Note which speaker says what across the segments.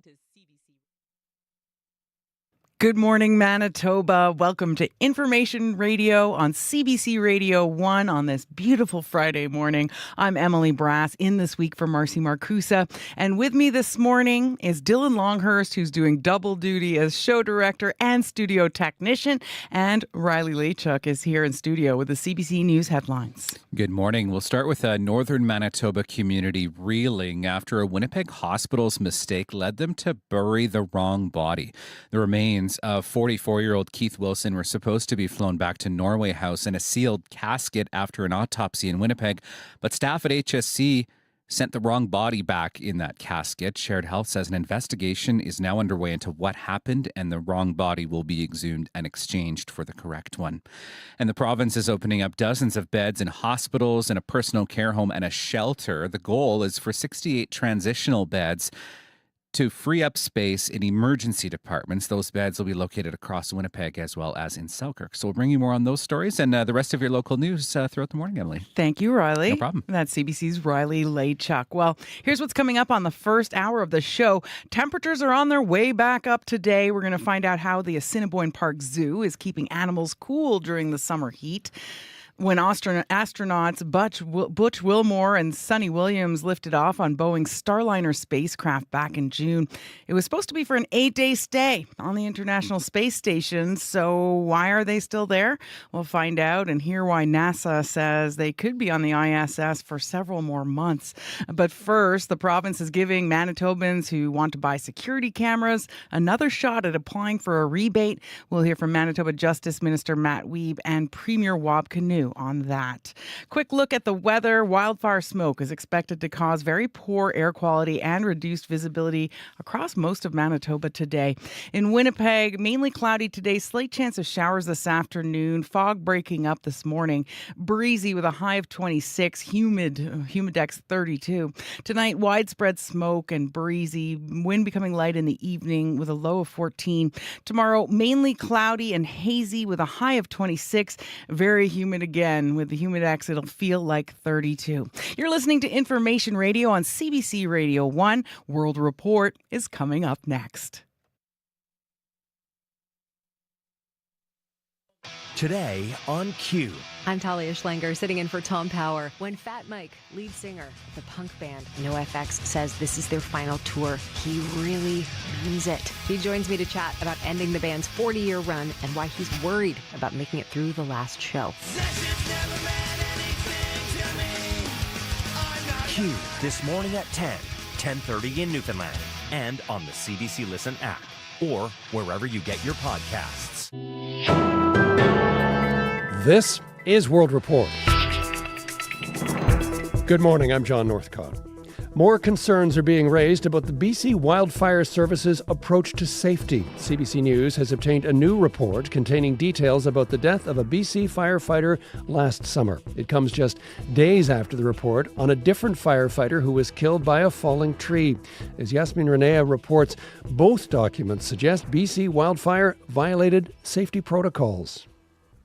Speaker 1: to CBC. Good morning, Manitoba. Welcome to Information Radio on CBC Radio 1 on this beautiful Friday morning. I'm Emily Brass, in this week for Marcy Marcusa. And with me this morning is Dylan Longhurst, who's doing double duty as show director and studio technician. And Riley Lachuk is here in studio with the CBC News headlines.
Speaker 2: Good morning. We'll start with a northern Manitoba community reeling after a Winnipeg hospital's mistake led them to bury the wrong body. The remains of 44-year-old Keith Wilson were supposed to be flown back to Norway House in a sealed casket after an autopsy in Winnipeg, but staff at HSC sent the wrong body back in that casket. Shared Health says an investigation is now underway into what happened, and the wrong body will be exhumed and exchanged for the correct one. And the province is opening up dozens of beds in hospitals and a personal care home and a shelter. The goal is for 68 transitional beds to free up space in emergency departments. Those beds will be located across Winnipeg as well as in Selkirk. So we'll bring you more on those stories and the rest of your local news throughout the morning, Emily.
Speaker 1: Thank you, Riley.
Speaker 2: No problem.
Speaker 1: That's CBC's Riley Lachuk. Well, here's what's coming up on the first hour of the show. Temperatures are on their way back up today. We're going to find out how the Assiniboine Park Zoo is keeping animals cool during the summer heat. When astronauts Butch Wilmore and Sonny Williams lifted off on Boeing's Starliner spacecraft back in June, it was supposed to be for an 8-day stay on the International Space Station. So why are they still there? We'll find out and hear why NASA says they could be on the ISS for several more months. But first, the province is giving Manitobans who want to buy security cameras another shot at applying for a rebate. We'll hear from Manitoba Justice Minister Matt Wiebe and Premier Wab Kinew on that. Quick look at the weather. Wildfire smoke is expected to cause very poor air quality and reduced visibility across most of Manitoba today. In Winnipeg, mainly cloudy today, slight chance of showers this afternoon, fog breaking up this morning, breezy with a high of 26, humidex 32. Tonight, widespread smoke and breezy, wind becoming light in the evening with a low of 14. Tomorrow, mainly cloudy and hazy with a high of 26, very humid again. With the humidex, it'll feel like 32. You're listening to Information Radio on CBC Radio 1. World Report is coming up next.
Speaker 3: Today on Q.
Speaker 4: I'm Talia Schlanger, sitting in for Tom Power. When Fat Mike, lead singer of the punk band NoFX, says this is their final tour, he really means it. He joins me to chat about ending the band's 40-year run and why he's worried about making it through the last show.
Speaker 3: Q this morning at 10:30 in Newfoundland, and on the CBC Listen app, or wherever you get your podcasts.
Speaker 5: This is World Report. Good morning, I'm John Northcott. More concerns are being raised about the BC Wildfire Service's approach to safety. CBC News has obtained a new report containing details about the death of a BC firefighter last summer. It comes just days after the report on a different firefighter who was killed by a falling tree. As Yasmin Renea reports, both documents suggest BC Wildfire violated safety protocols.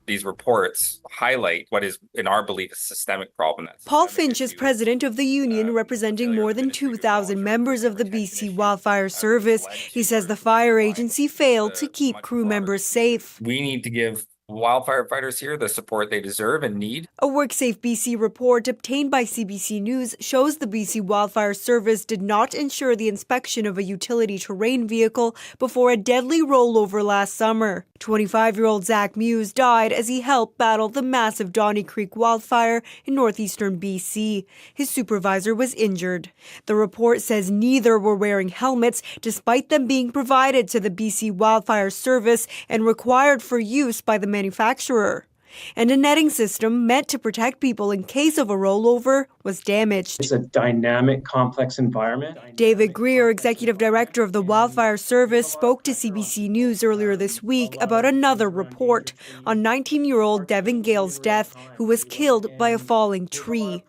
Speaker 6: These reports highlight what is, in our belief, a systemic problem.
Speaker 7: Paul Finch is president of the union representing more than 2,000 members of the BC Wildfire Service. He says the fire agency failed to keep crew members safe.
Speaker 6: We need to give wildfire fighters here the support they deserve and need.
Speaker 7: A WorkSafe BC report obtained by CBC News shows the BC Wildfire Service did not ensure the inspection of a utility terrain vehicle before a deadly rollover last summer. 25-year-old Zach Muse died as he helped battle the massive Donny Creek wildfire in northeastern BC. His supervisor was injured. The report says neither were wearing helmets despite them being provided to the BC Wildfire Service and required for use by the manufacturer. And a netting system meant to protect people in case of a rollover was damaged.
Speaker 8: It's a dynamic, complex environment.
Speaker 7: David Greer, executive director of the Wildfire Service, spoke to CBC News earlier this week about another report on 19-year-old Devin Gale's death, who was killed by a falling tree.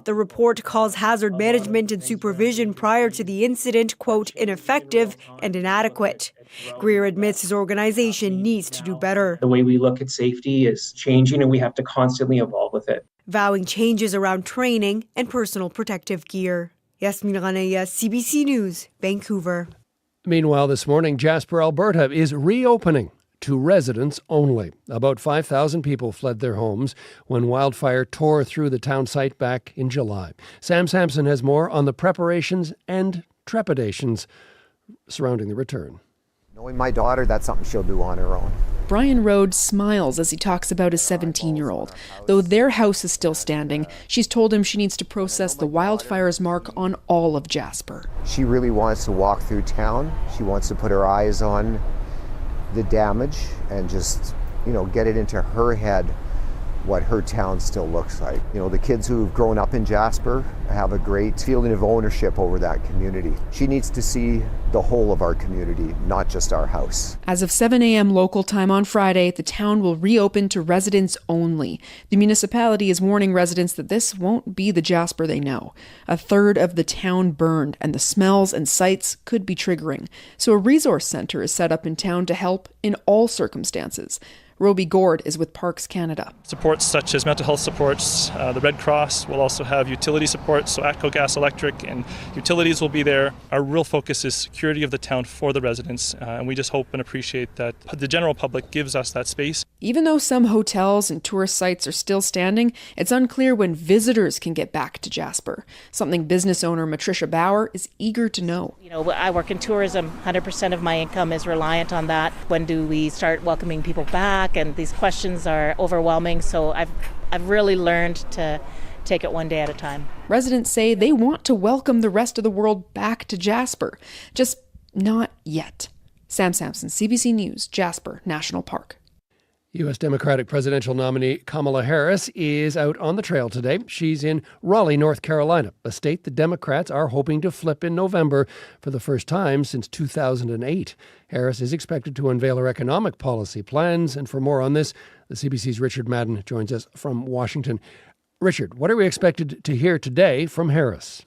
Speaker 7: The report calls hazard management and supervision prior to the incident, quote, ineffective and inadequate. Greer admits his organization needs to do better.
Speaker 8: The way we look at safety is changing, and we have to constantly evolve with it.
Speaker 7: Vowing changes around training and personal protective gear. Yasmin Ranaya, CBC News, Vancouver.
Speaker 5: Meanwhile, this morning, Jasper, Alberta is reopening to residents only. About 5,000 people fled their homes when wildfire tore through the town site back in July. Sam Sampson has more on the preparations and trepidations surrounding the return.
Speaker 9: Knowing my daughter, that's something she'll do on her own.
Speaker 10: Brian Rhodes smiles as he talks about his 17-year-old. Though their house is still standing, she's told him she needs to process the wildfire's mark on all of Jasper.
Speaker 9: She really wants to walk through town. She wants to put her eyes on the damage and just, get it into her head what her town still looks like. The kids who've grown up in Jasper have a great feeling of ownership over that community. She needs to see the whole of our community, not just our house.
Speaker 10: As of 7 a.m. local time on Friday, the town will reopen to residents only. The municipality is warning residents that this won't be the Jasper they know. A third of the town burned, and the smells and sights could be triggering. So a resource center is set up in town to help in all circumstances. Roby Gord is with Parks Canada.
Speaker 11: Supports such as mental health supports, the Red Cross will also have utility support, so ATCO Gas Electric and utilities will be there. Our real focus is security of the town for the residents, and we just hope and appreciate that the general public gives us that space.
Speaker 10: Even though some hotels and tourist sites are still standing, it's unclear when visitors can get back to Jasper, something business owner Matricia Bauer is eager to know.
Speaker 12: I work in tourism, 100% of my income is reliant on that. When do we start welcoming people back? And these questions are overwhelming, so I've really learned to take it one day at a time.
Speaker 10: Residents say they want to welcome the rest of the world back to Jasper, just not yet. Sam Sampson, CBC News, Jasper National Park.
Speaker 5: U.S. Democratic presidential nominee Kamala Harris is out on the trail today. She's in Raleigh, North Carolina, a state the Democrats are hoping to flip in November for the first time since 2008. Harris is expected to unveil her economic policy plans. And for more on this, the CBC's Richard Madden joins us from Washington. Richard, what are we expected to hear today from Harris?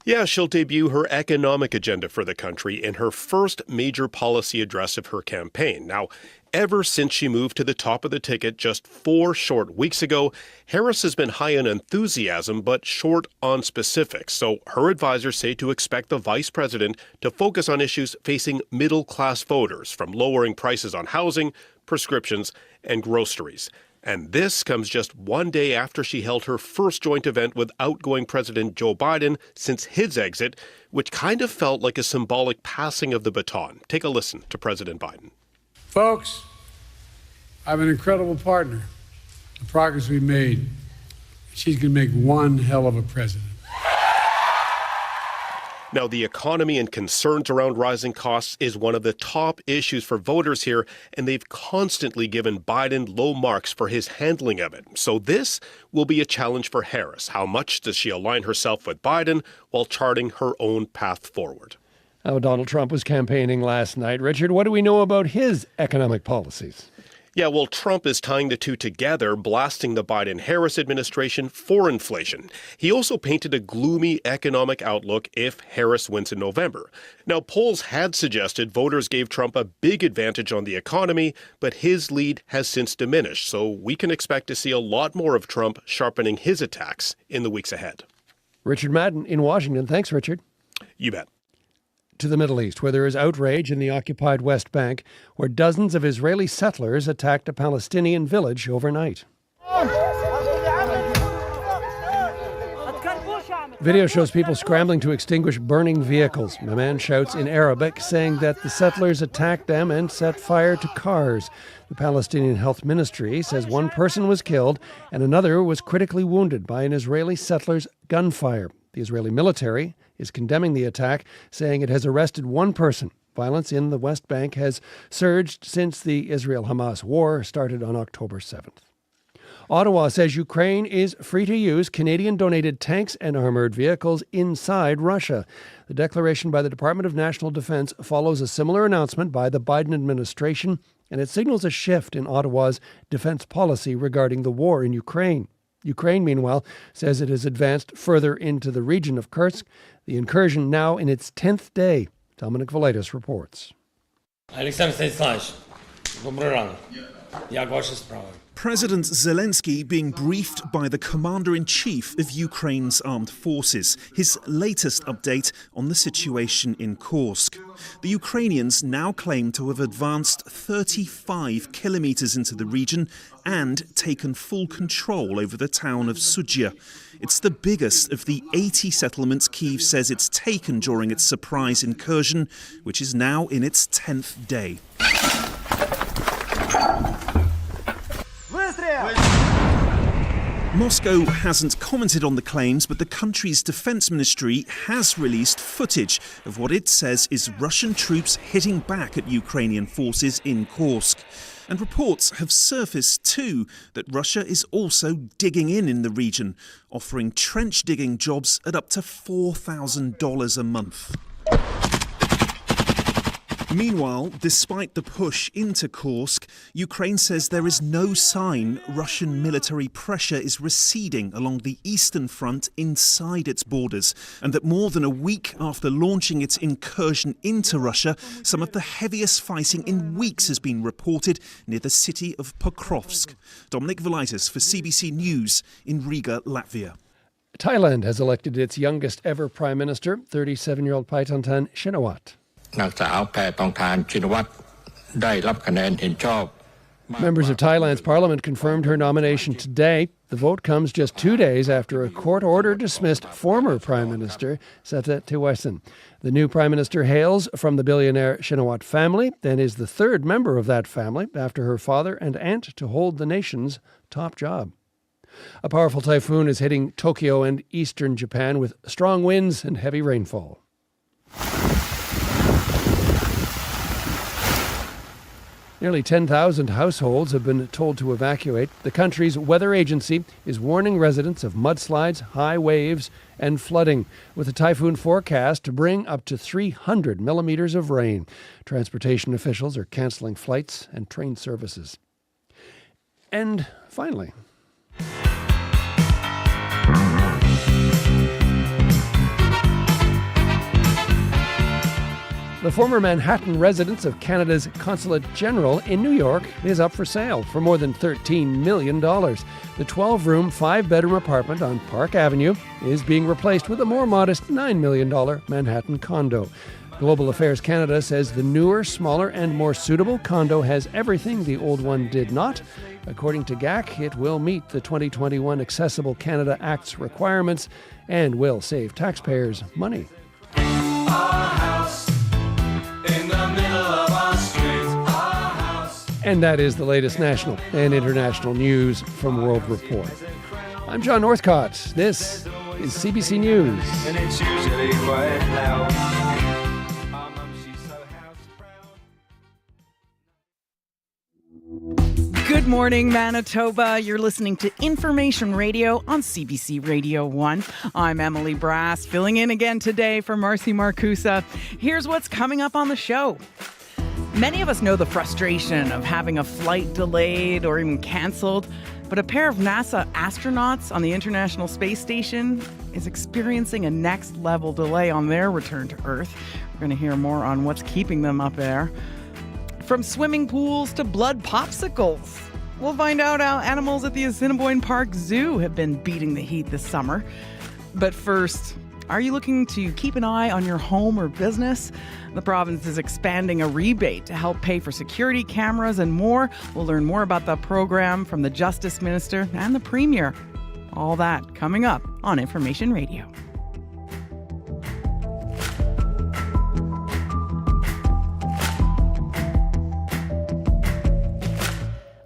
Speaker 13: Yeah, she'll debut her economic agenda for the country in her first major policy address of her campaign. Now, ever since she moved to the top of the ticket just 4 short weeks ago, Harris has been high on enthusiasm but short on specifics. So her advisors say to expect the vice president to focus on issues facing middle-class voters, from lowering prices on housing, prescriptions, and groceries. And this comes just one day after she held her first joint event with outgoing President Joe Biden since his exit, which kind of felt like a symbolic passing of the baton. Take a listen to President Biden.
Speaker 14: Folks, I have an incredible partner. The progress we made, she's going to make one hell of a president.
Speaker 13: Now, the economy and concerns around rising costs is one of the top issues for voters here, and they've constantly given Biden low marks for his handling of it. So this will be a challenge for Harris. How much does she align herself with Biden while charting her own path forward?
Speaker 5: Donald Trump was campaigning last night. Richard, what do we know about his economic policies?
Speaker 13: Yeah, well, Trump is tying the two together, blasting the Biden-Harris administration for inflation. He also painted a gloomy economic outlook if Harris wins in November. Now, polls had suggested voters gave Trump a big advantage on the economy, but his lead has since diminished, so we can expect to see a lot more of Trump sharpening his attacks in the weeks ahead.
Speaker 5: Richard Madden in Washington. Thanks, Richard.
Speaker 13: You bet.
Speaker 5: To the Middle East, where there is outrage in the occupied West Bank, where dozens of Israeli settlers attacked a Palestinian village overnight. Video shows people scrambling to extinguish burning vehicles. A man shouts in Arabic, saying that the settlers attacked them and set fire to cars. The Palestinian Health Ministry says one person was killed and another was critically wounded by an Israeli settler's gunfire. The Israeli military is condemning the attack, saying it has arrested one person. Violence in the West Bank has surged since the Israel-Hamas war started on October 7th. Ottawa says Ukraine is free to use Canadian-donated tanks and armored vehicles inside Russia. The declaration by the Department of National Defence follows a similar announcement by the Biden administration, and it signals a shift in Ottawa's defence policy regarding the war in Ukraine. Ukraine, meanwhile, says it has advanced further into the region of Kursk, the incursion now in its 10th day. Dominic Valitis reports.
Speaker 15: President Zelensky being briefed by the Commander-in-Chief of Ukraine's armed forces. His latest update on the situation in Kursk. The Ukrainians now claim to have advanced 35 kilometers into the region and taken full control over the town of Sudzha. It's the biggest of the 80 settlements Kyiv says it's taken during its surprise incursion, which is now in its 10th day. Moscow hasn't commented on the claims, but the country's defense ministry has released footage of what it says is Russian troops hitting back at Ukrainian forces in Kursk. And reports have surfaced too that Russia is also digging in the region, offering trench digging jobs at up to $4,000 a month. Meanwhile, despite the push into Kursk, Ukraine says there is no sign Russian military pressure is receding along the eastern front inside its borders, and that more than a week after launching its incursion into Russia, some of the heaviest fighting in weeks has been reported near the city of Pokrovsk. Dominic Velitis for CBC News in Riga, Latvia.
Speaker 5: Thailand has elected its youngest ever prime minister, 37-year-old Paetongtarn Shinawatra. Members of Thailand's parliament confirmed her nomination today. The vote comes just 2 days after a court order dismissed former Prime Minister Seta Tewaisin. The new Prime Minister hails from the billionaire Shinawatra family and is the third member of that family after her father and aunt to hold the nation's top job. A powerful typhoon is hitting Tokyo and eastern Japan with strong winds and heavy rainfall. Nearly 10,000 households have been told to evacuate. The country's weather agency is warning residents of mudslides, high waves, and flooding, with a typhoon forecast to bring up to 300 millimeters of rain. Transportation officials are canceling flights and train services. And finally, the former Manhattan residence of Canada's Consulate General in New York is up for sale for more than $13 million. The 12-room, 5-bedroom apartment on Park Avenue is being replaced with a more modest $9 million Manhattan condo. Global Affairs Canada says the newer, smaller, and more suitable condo has everything the old one did not. According to GAC, it will meet the 2021 Accessible Canada Act's requirements and will save taxpayers money. And that is the latest national and international news from World Report. I'm John Northcott. This is CBC News.
Speaker 16: And it's usually quite loud.
Speaker 1: Good morning, Manitoba. You're listening to Information Radio on CBC Radio 1. I'm Emily Brass, filling in again today for Marcy Marcusa. Here's what's coming up on the show. Many of us know the frustration of having a flight delayed or even canceled, but a pair of NASA astronauts on the International Space Station is experiencing a next-level delay on their return to Earth. We're going to hear more on what's keeping them up there. From swimming pools to blood popsicles, we'll find out how animals at the Assiniboine Park Zoo have been beating the heat this summer. But first, are you looking to keep an eye on your home or business? The province is expanding a rebate to help pay for security cameras and more. We'll learn more about the program from the Justice Minister and the Premier. All that coming up on Information Radio.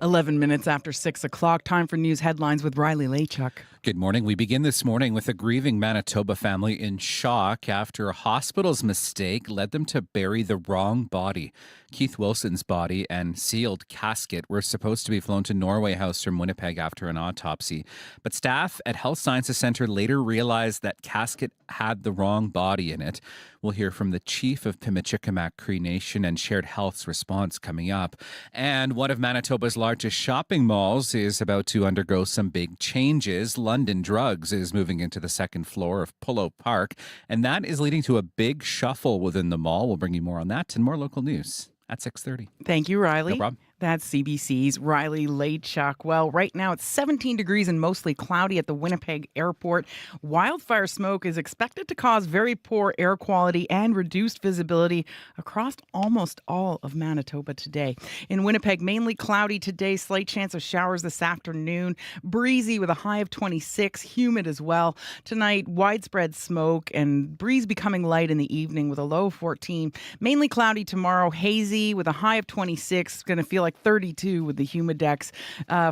Speaker 1: 11 minutes after 6 o'clock, time for news headlines with Riley Lachuk.
Speaker 2: Good morning. We begin this morning with a grieving Manitoba family in shock after a hospital's mistake led them to bury the wrong body. Keith Wilson's body and sealed casket were supposed to be flown to Norway House from Winnipeg after an autopsy. But staff at Health Sciences Centre later realized that casket had the wrong body in it. We'll hear from the chief of Pimichikamak Cree Nation and Shared Health's response coming up. And one of Manitoba's largest shopping malls is about to undergo some big changes. London Drugs is moving into the second floor of Pullo Park, and that is leading to a big shuffle within the mall. We'll bring you more on that and more local news at 6:30.
Speaker 1: Thank you, Riley.
Speaker 2: No problem.
Speaker 1: That's CBC's Riley Lachuk. Well, right now it's 17 degrees and mostly cloudy at the Winnipeg airport. Wildfire smoke is expected to cause very poor air quality and reduced visibility across almost all of Manitoba today. In Winnipeg, mainly cloudy today, slight chance of showers this afternoon, breezy with a high of 26, humid as well. Tonight, widespread smoke and breeze becoming light in the evening with a low of 14. Mainly cloudy tomorrow, hazy with a high of 26. Going to feel like 32 with the humidex.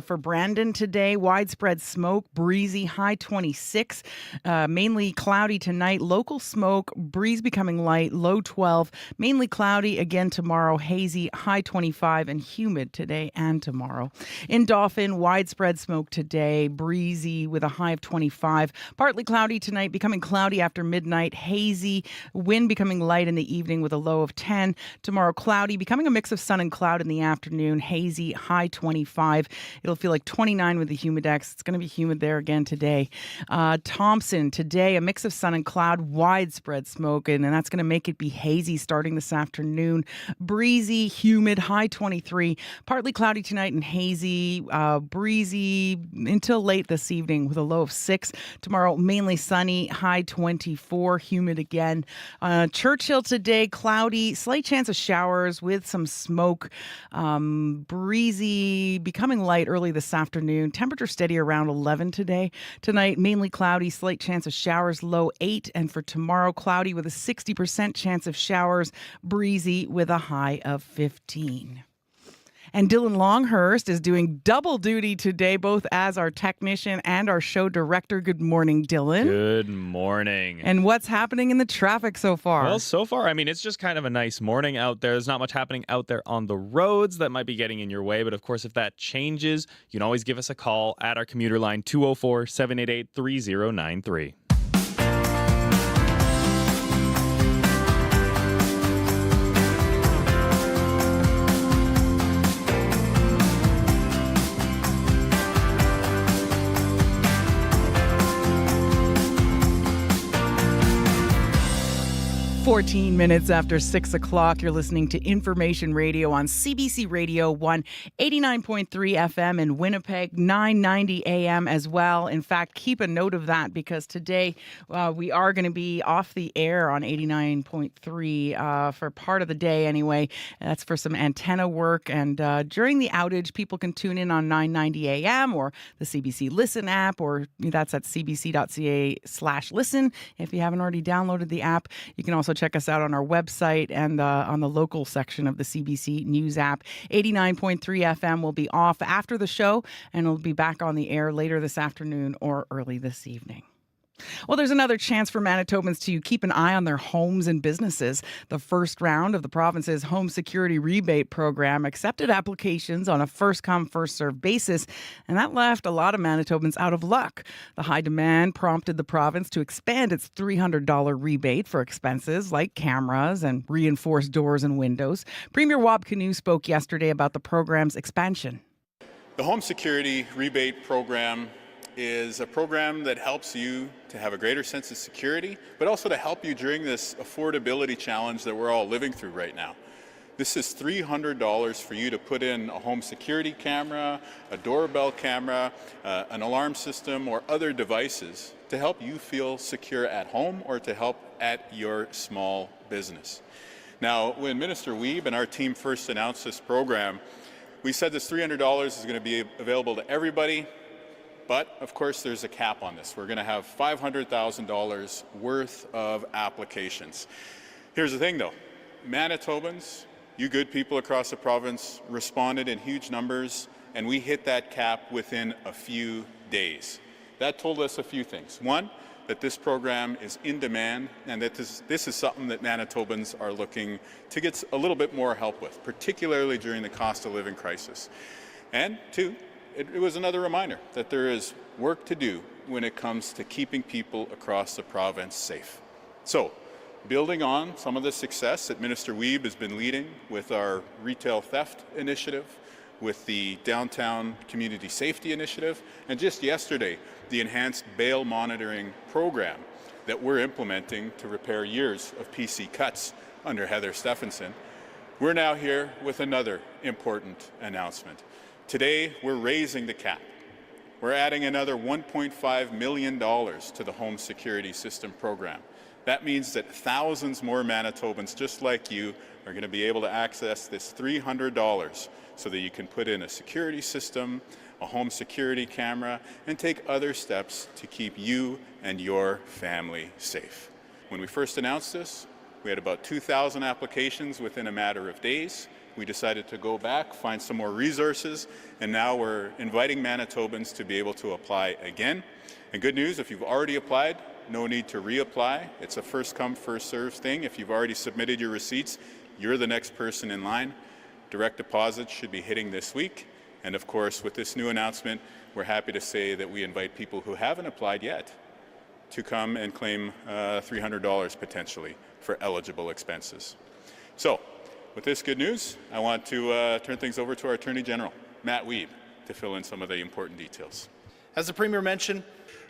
Speaker 1: For Brandon today, widespread smoke, breezy, high 26. Mainly cloudy tonight, local smoke, breeze becoming light, low 12. Mainly cloudy again tomorrow, hazy, high 25, and humid today and tomorrow. In Dauphin, widespread smoke today, breezy with a high of 25. Partly cloudy tonight, becoming cloudy after midnight, hazy, wind becoming light in the evening with a low of 10. Tomorrow, cloudy, becoming a mix of sun and cloud in the afternoon, hazy, high 25. It'll feel like 29 with the humidex. It's going to be humid there again today. Thompson, today, a mix of sun and cloud, widespread smoke, and that's going to make it be hazy starting this afternoon. Breezy, humid, high 23. Partly cloudy tonight and hazy, breezy until late this evening with a low of 6. Tomorrow, mainly sunny, high 24, humid again. Churchill today, cloudy, slight chance of showers with some smoke. Breezy, becoming light early this afternoon. Temperature steady around 11 today. Tonight, mainly cloudy, slight chance of showers, low 8. And for tomorrow, cloudy with a 60% chance of showers, breezy with a high of 15. And Dylan Longhurst is doing double duty today, both as our technician and our show director. Good morning, Dylan.
Speaker 17: Good morning.
Speaker 1: And what's happening in the traffic so far?
Speaker 17: Well, so far, I mean, it's just kind of a nice morning out there. There's not much happening out there on the roads that might be getting in your way. But of course, if that changes, you can always give us a call at our commuter line 204-788-3093.
Speaker 1: 14 minutes after 6 o'clock, you're listening to Information Radio on CBC Radio 1, 89.3 FM in Winnipeg, 990 AM as well. In fact, keep a note of that because today we are going to be off the air on 89.3 for part of the day anyway. That's for some antenna work. And during the outage, people can tune in on 990 AM or the CBC Listen app, or that's at cbc.ca/listen. If you haven't already downloaded the app, you can also check us out on our website and on the local section of the CBC News app. 89.3 FM will be off after the show, and it'll be back on the air later this afternoon or early this evening. Well, there's another chance for Manitobans to keep an eye on their homes and businesses. The first round of the province's home security rebate program accepted applications on a first-come, first-served basis, and that left a lot of Manitobans out of luck. The high demand prompted the province to expand its $300 rebate for expenses like cameras and reinforced doors and windows. Premier Wab Kinew spoke yesterday about the program's expansion.
Speaker 18: The home security rebate program is a program that helps you to have a greater sense of security, but also to help you during this affordability challenge that we're all living through right now. This is $300 for you to put in a home security camera, a doorbell camera, an alarm system, or other devices to help you feel secure at home or to help at your small business. Now, when Minister Wiebe and our team first announced this program, we said this $300 is going to be available to everybody. But, of course, there's a cap on this. We're going to have $500,000 worth of applications. Here's the thing, though. Manitobans, you good people across the province, responded in huge numbers, and we hit that cap within a few days. That told us a few things. One, that this program is in demand, and that this is something that Manitobans are looking to get a little bit more help with, particularly during the cost of living crisis. And two, it was another reminder that there is work to do when it comes to keeping people across the province safe. So, building on some of the success that Minister Wiebe has been leading with our retail theft initiative, with the downtown community safety initiative, and just yesterday, the enhanced bail monitoring program that we're implementing to repair years of PC cuts under Heather Stephenson. We're now here with another important announcement. Today, we're raising the cap. We're adding another $1.5 million to the Home Security System program. That means that thousands more Manitobans just like you are going to be able to access this $300 so that you can put in a security system, a home security camera, and take other steps to keep you and your family safe. When we first announced this, we had about 2,000 applications within a matter of days. We decided to go back, find some more resources, and now we're inviting Manitobans to be able to apply again. And good news, if you've already applied, no need to reapply. It's a first come, first served thing. If you've already submitted your receipts, you're the next person in line. Direct deposits should be hitting this week. And of course, with this new announcement, we're happy to say that we invite people who haven't applied yet to come and claim $300 potentially for eligible expenses. So, with this good news, I want to turn things over to our Attorney General, Matt Wiebe, to fill in some of the important details.
Speaker 19: As the Premier mentioned,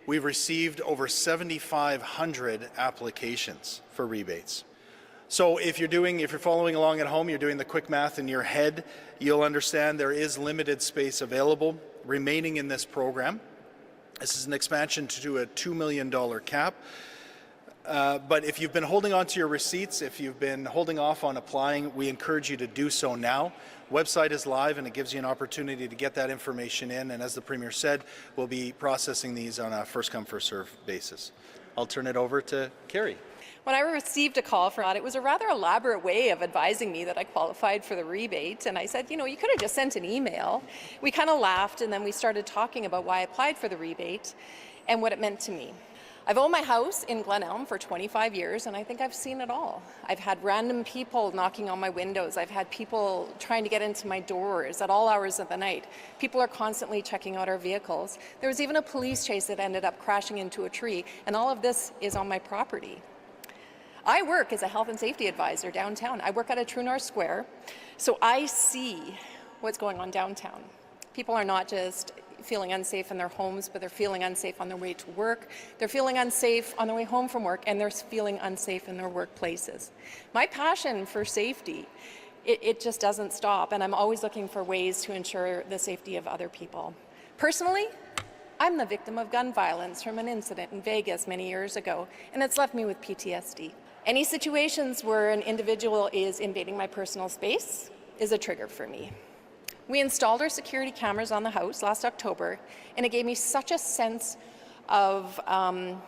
Speaker 19: we've received over 7,500 applications for rebates. So if you're following along at home, you're doing the quick math in your head, you'll understand there is limited space available remaining in this program. This is an expansion to a $2 million cap. But if you've been holding on to your receipts, if you've been holding off on applying, we encourage you to do so now. Website is live and it gives you an opportunity to get that information in. And as the Premier said, we'll be processing these on a first come, first served basis. I'll turn it over to Carrie.
Speaker 20: When I received a call from it was a rather elaborate way of advising me that I qualified for the rebate. And I said, you could have just sent an email. We kind of laughed and then we started talking about why I applied for the rebate and what it meant to me. I've owned my house in Glen Elm for 25 years and I think I've seen it all. I've had random people knocking on my windows. I've had people trying to get into my doors at all hours of the night. People are constantly checking out our vehicles. There was even a police chase that ended up crashing into a tree, and all of this is on my property. I work as a health and safety advisor downtown. I work out of True North Square, so I see what's going on downtown. People are not just feeling unsafe in their homes, but they're feeling unsafe on their way to work. They're feeling unsafe on their way home from work, and they're feeling unsafe in their workplaces. My passion for safety, it just doesn't stop, and I'm always looking for ways to ensure the safety of other people. Personally, I'm the victim of gun violence from an incident in Vegas many years ago, and it's left me with PTSD. Any situations where an individual is invading my personal space is a trigger for me. We installed our security cameras on the house last October, and it gave me such a sense of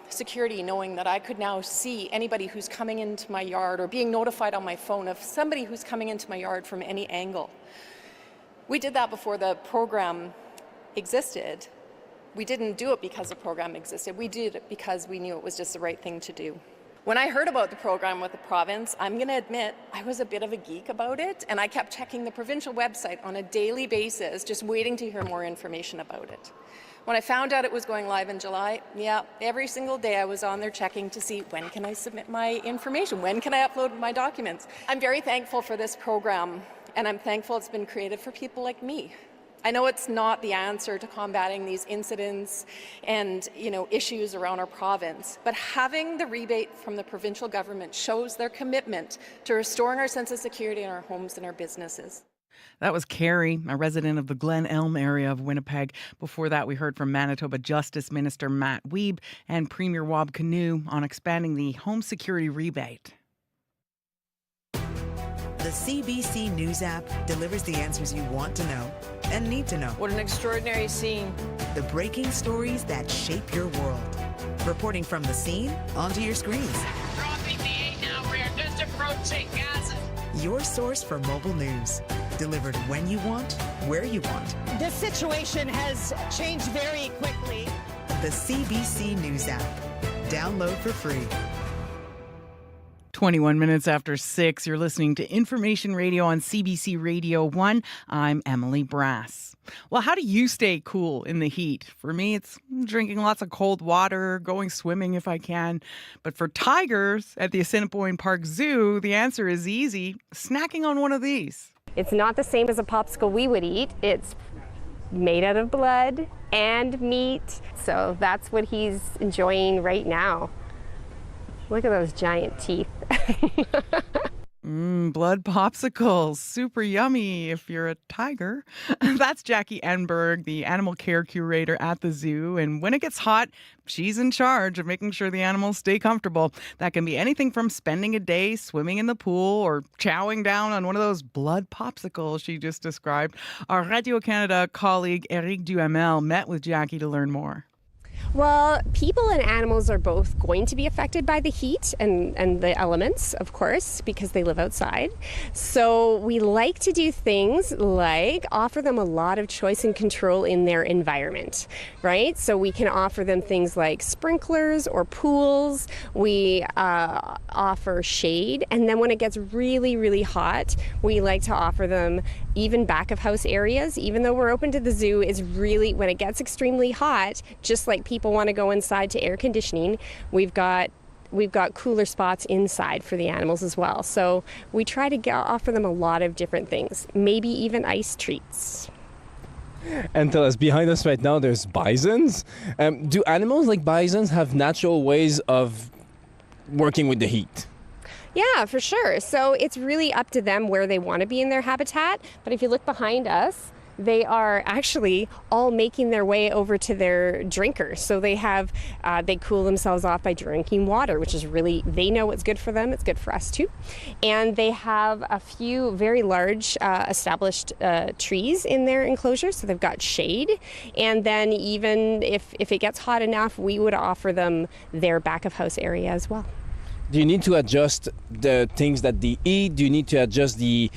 Speaker 20: security knowing that I could now see anybody who's coming into my yard or being notified on my phone of somebody who's coming into my yard from any angle. We did that before the program existed. We didn't do it because the program existed. We did it because we knew it was just the right thing to do. When I heard about the program with the province, I'm going to admit I was a bit of a geek about it, and I kept checking the provincial website on a daily basis, just waiting to hear more information about it. When I found out it was going live in July, every single day I was on there checking to see when can I submit my information, when can I upload my documents. I'm very thankful for this program, and I'm thankful it's been created for people like me. I know it's not the answer to combating these incidents and issues around our province, but having the rebate from the provincial government shows their commitment to restoring our sense of security in our homes and our businesses.
Speaker 1: That was Carrie, a resident of the Glen Elm area of Winnipeg. Before that, we heard from Manitoba Justice Minister Matt Wiebe and Premier Rob Canoe on expanding the home security rebate.
Speaker 21: The CBC News app delivers the answers you want to know and need to know.
Speaker 22: What an extraordinary scene.
Speaker 21: The breaking stories that shape your world. Reporting from the scene onto your screens.
Speaker 22: Dropping the 8 now. We're just approaching Gaza.
Speaker 21: Your source for mobile news. Delivered when you want, where you want.
Speaker 22: This situation has changed very quickly.
Speaker 21: The CBC News app. Download for free.
Speaker 1: 21 minutes after 6, you're listening to Information Radio on CBC Radio 1. I'm Emily Brass. Well, how do you stay cool in the heat? For me, it's drinking lots of cold water, going swimming if I can. But for tigers at the Assiniboine Park Zoo, the answer is easy, snacking on one of these.
Speaker 23: It's not the same as a popsicle we would eat. It's made out of blood and meat. So that's what he's enjoying right now. Look at those giant teeth.
Speaker 1: Blood popsicles, super yummy if you're a tiger. That's Jackie Enberg, the animal care curator at the zoo. And when it gets hot, she's in charge of making sure the animals stay comfortable. That can be anything from spending a day swimming in the pool or chowing down on one of those blood popsicles she just described. Our Radio Canada colleague Eric Duhamel met with Jackie to learn more.
Speaker 23: Well, people and animals are both going to be affected by the heat and the elements, of course, because they live outside. So we like to do things like offer them a lot of choice and control in their environment, right? So we can offer them things like sprinklers or pools. We offer shade. And then when it gets really, really hot, we like to offer them even back of house areas. Even though we're open to the zoo, is really, when it gets extremely hot, just like people want to go inside to air conditioning, we've got cooler spots inside for the animals as well. So we try to offer them a lot of different things, maybe even ice treats.
Speaker 3: And tell us, behind us right now, there's bisons. Do animals like bisons have natural ways of working with the heat?
Speaker 23: Yeah, for sure. So it's really up to them where they want to be in their habitat. But if you look behind us, they are actually all making their way over to their drinkers. So they cool themselves off by drinking water, which is really, they know what's good for them. It's good for us too. And they have a few very large established trees in their enclosure. So they've got shade. And then even if it gets hot enough, we would offer them their back of house area as well.
Speaker 3: Do you need to adjust the things that they eat? Do you need to adjust the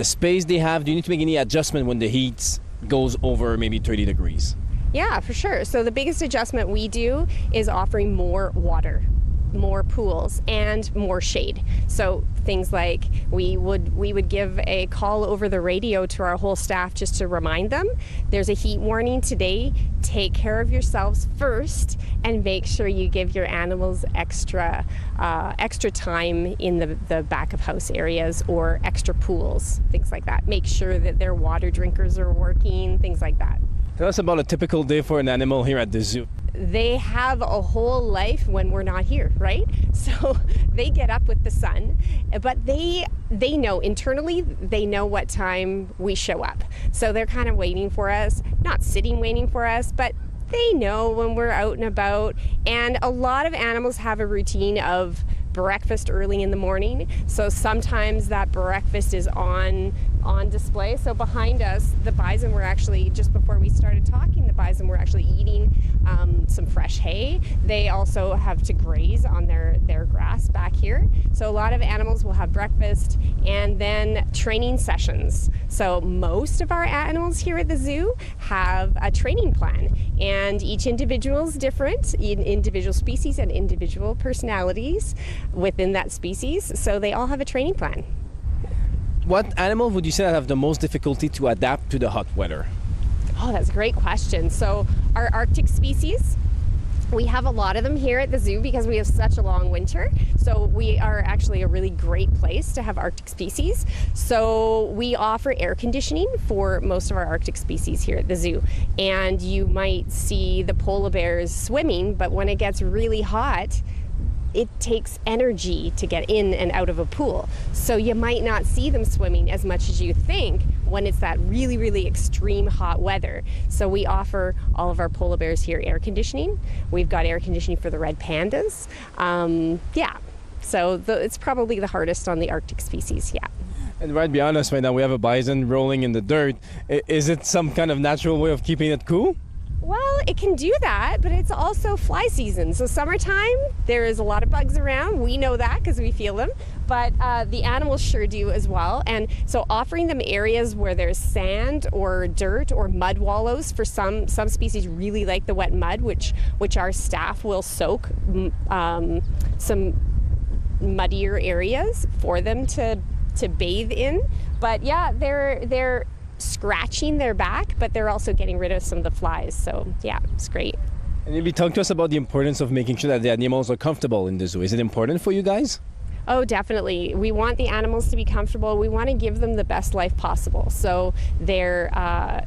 Speaker 3: space they have? Do you need to make any adjustment when the heat goes over maybe 30 degrees?
Speaker 23: Yeah, for sure. So the biggest adjustment we do is offering more water, more pools, and more shade. So things like we would give a call over the radio to our whole staff just to remind them there's a heat warning today. Take care of yourselves first and make sure you give your animals extra time in the back of house areas or extra pools, things like that. Make sure that their water drinkers are working, things like that.
Speaker 3: Tell us about a typical day for an animal here at the zoo.
Speaker 23: They have a whole life when we're not here, right? So they get up with the sun, but they know internally, they know what time we show up. So they're kind of waiting for us, not sitting waiting for us, but they know when we're out and about. And a lot of animals have a routine of breakfast early in the morning. So sometimes that breakfast is on display. So behind us, the bison were actually, just before we started talking, the bison were actually eating some fresh hay. They also have to graze on their grass back here. So a lot of animals will have breakfast and then training sessions. So most of our animals here at the zoo have a training plan, and each individual is different in individual species and individual personalities within that species. So they all have a training plan.
Speaker 3: What animal would you say have the most difficulty to adapt to the hot weather?
Speaker 23: Oh, that's a great question. So our Arctic species, we have a lot of them here at the zoo because we have such a long winter. So we are actually a really great place to have Arctic species. So we offer air conditioning for most of our Arctic species here at the zoo. And you might see the polar bears swimming, but when it gets really hot, it takes energy to get in and out of a pool. So you might not see them swimming as much as you think when it's that really, really extreme hot weather. So we offer all of our polar bears here air conditioning. We've got air conditioning for the red pandas. So it's probably the hardest on the Arctic species, yeah.
Speaker 3: And right beyond us right now, we have a bison rolling in the dirt. Is it some kind of natural way of keeping it cool?
Speaker 23: Well, it can do that, but it's also fly season. So summertime, there is a lot of bugs around. We know that because we feel them, but the animals sure do as well. And so offering them areas where there's sand or dirt or mud wallows, for some species really like the wet mud, which our staff will soak some muddier areas for them to bathe in. But yeah, they're scratching their back, but they're also getting rid of some of the flies. So yeah, it's great.
Speaker 3: And maybe talk to us about the importance of making sure that the animals are comfortable in the zoo. Is it important for you guys?
Speaker 23: Oh, definitely. We want the animals to be comfortable. We want to give them the best life possible. So their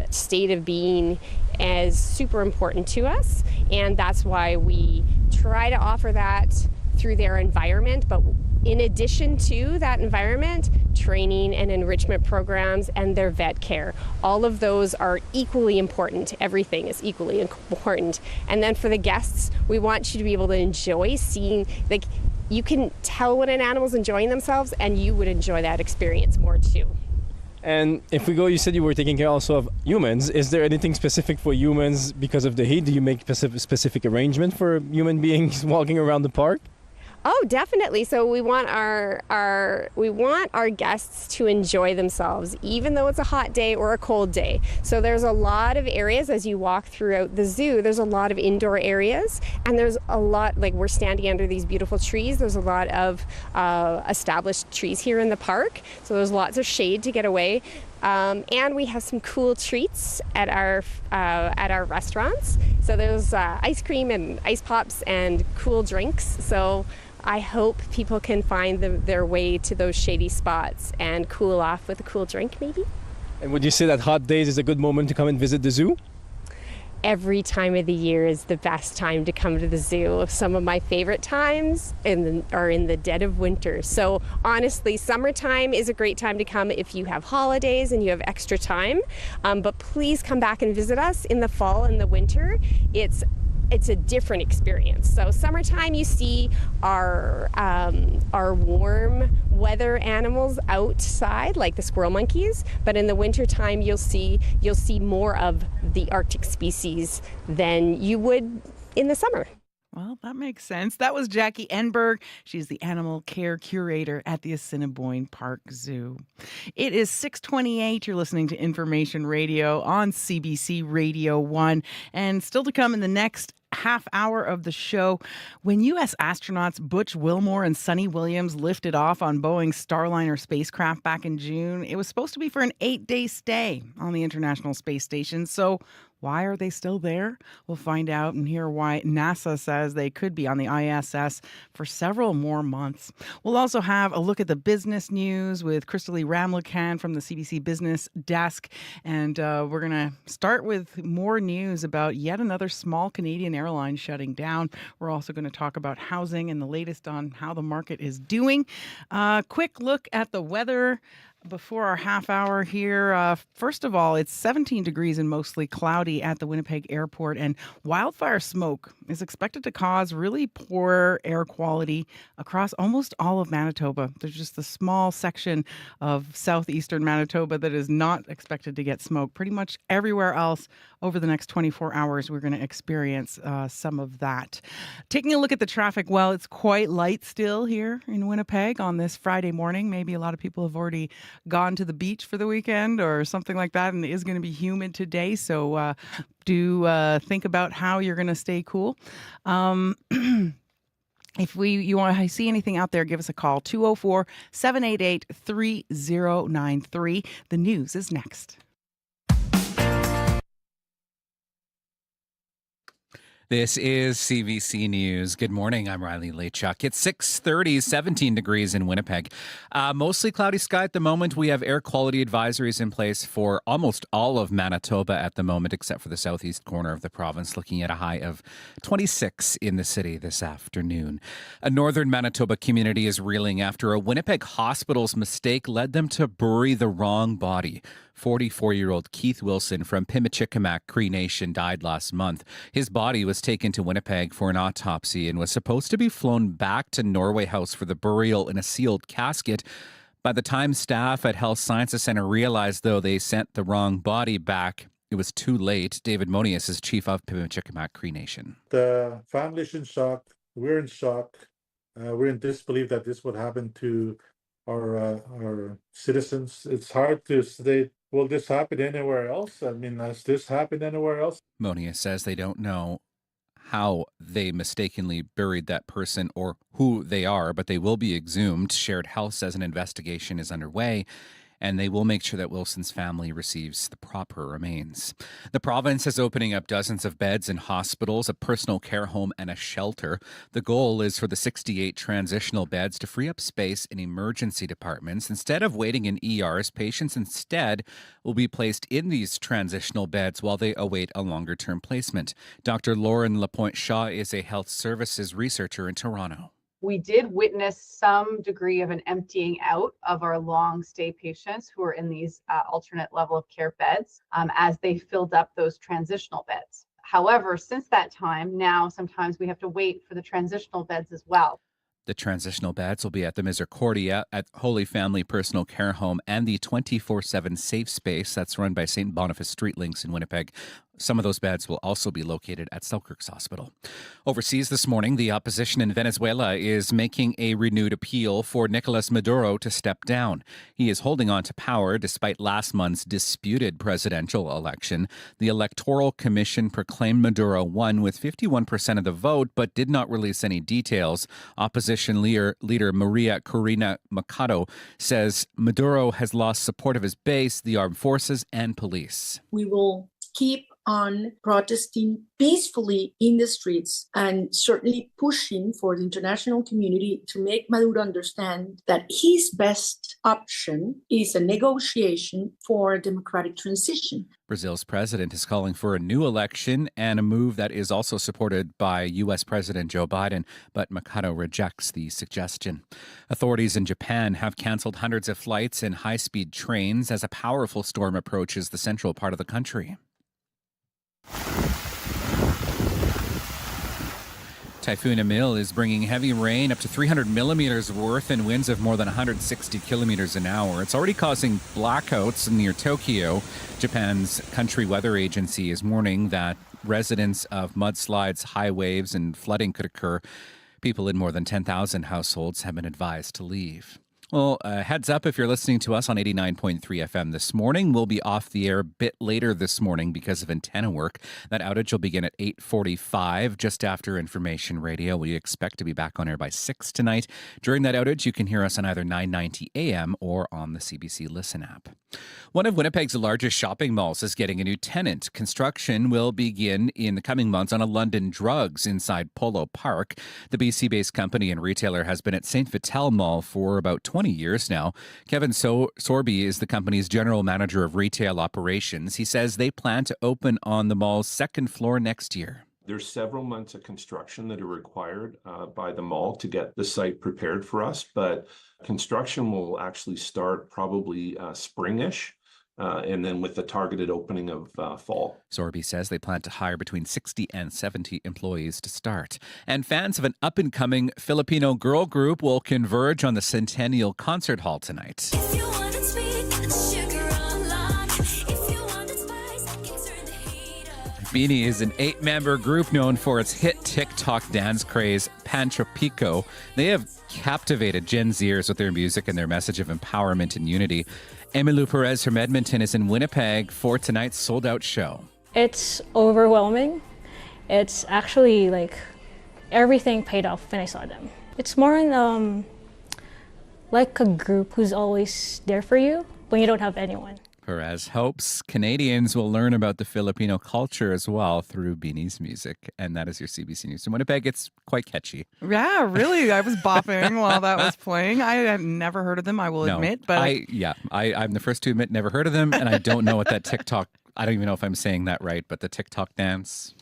Speaker 23: state of being is super important to us. And that's why we try to offer that through their environment, but in addition to that environment, training and enrichment programs and their vet care. All of those are equally important. Everything is equally important. And then for the guests, we want you to be able to enjoy seeing, like, you can tell when an animal's enjoying themselves, and you would enjoy that experience more too.
Speaker 3: And if we go, you said you were taking care also of humans. Is there anything specific for humans because of the heat? Do you make specific arrangement for human beings walking around the park?
Speaker 23: Oh, definitely. So we want our guests to enjoy themselves, even though it's a hot day or a cold day. So there's a lot of areas as you walk throughout the zoo. There's a lot of indoor areas, and there's a lot, like, we're standing under these beautiful trees. There's a lot of established trees here in the park. So there's lots of shade to get away. And we have some cool treats at our restaurants. So there's ice cream and ice pops and cool drinks. So I hope people can find their way to those shady spots and cool off with a cool drink, maybe.
Speaker 3: And would you say that hot days is a good moment to come and visit the zoo?
Speaker 23: Every time of the year is the best time to come to the zoo. Some of my favorite times are in the dead of winter. So honestly, summertime is a great time to come if you have holidays and you have extra time. But please come back and visit us in the fall and the winter. It's a different experience. So summertime, you see our warm weather animals outside, like the squirrel monkeys. But in the wintertime, you'll see more of the Arctic species than you would in the summer.
Speaker 1: Well, that makes sense. That was Jackie Enberg. She's the animal care curator at the Assiniboine Park Zoo. It is 6:28. You're listening to Information Radio on CBC Radio 1. And still to come in the next half hour of the show, when U.S. astronauts Butch Wilmore and Sonny Williams lifted off on Boeing's Starliner spacecraft back in June, it was supposed to be for an 8-day stay on the International Space Station. So why are they still there? We'll find out and hear why NASA says they could be on the ISS for several more months. We'll also have a look at the business news with Crystalie Ramlakan from the CBC Business Desk. And we're going to start with more news about yet another small Canadian airline shutting down. We're also going to talk about housing and the latest on how the market is doing. Quick look at the weather before our half hour here. First of all, it's 17 degrees and mostly cloudy at the Winnipeg airport, and wildfire smoke is expected to cause really poor air quality across almost all of Manitoba. There's just a small section of southeastern Manitoba that is not expected to get smoke. Pretty much everywhere else over the next 24 hours, we're going to experience some of that. Taking a look at the traffic, well, it's quite light still here in Winnipeg on this Friday morning. Maybe a lot of people have already gone to the beach for the weekend or something like that, and it is going to be humid today, so do think about how you're going to stay cool. If you want to see anything out there, give us a call, 204-788-3093. The news is next.
Speaker 2: This is CBC News. Good morning. I'm Riley Lechuk. It's 6:30, 17 degrees in Winnipeg. Mostly cloudy sky at the moment. We have air quality advisories in place for almost all of Manitoba at the moment, except for the southeast corner of the province, looking at a high of 26 in the city this afternoon. A northern Manitoba community is reeling after a Winnipeg hospital's mistake led them to bury the wrong body. 44-year-old Keith Wilson from Pimicikamak Cree Nation died last month. His body was taken to Winnipeg for an autopsy and was supposed to be flown back to Norway House for the burial in a sealed casket. By the time staff at Health Sciences Centre realized, though, they sent the wrong body back, it was too late. David Monius is chief of Pimicikamak Cree Nation.
Speaker 4: The family's in shock. We're in shock. We're in disbelief that this would happen to our citizens. It's hard to say, will this happen anywhere else? I mean, has this happened anywhere else?
Speaker 2: Monius says they don't know how they mistakenly buried that person or who they are, but they will be exhumed. Shared Health says an investigation is underway, and they will make sure that Wilson's family receives the proper remains. The province is opening up dozens of beds in hospitals, a personal care home, and a shelter. The goal is for the 68 transitional beds to free up space in emergency departments. Instead of waiting in ERs, patients instead will be placed in these transitional beds while they await a longer-term placement. Dr. Lauren Lapointe-Shaw is a health services researcher in Toronto.
Speaker 6: We did witness some degree of an emptying out of our long stay patients who are in these alternate level of care beds as they filled up those transitional beds. However, since that time, now sometimes we have to wait for the transitional beds as well.
Speaker 2: The transitional beds will be at the Misericordia at Holy Family Personal Care Home and the 24/7 Safe Space that's run by St. Boniface Street Links in Winnipeg. Some of those beds will also be located at Selkirk's Hospital. Overseas this morning, the opposition in Venezuela is making a renewed appeal for Nicolas Maduro to step down. He is holding on to power despite last month's disputed presidential election. The Electoral Commission proclaimed Maduro won with 51% of the vote, but did not release any details. Opposition leader Maria Corina Machado says Maduro has lost support of his base, the armed forces, and police.
Speaker 7: We will keep on protesting peacefully in the streets and certainly pushing for the international community to make Maduro understand that his best option is a negotiation for a democratic transition.
Speaker 2: Brazil's president is calling for a new election and a move that is also supported by U.S. President Joe Biden, but Machado rejects the suggestion. Authorities in Japan have canceled hundreds of flights and high-speed trains as a powerful storm approaches the central part of the country. Typhoon Emil is bringing heavy rain, up to 300 millimeters worth, and winds of more than 160 kilometers an hour. It's already causing blackouts near Tokyo. Japan's country weather agency is warning that residents of mudslides, high waves, and flooding could occur. People in more than 10,000 households have been advised to leave. Well, heads up if you're listening to us on 89.3 FM this morning. We'll be off the air a bit later this morning because of antenna work. That outage will begin at 8:45, just after Information Radio. We expect to be back on air by 6 tonight. During that outage, you can hear us on either 990 AM or on the CBC Listen app. One of Winnipeg's largest shopping malls is getting a new tenant. Construction will begin in the coming months on a London Drugs inside Polo Park. The BC-based company and retailer has been at St. Vital Mall for about 20 years now. Kevin Sorby is the company's general manager of retail operations. He says they plan to open on the mall's second floor next year.
Speaker 8: There's several months of construction that are required by the mall to get the site prepared for us, but construction will actually start probably springish. And then with the targeted opening of fall.
Speaker 2: Sorby says they plan to hire between 60 and 70 employees to start. And fans of an up-and-coming Filipino girl group will converge on the Centennial Concert Hall tonight. Beanie is an 8-member group known for its hit TikTok dance craze, Pancho Pico. They have captivated Gen Zers with their music and their message of empowerment and unity. Emilu Perez from Edmonton is in Winnipeg for tonight's sold-out show.
Speaker 24: It's overwhelming. It's actually like everything paid off when I saw them. It's more in like a group who's always there for you when you don't have anyone.
Speaker 2: Perez hopes Canadians will learn about the Filipino culture as well through Beanie's music. And that is your CBC News in Winnipeg. It's quite catchy.
Speaker 1: Yeah, really. I was bopping while that was playing. I had never heard of them, I will admit. But
Speaker 2: I'm the first to admit never heard of them. And I don't know what that TikTok, I don't even know if I'm saying that right, but the TikTok dance,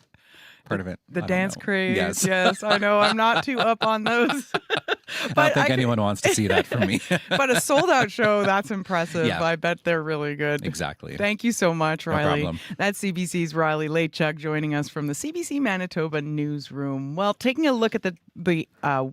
Speaker 2: part of it.
Speaker 1: The dance craze. Yes, I know. I'm not too up on those.
Speaker 2: I don't think anyone wants to see that from me.
Speaker 1: But a sold-out show, that's impressive.
Speaker 2: Yeah.
Speaker 1: I bet they're really good.
Speaker 2: Exactly.
Speaker 1: Thank you so much, Riley.
Speaker 2: No problem.
Speaker 1: That's CBC's Riley Leitchuk joining us from the CBC Manitoba newsroom. Well, taking a look at the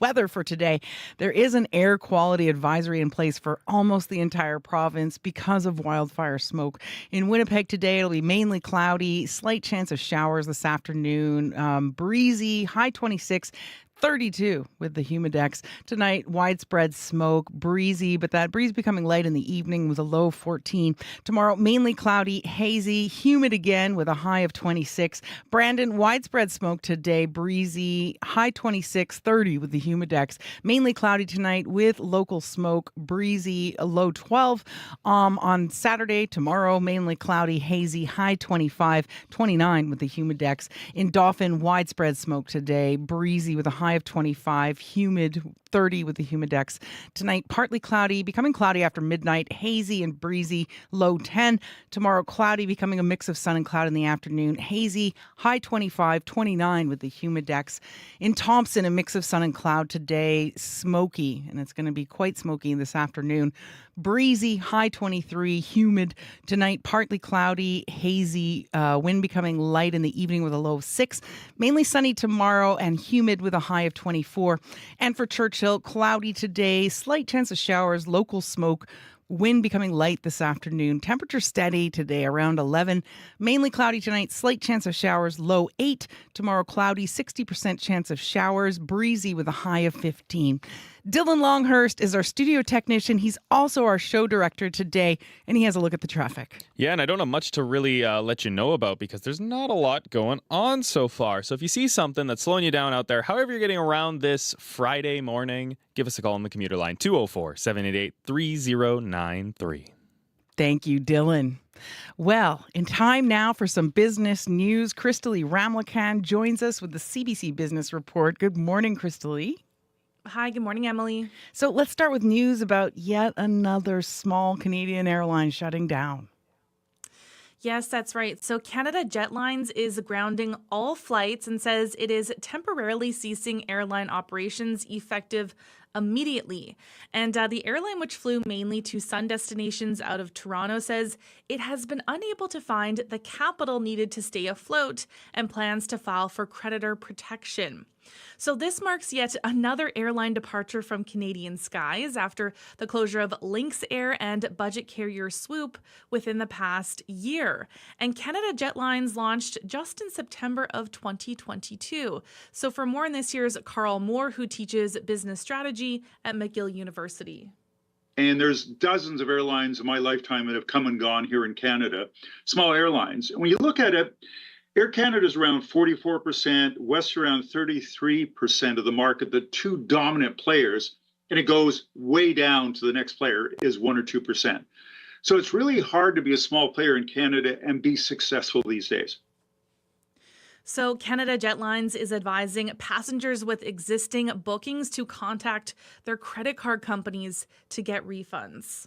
Speaker 1: weather for today, there is an air quality advisory in place for almost the entire province because of wildfire smoke. In Winnipeg today, it'll be mainly cloudy, slight chance of showers this afternoon, breezy, high 26. 32 with the humidex. Tonight, widespread smoke, breezy, but that breeze becoming light in the evening with a low 14. Tomorrow, mainly cloudy, hazy, humid again with a high of 26. Brandon, widespread smoke today, breezy, high 26, 30 with the humidex. Mainly cloudy tonight with local smoke, breezy, a low 12. On Saturday, tomorrow, mainly cloudy, hazy, high 25, 29 with the humidex. In Dauphin, widespread smoke today, breezy with a high of 25, humid 30 with the humidex. Tonight, partly cloudy, becoming cloudy after midnight, hazy and breezy, low 10. Tomorrow, cloudy, becoming a mix of sun and cloud in the afternoon, hazy, high 25, 29 with the humidex. In Thompson, a mix of sun and cloud today, smoky, and it's going to be quite smoky this afternoon. Breezy, high 23, humid. Tonight, partly cloudy, hazy, wind becoming light in the evening with a low of 6. Mainly sunny tomorrow and humid with a high of 24. And for Churchill, cloudy today, slight chance of showers, local smoke. Wind becoming light this afternoon. Temperature steady today around 11. Mainly cloudy tonight. Slight chance of showers. Low 8. Tomorrow cloudy. 60% chance of showers. Breezy with a high of 15. Dylan Longhurst is our studio technician. He's also our show director today, and he has a look at the traffic.
Speaker 17: Yeah, and I don't have much to really let you know about because there's not a lot going on so far. So if you see something that's slowing you down out there, however you're getting around this Friday morning, give us a call on the commuter line, 204-788-3093.
Speaker 1: Thank you, Dylan. Well, in time now for some business news. Crystalie Ramlakan joins us with the CBC Business Report. Good morning, Crystalie.
Speaker 9: Hi, good morning, Emily.
Speaker 1: So let's start with news about yet another small Canadian airline shutting down.
Speaker 9: Yes, that's right. So Canada Jetlines is grounding all flights and says it is temporarily ceasing airline operations effective immediately. And the airline, which flew mainly to sun destinations out of Toronto, says it has been unable to find the capital needed to stay afloat and plans to file for creditor protection. So this marks yet another airline departure from Canadian skies after the closure of Lynx Air and budget carrier Swoop within the past year. And Canada Jetlines launched just in September of 2022. So for more on this, here's Carl Moore, who teaches business strategy at McGill University.
Speaker 10: And there's dozens of airlines in my lifetime that have come and gone here in Canada, small airlines. And when you look at it, Air Canada is around 44%, West around 33% of the market, the two dominant players, and it goes way down to the next player is 1 or 2%. So it's really hard to be a small player in Canada and be successful these days.
Speaker 9: So Canada Jetlines is advising passengers with existing bookings to contact their credit card companies to get refunds.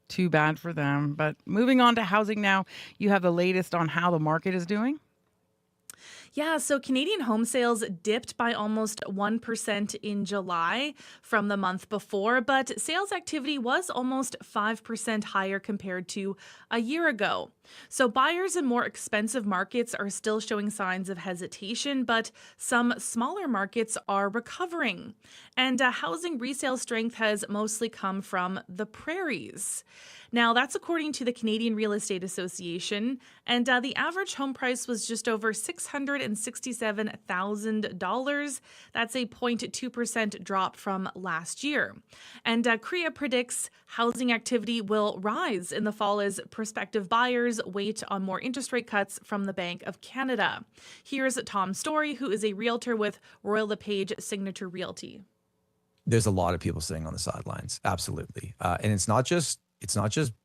Speaker 1: Too bad for them. But moving on to housing now, you have the latest on how the market is doing.
Speaker 9: Yeah, so Canadian home sales dipped by almost 1% in July from the month before, but sales activity was almost 5% higher compared to a year ago. So buyers in more expensive markets are still showing signs of hesitation, but some smaller markets are recovering. And housing resale strength has mostly come from the prairies. Now, that's according to the Canadian Real Estate Association, and the average home price was just over $667,000. That's a 0.2% drop from last year. And CREA predicts housing activity will rise in the fall as prospective buyers wait on more interest rate cuts from the Bank of Canada. Here's Tom Story, who is a realtor with Royal LePage Signature Realty.
Speaker 11: There's a lot of people sitting on the sidelines, absolutely. And it's not just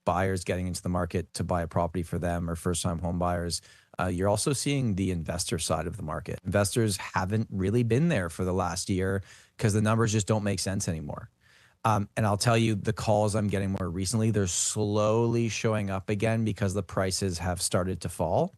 Speaker 11: buyers getting into the market to buy a property for them or first-time home buyers. You're also seeing the investor side of the market. Investors haven't really been there for the last year because the numbers just don't make sense anymore. And I'll tell you, the calls I'm getting more recently, they're slowly showing up again because the prices have started to fall.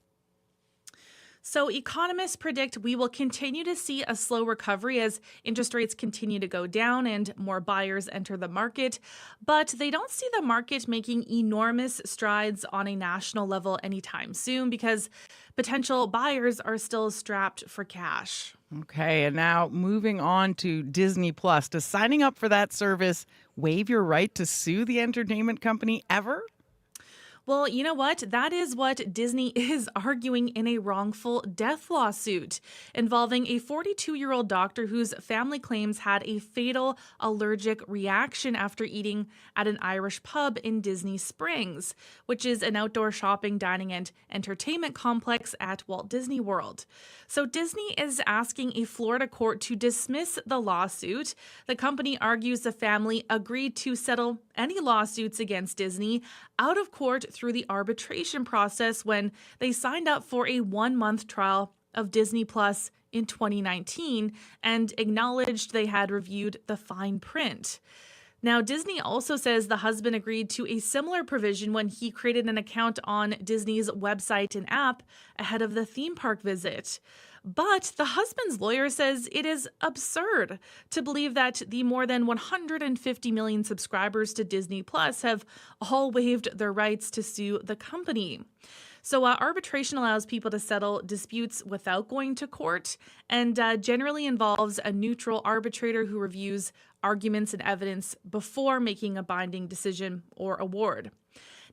Speaker 9: So economists predict we will continue to see a slow recovery as interest rates continue to go down and more buyers enter the market. But they don't see the market making enormous strides on a national level anytime soon because potential buyers are still strapped for cash.
Speaker 1: Okay, and now moving on to Disney Plus. Does signing up for that service waive your right to sue the entertainment company ever?
Speaker 9: Well, you know what? That is what Disney is arguing in a wrongful death lawsuit involving a 42-year-old doctor whose family claims had a fatal allergic reaction after eating at an Irish pub in Disney Springs, which is an outdoor shopping, dining, and entertainment complex at Walt Disney World. So Disney is asking a Florida court to dismiss the lawsuit. The company argues the family agreed to settle any lawsuits against Disney out of court through the arbitration process when they signed up for a 1-month trial of Disney Plus in 2019 and acknowledged they had reviewed the fine print. Now, Disney also says the husband agreed to a similar provision when he created an account on Disney's website and app ahead of the theme park visit. But the husband's lawyer says it is absurd to believe that the more than 150 million subscribers to Disney Plus have all waived their rights to sue the company. So arbitration allows people to settle disputes without going to court and generally involves a neutral arbitrator who reviews arguments and evidence before making a binding decision or award.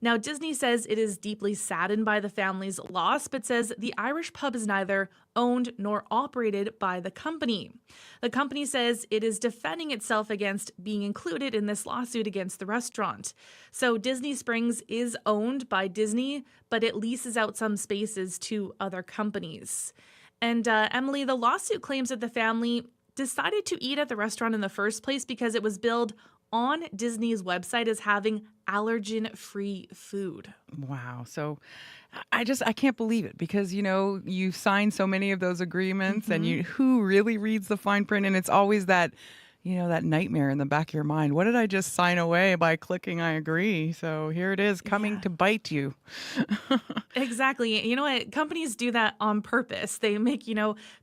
Speaker 9: Now, Disney says it is deeply saddened by the family's loss, but says the Irish pub is neither owned nor operated by the company. The company says it is defending itself against being included in this lawsuit against the restaurant. So Disney Springs is owned by Disney, but it leases out some spaces to other companies. And Emily, the lawsuit claims that the family decided to eat at the restaurant in the first place because it was billed on Disney's website as having allergen-free food.
Speaker 1: Wow. So I can't believe it because, you sign so many of those agreements and who really reads the fine print? And it's always that, that nightmare in the back of your mind. What did I just sign away by clicking I agree? So here it is coming to bite you.
Speaker 9: Exactly. You know what? Companies do that on purpose. They make,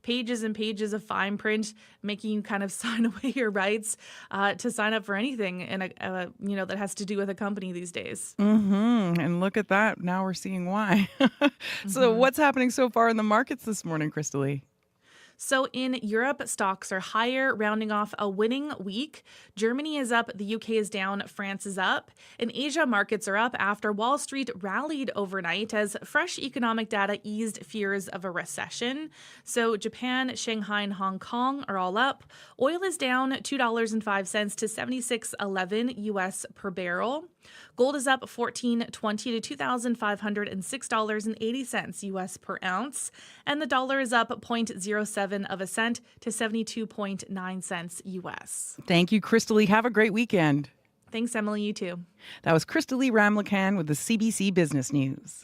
Speaker 9: pages and pages of fine print, making you kind of sign away your rights to sign up for anything and that has to do with a company these days.
Speaker 1: And look at that. Now we're seeing why. So what's happening so far in the markets this morning, Crystalie?
Speaker 9: So in Europe, stocks are higher, rounding off a winning week. Germany is up, the UK is down, France is up. In Asia, markets are up after Wall Street rallied overnight as fresh economic data eased fears of a recession. So Japan, Shanghai, and Hong Kong are all up. Oil is down $2.05 to $76.11 US per barrel. Gold is up $14.20 to $2,506.80 US per ounce, and the dollar is up 0.07 of a cent to 72.9 cents US.
Speaker 1: Thank you, Crystalie. Have a great weekend.
Speaker 9: Thanks, Emily. You too.
Speaker 1: That was Crystalie Ramlakan with the CBC Business News.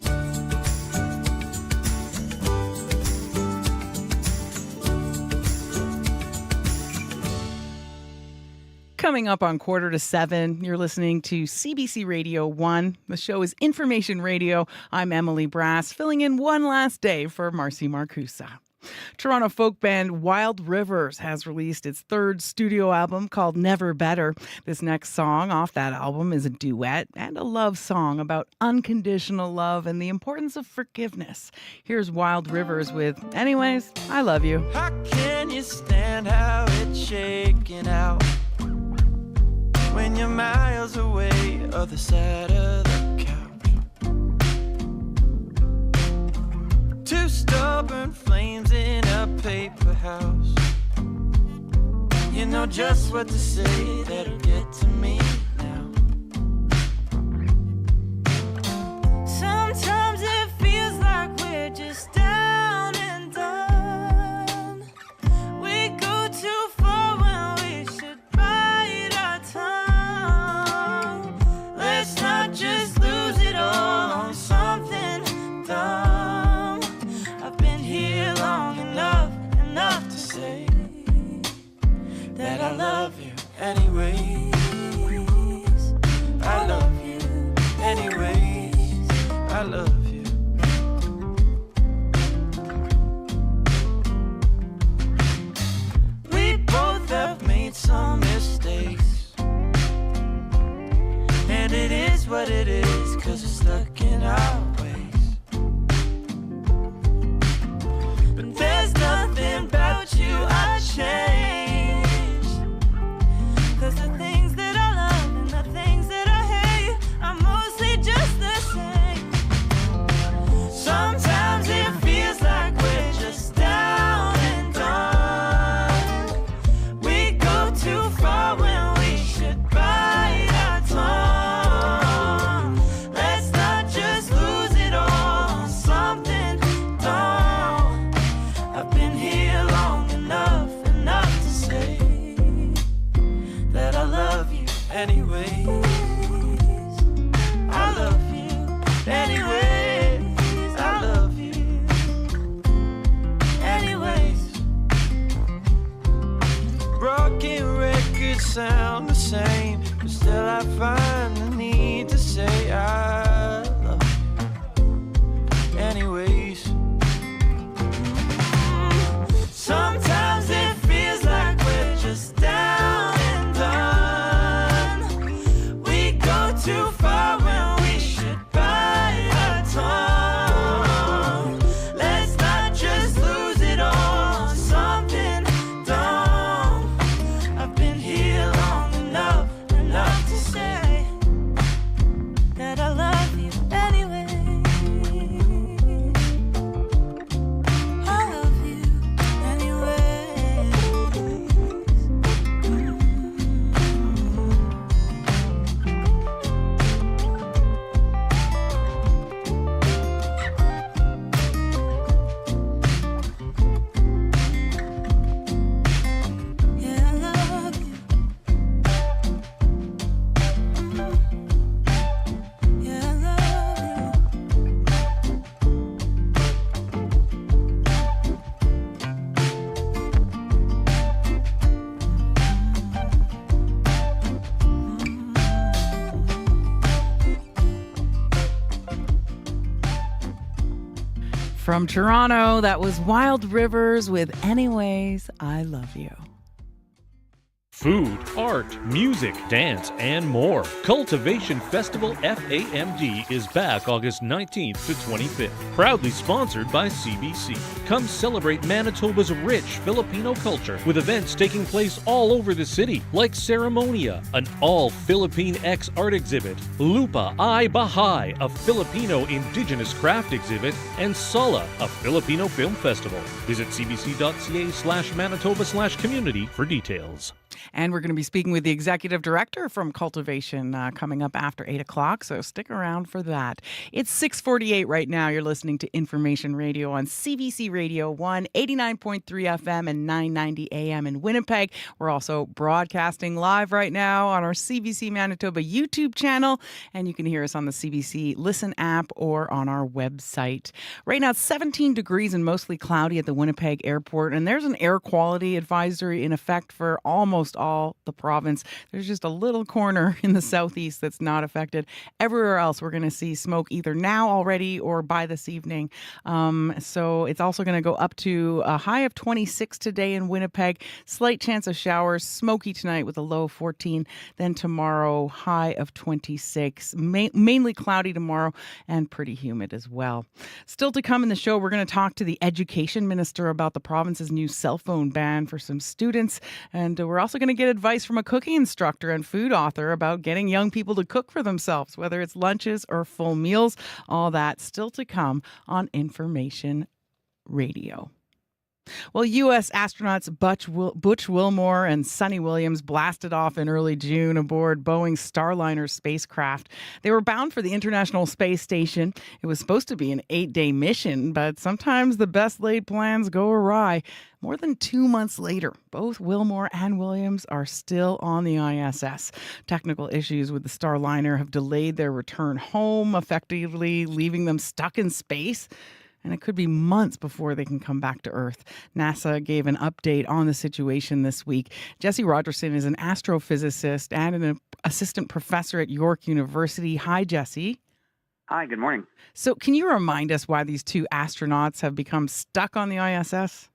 Speaker 1: Coming up on 6:45, you're listening to CBC Radio 1. The show is Information Radio. I'm Emily Brass, filling in one last day for Marcy Marcusa. Toronto folk band Wild Rivers has released its third studio album called Never Better. This next song off that album is a duet and a love song about unconditional love and the importance of forgiveness. Here's Wild Rivers with Anyways, I Love You.
Speaker 12: How can you stand how it's shaking out when you're miles away, other side of the couch? Two stubborn flames in a paper house. You know just what to say that'll get to me now. Sometimes it feels like we're just down and done. We go too far when we should bide our time. Let's not just lose it all on something dumb. I've been here long enough to say that I love you anyways. I love you anyways. I love you. We both have made some mistakes, and it is what it is, 'cause we're stuck in our ways. But there's nothing about you I changed, 'cause the things that I love and the things that I hate are mostly just the same.
Speaker 1: From Toronto, that was Wild Rivers with Anyways, I Love You.
Speaker 5: Food, art, music, dance, and more. Cultivation Festival FAMD is back August 19th to 25th. Proudly sponsored by CBC. Come celebrate Manitoba's rich Filipino culture with events taking place all over the city, like Ceremonia, an all-Philippine X art exhibit, Lupa Ay Bahay, a Filipino indigenous craft exhibit, and Sala, a Filipino film festival. Visit cbc.ca/Manitoba/community for details.
Speaker 1: And we're going to be speaking with the executive director from Cultivation coming up after 8 o'clock, so stick around for that. It's 6:48 right now. You're listening to Information Radio on CBC Radio 1, 89.3 FM and 990 AM in Winnipeg. We're also broadcasting live right now on our CBC Manitoba YouTube channel, and you can hear us on the CBC Listen app or on our website. Right now, it's 17 degrees and mostly cloudy at the Winnipeg airport, and there's an air quality advisory in effect for almost all the province. There's just a little corner in the southeast that's not affected. Everywhere else, we're going to see smoke either now already or by this evening. So it's also going to go up to a high of 26 today in Winnipeg. Slight chance of showers, smoky tonight with a low of 14. Then tomorrow, high of 26. Mainly cloudy tomorrow and pretty humid as well. Still to come in the show, we're going to talk to the education minister about the province's new cell phone ban for some students. And we're also going to get advice from a cooking instructor and food author about getting young people to cook for themselves, whether it's lunches or full meals. All that still to come on Information Radio. Well, U.S. astronauts Butch Wilmore and Sonny Williams blasted off in early June aboard Boeing's Starliner spacecraft. They were bound for the International Space Station. It was supposed to be an 8-day mission, but sometimes the best laid plans go awry. More than 2 months later, both Wilmore and Williams are still on the ISS. Technical issues with the Starliner have delayed their return home, effectively leaving them stuck in space. And it could be months before they can come back to Earth. NASA gave an update on the situation this week. Jesse Rogerson is an astrophysicist and an assistant professor at York University. Hi, Jesse.
Speaker 13: Hi, good morning.
Speaker 1: So can you remind us why these two astronauts have become stuck on the ISS?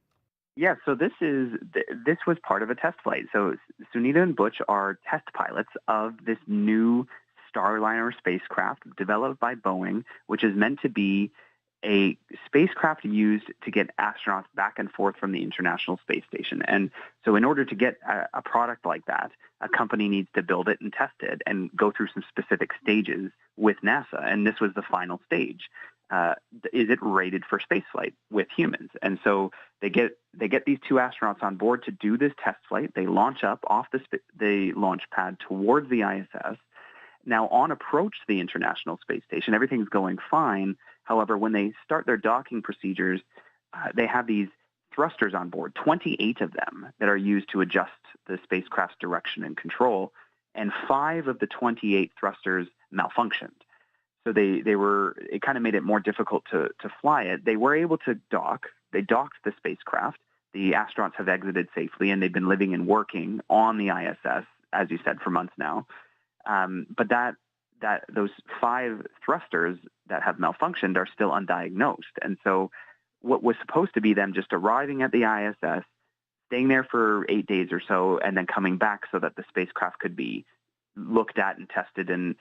Speaker 13: Yeah, so this was part of a test flight. So Sunita and Butch are test pilots of this new Starliner spacecraft developed by Boeing, which is meant to be a spacecraft used to get astronauts back and forth from the International Space Station. And so in order to get a product like that, a company needs to build it and test it and go through some specific stages with NASA. And this was the final stage. Is it rated for spaceflight with humans? And so they get these two astronauts on board to do this test flight. They launch up off the launch pad towards the ISS. Now, on approach to the International Space Station, everything's going fine. However, when they start their docking procedures, they have these thrusters on board, 28 of them, that are used to adjust the spacecraft's direction and control, and 5 of the 28 thrusters malfunctioned. So it kind of made it more difficult to fly it. They were able to dock. They docked the spacecraft. The astronauts have exited safely, and they've been living and working on the ISS, as you said, for months now. But those 5 thrusters that have malfunctioned are still undiagnosed. And so what was supposed to be them just arriving at the ISS, staying there for 8 days or so, and then coming back so that the spacecraft could be looked at and tested and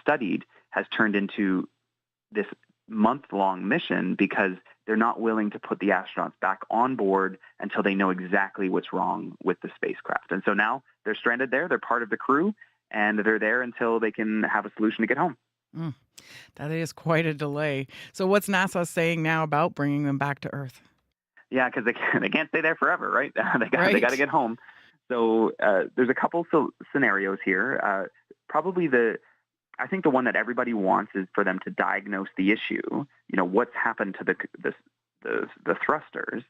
Speaker 13: studied, has turned into this month-long mission because they're not willing to put the astronauts back on board until they know exactly what's wrong with the spacecraft. And so now they're stranded there. They're part of the crew, and they're there until they can have a solution to get home.
Speaker 1: That is quite a delay. So what's NASA saying now about bringing them back to Earth?
Speaker 13: Yeah, because they can't stay there forever, right? They got to get home. So there's a couple scenarios here. I think the one that everybody wants is for them to diagnose the issue. You know, what's happened to the thrusters,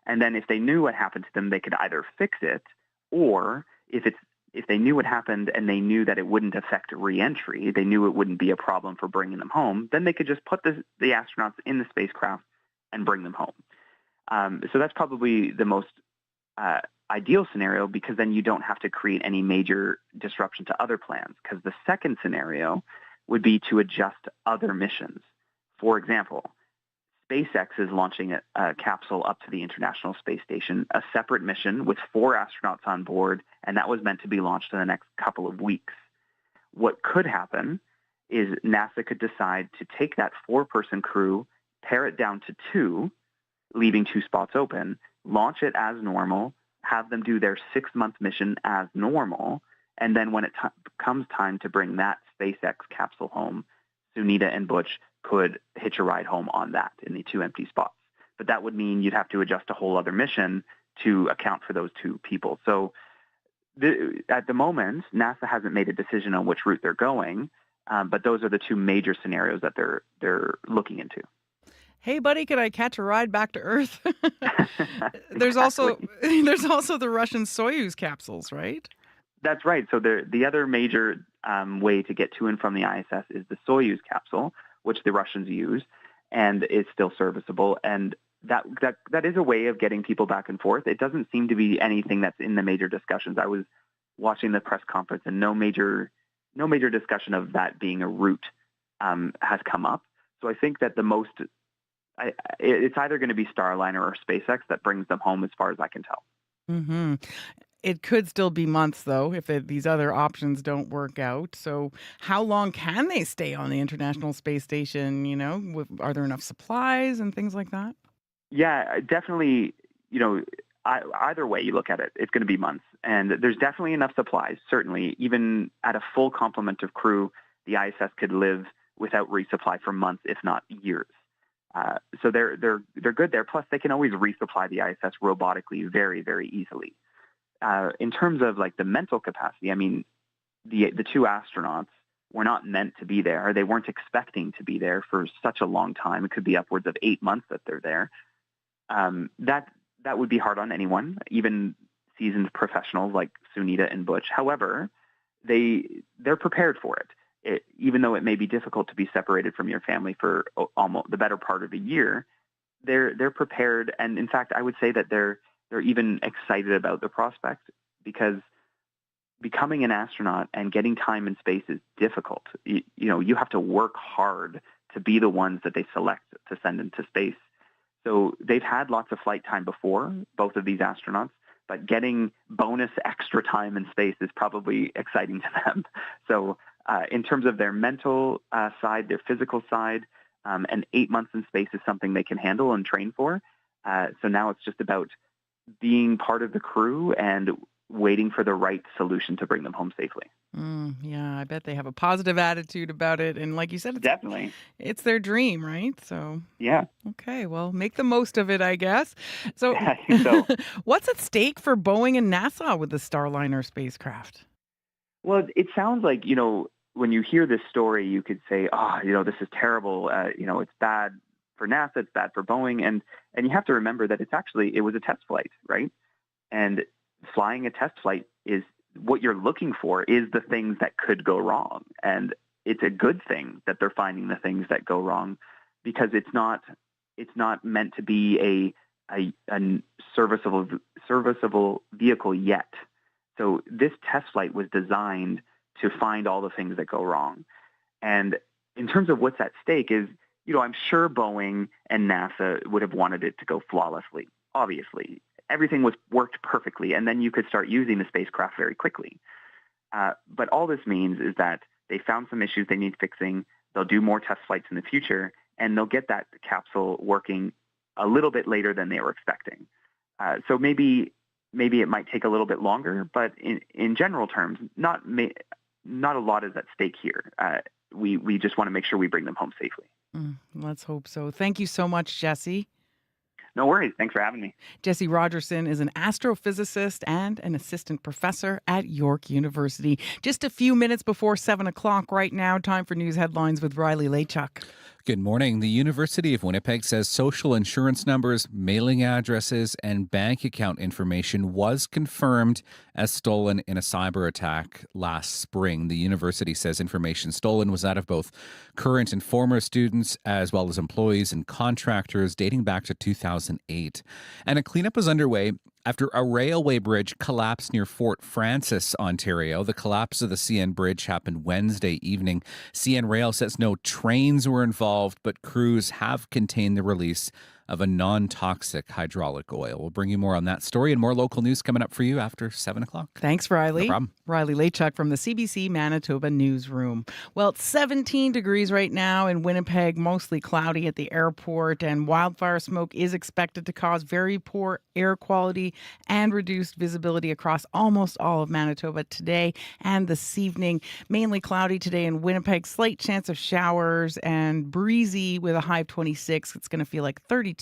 Speaker 13: and then if they knew what happened to them, they could either fix it, or if they knew what happened and they knew that it wouldn't affect re-entry, they knew it wouldn't be a problem for bringing them home, then they could just put the astronauts in the spacecraft and bring them home. So that's probably the most ideal scenario, because then you don't have to create any major disruption to other plans. Because the second scenario would be to adjust other missions. For example, SpaceX is launching a capsule up to the International Space Station, a separate mission with 4 astronauts on board, and that was meant to be launched in the next couple of weeks. What could happen is NASA could decide to take that 4-person crew, pare it down to 2, leaving 2 spots open, launch it as normal, have them do their 6-month mission as normal, and then when it comes time to bring that SpaceX capsule home, Sunita and Butch could hitch a ride home on that in the 2 empty spots. But that would mean you'd have to adjust a whole other mission to account for those 2 people. So at the moment, NASA hasn't made a decision on which route they're going, but those are the 2 major scenarios that they're looking into.
Speaker 1: Hey, buddy, could I catch a ride back to Earth? There's also the Russian Soyuz capsules, right?
Speaker 13: That's right. So the other major way to get to and from the ISS is the Soyuz capsule, which the Russians use, and is still serviceable. And that is a way of getting people back and forth. It doesn't seem to be anything that's in the major discussions. I was watching the press conference, and no major discussion of that being a route has come up. So I think that it's either going to be Starliner or SpaceX that brings them home, as far as I can tell.
Speaker 1: Mm-hmm. It could still be months, though, if these other options don't work out. So how long can they stay on the International Space Station? Are there enough supplies and things like that?
Speaker 13: Yeah, definitely. Either way you look at it, it's going to be months. And there's definitely enough supplies, certainly. Even at a full complement of crew, the ISS could live without resupply for months, if not years. So they're good there. Plus, they can always resupply the ISS robotically very, very easily. In terms of like the mental capacity, I mean, the 2 astronauts were not meant to be there. They weren't expecting to be there for such a long time. It could be upwards of 8 months that they're there. That would be hard on anyone, even seasoned professionals like Sunita and Butch. However, they're prepared for it. Even though it may be difficult to be separated from your family for almost the better part of a year, they're prepared. And in fact, I would say that they're even excited about the prospect, because becoming an astronaut and getting time in space is difficult. You have to work hard to be the ones that they select to send into space. So they've had lots of flight time before, both of these astronauts, but getting bonus extra time in space is probably exciting to them. So in terms of their mental side, their physical side, and 8 months in space is something they can handle and train for. So now it's just about being part of the crew and waiting for the right solution to bring them home safely.
Speaker 1: Yeah, I bet they have a positive attitude about it. And like you said,
Speaker 13: definitely,
Speaker 1: it's their dream, right? So
Speaker 13: yeah.
Speaker 1: Okay, well, make the most of it, I guess. So,
Speaker 13: I think so.
Speaker 1: What's at stake for Boeing and NASA with the Starliner spacecraft?
Speaker 13: Well, it sounds like, when you hear this story, you could say, this is terrible. It's bad for NASA, it's bad for Boeing. And you have to remember that it was a test flight, right? And flying a test flight is what you're looking for is the things that could go wrong. And it's a good thing that they're finding the things that go wrong, because it's not meant to be a serviceable vehicle yet. So this test flight was designed to find all the things that go wrong. And in terms of what's at stake is, I'm sure Boeing and NASA would have wanted it to go flawlessly. Obviously, everything worked perfectly, and then you could start using the spacecraft very quickly. But all this means is that they found some issues they need fixing. They'll do more test flights in the future, and they'll get that capsule working a little bit later than they were expecting. So maybe it might take a little bit longer, but in general terms, not a lot is at stake here. We just want to make sure we bring them home safely.
Speaker 1: Let's hope so. Thank you so much, Jesse.
Speaker 13: No worries. Thanks for having me.
Speaker 1: Jesse Rogerson is an astrophysicist and an assistant professor at York University. Just a few minutes before 7 o'clock right now. Time for news headlines with Riley Lachuk.
Speaker 2: Good morning. The University of Winnipeg says social insurance numbers, mailing addresses, and bank account information was confirmed as stolen in a cyber attack last spring. The university says information stolen was that of both current and former students, as well as employees and contractors dating back to 2008. And a cleanup is underway After a railway bridge collapsed near Fort Francis, Ontario, the collapse of the CN Bridge happened Wednesday evening. CN Rail says no trains were involved, but crews have contained the release of a non-toxic hydraulic oil. We'll bring you more on that story and more local news coming up for you after 7 o'clock.
Speaker 1: Thanks, Riley.
Speaker 2: No problem.
Speaker 1: Riley Lachuk from the CBC Manitoba newsroom. Well, it's 17 degrees right now in Winnipeg, mostly cloudy at the airport, and wildfire smoke is expected to cause very poor air quality and reduced visibility across almost all of Manitoba today and this evening. Mainly cloudy today in Winnipeg, slight chance of showers and breezy with a high of 26. It's going to feel like 32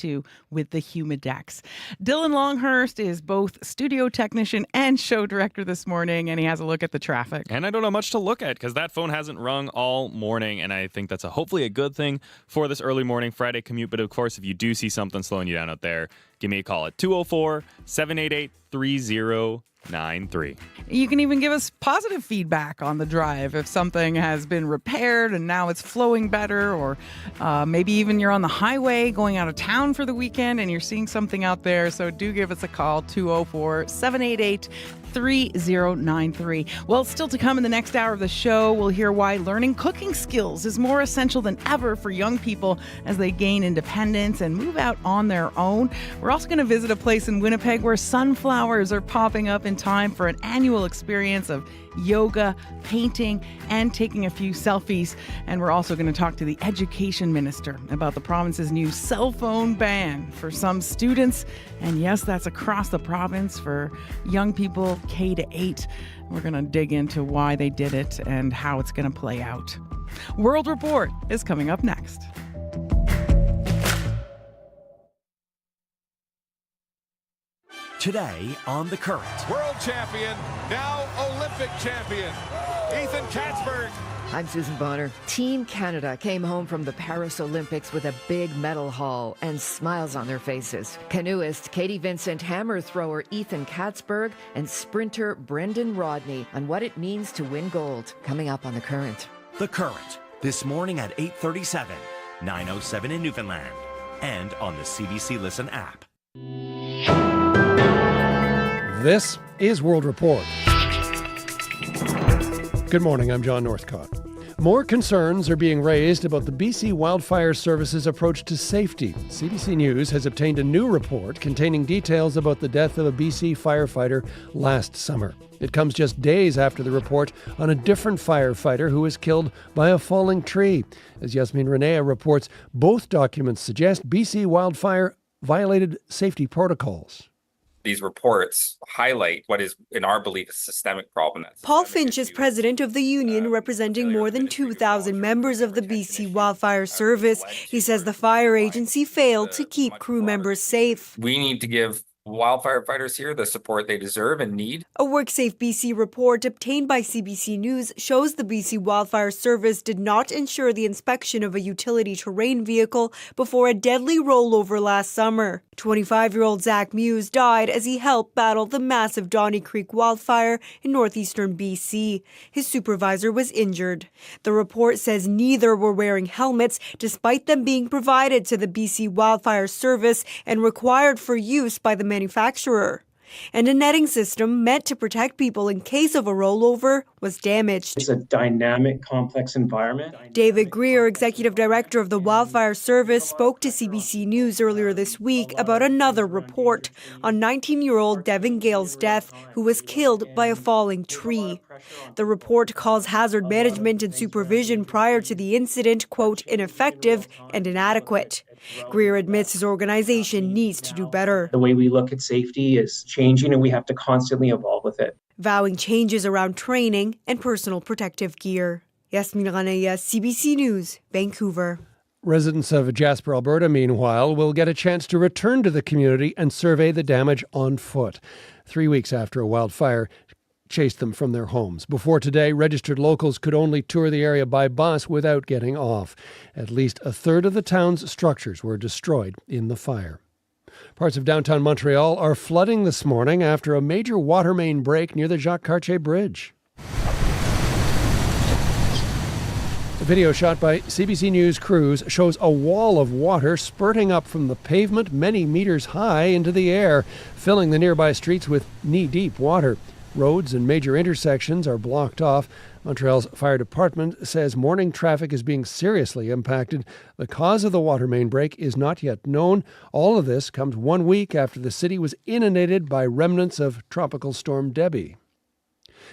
Speaker 1: with the humidex. Dylan Longhurst is both studio technician and show director this morning, and he has a look at the traffic.
Speaker 17: And I don't know much to look at because that phone hasn't rung all morning, and I think that's hopefully a good thing for this early morning Friday commute. But of course, if you do see something slowing you down out there, give me a call at 204-788-3093.
Speaker 1: You can even give us positive feedback on the drive if something has been repaired and now it's flowing better, or maybe even you're on the highway going out of town for the weekend and you're seeing something out there. So do give us a call, 204-788-3093. Well, still to come in the next hour of the show, we'll hear why learning cooking skills is more essential than ever for young people as they gain independence and move out on their own. We're also going to visit a place in Winnipeg where sunflowers are popping up in time for an annual experience of yoga, painting, and taking a few selfies. And we're also going to talk to the education minister about the province's new cell phone ban for some students. And yes, that's across the province for young people K to 8. We're going to dig into why they did it and how it's going to play out. World Report is coming up next.
Speaker 14: Today on The Current.
Speaker 15: World champion, now Olympic champion, Ethan Katzberg.
Speaker 16: I'm Susan Bonner. Team Canada came home from the Paris Olympics with a big medal haul and smiles on their faces. Canoeist Katie Vincent, hammer thrower Ethan Katzberg, and sprinter Brendan Rodney on what it means to win gold. Coming up on The Current.
Speaker 14: The Current, this morning at 8:37, 9:07 in Newfoundland, and on the CBC Listen app.
Speaker 18: This is World Report. Good morning, I'm John Northcott. More concerns are being raised about the BC Wildfire Service's approach to safety. CBC News has obtained a new report containing details about the death of a BC firefighter last summer. It comes just days after the report on a different firefighter who was killed by a falling tree. As Yasmin Renea reports, both documents suggest BC Wildfire violated safety protocols.
Speaker 25: These reports highlight what is, in our belief, a systemic problem.
Speaker 26: Paul Finch is president of the union representing more than 2,000 members of the BC Wildfire Service. He says the fire agency failed to keep crew members safe.
Speaker 25: We need to give wildfire fighters here the support they deserve and need.
Speaker 26: A WorkSafe BC report obtained by CBC News shows the BC Wildfire Service did not ensure the inspection of a utility terrain vehicle before a deadly rollover last summer. 25-year-old Zach Muse died as he helped battle the massive Donny Creek wildfire in northeastern BC. His supervisor was injured. The report says neither were wearing helmets, despite them being provided to the BC Wildfire Service and required for use by the manufacturer. And a netting system meant to protect people in case of a rollover was damaged.
Speaker 27: It's a dynamic, complex environment.
Speaker 26: David Greer, executive director of the Wildfire Service, spoke to CBC News earlier this week about another report on 19-year-old Devin Gale's death, who was killed by a falling tree. The report calls hazard management and supervision prior to the incident, quote, ineffective and inadequate. Greer admits his organization needs to do better.
Speaker 27: The way we look at safety is changing, and we have to constantly evolve with it.
Speaker 26: Vowing changes around training and personal protective gear. Yasmin Ranaya, CBC News, Vancouver.
Speaker 18: Residents of Jasper, Alberta, meanwhile, will get a chance to return to the community and survey the damage on foot. 3 weeks after a wildfire chased them from their homes. Before today, registered locals could only tour the area by bus without getting off. At least a third of the town's structures were destroyed in the fire. Parts of downtown Montreal are flooding this morning after a major water main break near the Jacques Cartier Bridge. A video shot by CBC News crews shows a wall of water spurting up from the pavement many meters high into the air, filling the nearby streets with knee-deep water. Roads and major intersections are blocked off. Montreal's fire department says morning traffic is being seriously impacted. The cause of the water main break is not yet known. All of this comes 1 week after the city was inundated by remnants of Tropical Storm Debbie.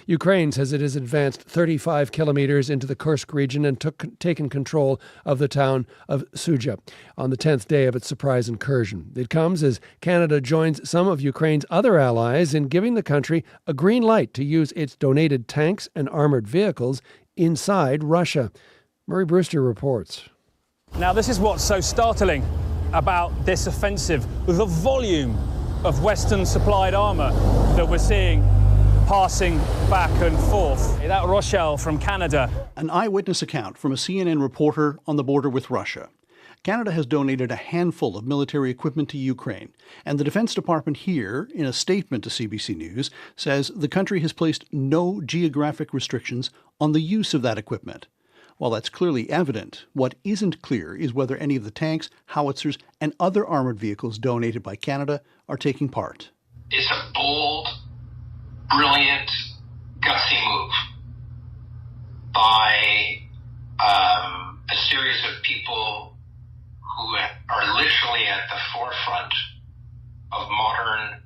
Speaker 18: Ukraine says it has advanced 35 kilometers into the Kursk region and taken control of the town of Suja on the 10th day of its surprise incursion. It comes as Canada joins some of Ukraine's other allies in giving the country a green light to use its donated tanks and armored vehicles inside Russia. Murray Brewster reports.
Speaker 3: Now, this is what's so startling about this offensive, the volume of Western-supplied armour that we're seeing passing back and forth. That Rochelle from Canada.
Speaker 4: An eyewitness account from a CNN reporter on the border with Russia. Canada has donated a handful of military equipment to Ukraine, and the Defense Department here, in a statement to CBC News, says the country has placed no geographic restrictions on the use of that equipment. While that's clearly evident, what isn't clear is whether any of the tanks, howitzers, and other armored vehicles donated by Canada are taking part.
Speaker 19: It's a bold, brilliant, gutsy move by a series of people who are literally at the forefront of modern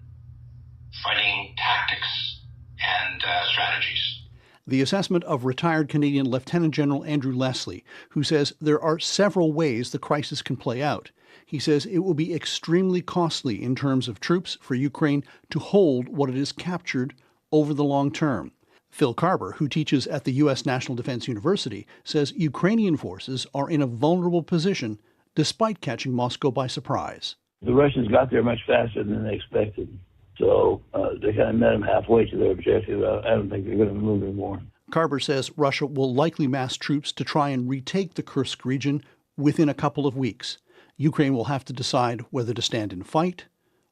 Speaker 19: fighting tactics and strategies.
Speaker 4: The assessment of retired Canadian Lieutenant General Andrew Leslie, who says there are several ways the crisis can play out. He says it will be extremely costly in terms of troops for Ukraine to hold what it has captured over the long term. Phil Carver, who teaches at the U.S. National Defense University, says Ukrainian forces are in a vulnerable position despite catching Moscow by surprise.
Speaker 20: The Russians got there much faster than they expected, so they kind of met them halfway to their objective. I don't think they're going to move anymore.
Speaker 4: Carver says Russia will likely mass troops to try and retake the Kursk region within a couple of weeks. Ukraine will have to decide whether to stand and fight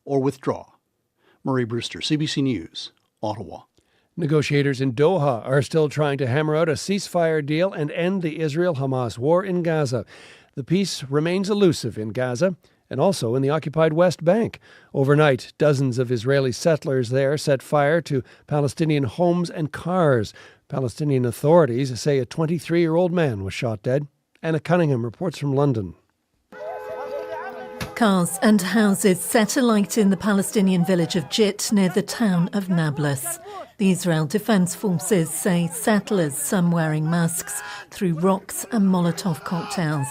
Speaker 4: or withdraw. Murray Brewster, CBC News, Ottawa.
Speaker 18: Negotiators in Doha are still trying to hammer out a ceasefire deal and end the Israel-Hamas war in Gaza. The peace remains elusive in Gaza and also in the occupied West Bank. Overnight, dozens of Israeli settlers there set fire to Palestinian homes and cars. Palestinian authorities say a 23-year-old man was shot dead. Anna Cunningham reports from London.
Speaker 21: Cars and houses set alight in the Palestinian village of Jit near the town of Nablus. The Israel Defense Forces say settlers, some wearing masks, threw rocks and Molotov cocktails.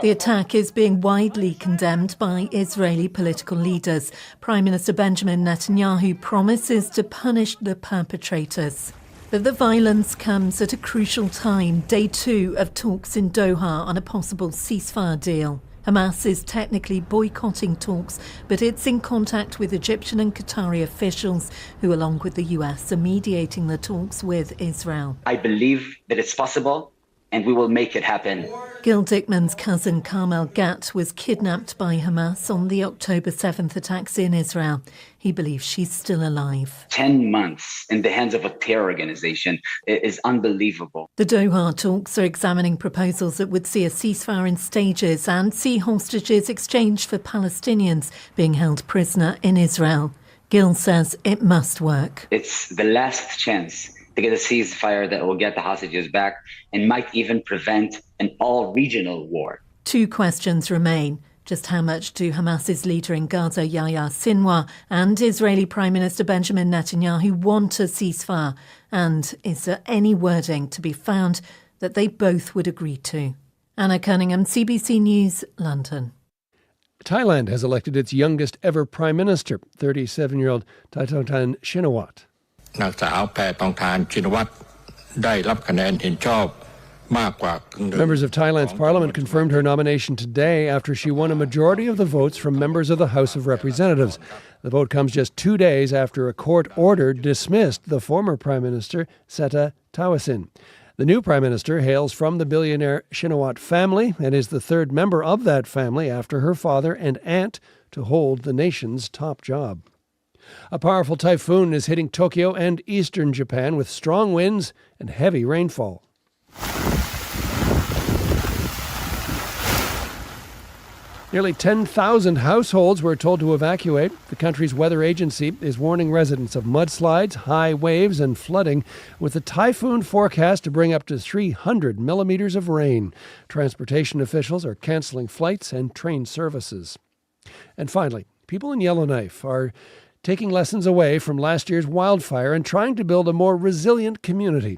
Speaker 21: The attack is being widely condemned by Israeli political leaders. Prime Minister Benjamin Netanyahu promises to punish the perpetrators. But the violence comes at a crucial time, day 2 of talks in Doha on a possible ceasefire deal. Hamas is technically boycotting talks, but it's in contact with Egyptian and Qatari officials who, along with the US, are mediating the talks with Israel.
Speaker 22: I believe that it's possible, and we will make it happen.
Speaker 21: Gil Dickman's cousin Carmel Gat was kidnapped by Hamas on the October 7th attacks in Israel. He believes she's still alive.
Speaker 22: 10 months in the hands of a terror organization is unbelievable.
Speaker 21: The Doha talks are examining proposals that would see a ceasefire in stages and see hostages exchanged for Palestinians being held prisoner in Israel. Gil says it must work.
Speaker 22: It's the last chance to get a ceasefire that will get the hostages back and might even prevent an all-regional war.
Speaker 21: 2 questions remain. Just how much do Hamas's leader in Gaza, Yahya Sinwar, and Israeli Prime Minister Benjamin Netanyahu want a ceasefire? And is there any wording to be found that they both would agree to? Anna Cunningham, CBC News, London.
Speaker 18: Thailand has elected its youngest ever Prime Minister, 37-year-old Thaitontan Shinawatra.
Speaker 23: นางสาวแพทองธารชินวัตรได้รับคะแนนเห็นชอบ
Speaker 18: Members of Thailand's parliament confirmed her nomination today after she won a majority of the votes from members of the House of Representatives. The vote comes just 2 days after a court order dismissed the former Prime Minister, Seta Tawasin. The new Prime Minister hails from the billionaire Shinawatra family and is the third member of that family after her father and aunt to hold the nation's top job. A powerful typhoon is hitting Tokyo and eastern Japan with strong winds and heavy rainfall. Nearly 10,000 households were told to evacuate. The country's weather agency is warning residents of mudslides, high waves, and flooding, with a typhoon forecast to bring up to 300 millimeters of rain. Transportation officials are canceling flights and train services. And finally, people in Yellowknife are taking lessons away from last year's wildfire and trying to build a more resilient community.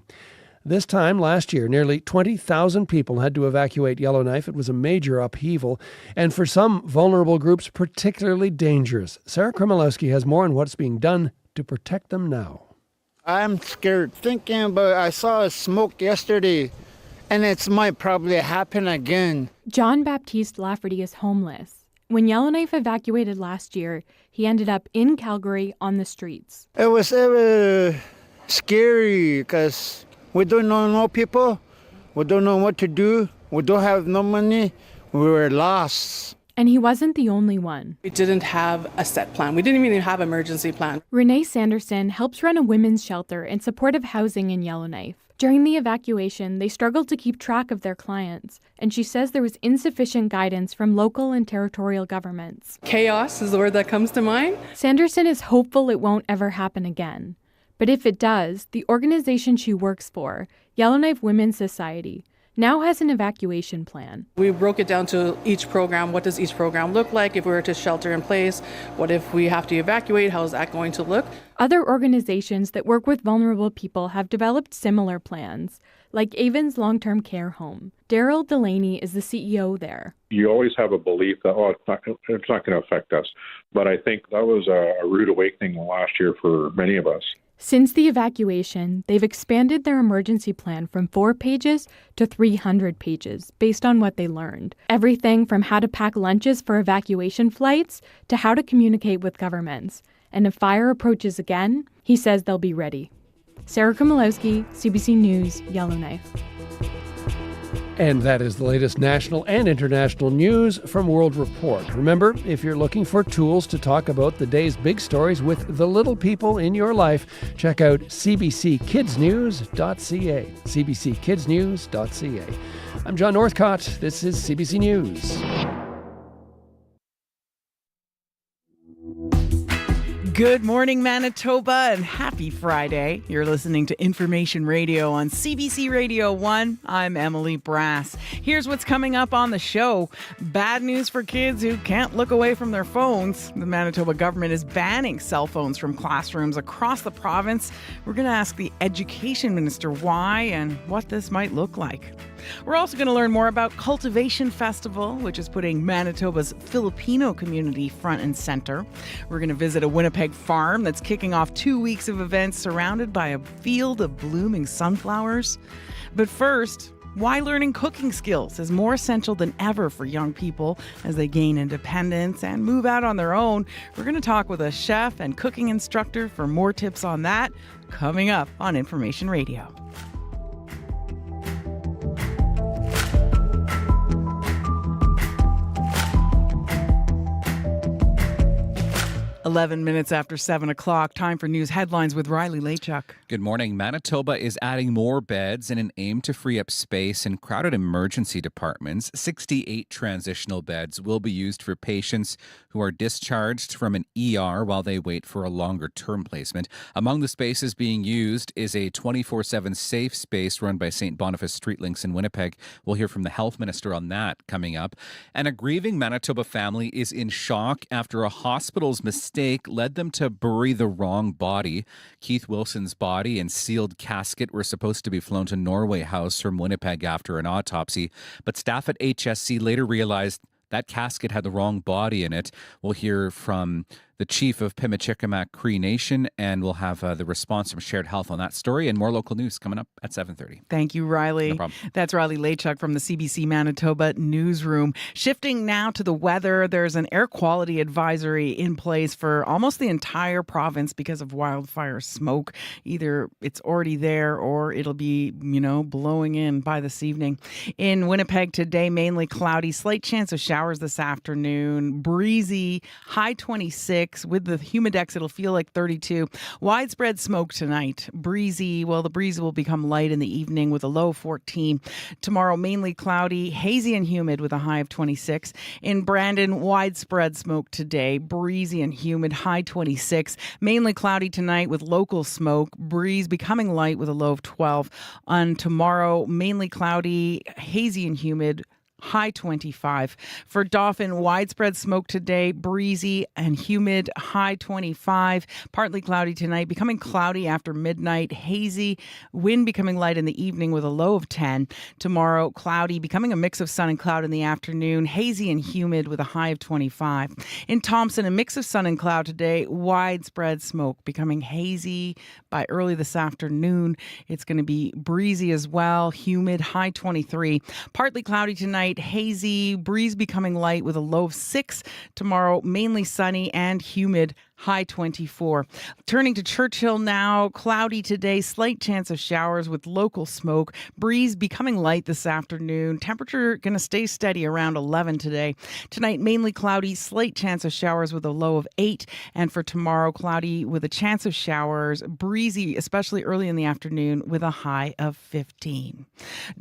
Speaker 18: This time last year, nearly 20,000 people had to evacuate Yellowknife. It was a major upheaval, and for some vulnerable groups, particularly dangerous. Sarah Kremlowski has more on what's being done to protect them now.
Speaker 6: I'm scared thinking about I saw smoke yesterday, and it might probably happen again.
Speaker 7: John Baptiste Lafferty is homeless. When Yellowknife evacuated last year, he ended up in Calgary on the streets.
Speaker 6: It was scary because we don't know no people. We don't know what to do. We don't have no money. We were lost.
Speaker 7: And he wasn't the only one.
Speaker 8: We didn't have a set plan. We didn't even have an emergency plan.
Speaker 7: Renee Sanderson helps run a women's shelter in supportive housing in Yellowknife. During the evacuation, they struggled to keep track of their clients, and she says there was insufficient guidance from local and territorial governments.
Speaker 8: Chaos is the word that comes to mind.
Speaker 7: Sanderson is hopeful it won't ever happen again. But if it does, the organization she works for, Yellowknife Women's Society, now has an evacuation plan.
Speaker 8: We broke it down to each program. What does each program look like if we were to shelter in place? What if we have to evacuate? How is that going to look?
Speaker 7: Other organizations that work with vulnerable people have developed similar plans, like Avon's long-term care home. Daryl Delaney is the CEO there.
Speaker 9: You always have a belief that, it's not going to affect us. But I think that was a rude awakening last year for many of us.
Speaker 7: Since the evacuation, they've expanded their emergency plan from 4 pages to 300 pages based on what they learned. Everything from how to pack lunches for evacuation flights to how to communicate with governments. And if fire approaches again, he says they'll be ready. Sarah Kremlowski, CBC News, Yellowknife.
Speaker 18: And that is the latest national and international news from World Report. Remember, if you're looking for tools to talk about the day's big stories with the little people in your life, check out cbckidsnews.ca. cbckidsnews.ca. I'm John Northcott. This is CBC News.
Speaker 1: Good morning, Manitoba, and happy Friday. You're listening to Information Radio on CBC Radio 1. I'm Emily Brass. Here's what's coming up on the show. Bad news for kids who can't look away from their phones. The Manitoba government is banning cell phones from classrooms across the province. We're going to ask the education minister why and what this might look like. We're also going to learn more about Cultivation Festival, which is putting Manitoba's Filipino community front and center. We're going to visit a Winnipeg farm that's kicking off 2 weeks of events surrounded by a field of blooming sunflowers. But first, why learning cooking skills is more essential than ever for young people as they gain independence and move out on their own. We're going to talk with a chef and cooking instructor for more tips on that coming up on Information Radio. 11 minutes after 7 o'clock, time for news headlines with Riley Lachuk.
Speaker 2: Good morning. Manitoba is adding more beds in an aim to free up space in crowded emergency departments. 68 transitional beds will be used for patients who are discharged from an ER while they wait for a longer-term placement. Among the spaces being used is a 24/7 safe space run by St. Boniface Street Links in Winnipeg. We'll hear from the health minister on that coming up. And a grieving Manitoba family is in shock after a hospital's mistake led them to bury the wrong body. Keith Wilson's body and sealed casket were supposed to be flown to Norway House from Winnipeg after an autopsy, but staff at HSC later realized that casket had the wrong body in it. We'll hear from the chief of Pimicikamak Cree Nation, and we'll have the response from Shared Health on that story and more local news coming up at 7:30.
Speaker 1: Thank you, Riley.
Speaker 2: No problem.
Speaker 1: That's Riley Lachuk from the CBC Manitoba newsroom. Shifting now to the weather, there's an air quality advisory in place for almost the entire province because of wildfire smoke. Either it's already there or it'll be, blowing in by this evening. In Winnipeg today, mainly cloudy, slight chance of showers this afternoon, breezy, high 26. 26. With the humidex, it'll feel like 32. Widespread smoke tonight. Breezy. Well, the breeze will become light in the evening with a low of 14. Tomorrow, mainly cloudy, hazy and humid with a high of 26. In Brandon, widespread smoke today. Breezy and humid, high 26. Mainly cloudy tonight with local smoke. Breeze becoming light with a low of 12. On tomorrow, mainly cloudy, hazy and humid, high 25. For Dauphin, widespread smoke today, breezy and humid, high 25. Partly cloudy tonight, becoming cloudy after midnight, hazy, wind becoming light in the evening with a low of 10. Tomorrow, cloudy, becoming a mix of sun and cloud in the afternoon, hazy and humid with a high of 25. In Thompson, a mix of sun and cloud today, widespread smoke, becoming hazy by early this afternoon. It's going to be breezy as well, humid, high 23. Partly cloudy tonight, hazy, breeze becoming light with a low of 6. Tomorrow, mainly sunny and humid, high 24. Turning to Churchill now, cloudy today, slight chance of showers with local smoke. Breeze becoming light this afternoon. Temperature going to stay steady around 11 today. Tonight, mainly cloudy, slight chance of showers with a low of 8. And for tomorrow, cloudy with a chance of showers. Breezy, especially early in the afternoon, with a high of 15.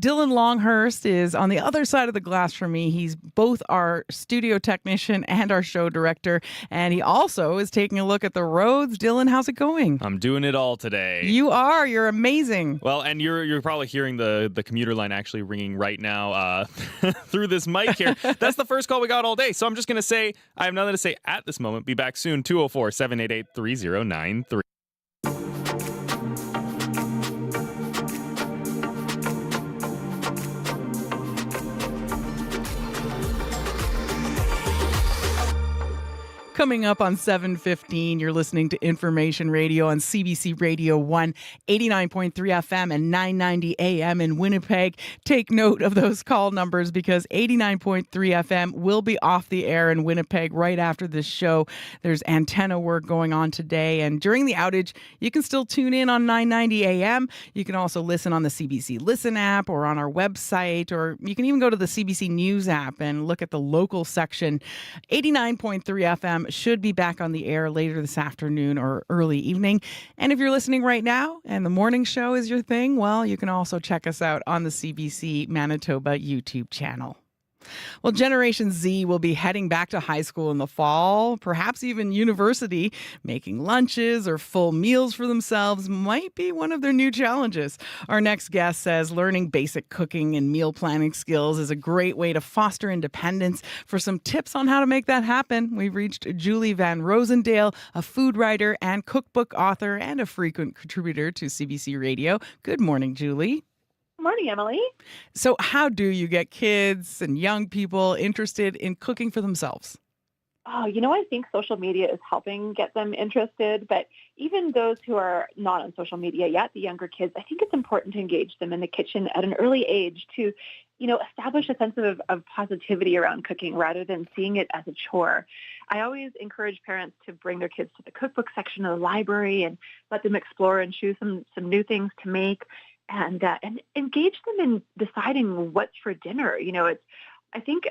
Speaker 1: Dylan Longhurst is on the other side of the glass from me. He's both our studio technician and our show director. And he also is taking a look at the roads. Dylan, how's it going?
Speaker 5: I'm doing it all today.
Speaker 1: You are. You're amazing.
Speaker 5: Well, and you're probably hearing the commuter line actually ringing right now through this mic here. That's the first call we got all day. So I'm just going to say I have nothing to say at this moment. Be back soon. 204-788-3093.
Speaker 1: Coming up on 7:15, you're listening to Information Radio on CBC Radio 1, 89.3 FM and 990 AM in Winnipeg. Take note of those call numbers because 89.3 FM will be off the air in Winnipeg right after this show. There's antenna work going on today, and during the outage, you can still tune in on 990 AM. You can also listen on the CBC Listen app or on our website, or you can even go to the CBC News app and look at the local section. 89.3 FM should be back on the air later this afternoon or early evening. And if you're listening right now and the morning show is your thing, well, you can also check us out on the CBC Manitoba YouTube channel. Well, Generation Z will be heading back to high school in the fall, perhaps even university. Making lunches or full meals for themselves might be one of their new challenges. Our next guest says learning basic cooking and meal planning skills is a great way to foster independence. For some tips on how to make that happen, we've reached Julie Van Rosendale, a food writer and cookbook author and a frequent contributor to CBC Radio. Good morning, Julie.
Speaker 10: Morning, Emily.
Speaker 1: So how do you get kids and young people interested in cooking for themselves?
Speaker 10: Oh, I think social media is helping get them interested, but even those who are not on social media yet, the younger kids, I think it's important to engage them in the kitchen at an early age to, establish a sense of positivity around cooking rather than seeing it as a chore. I always encourage parents to bring their kids to the cookbook section of the library and let them explore and choose some new things to make. And engage them in deciding what's for dinner. I think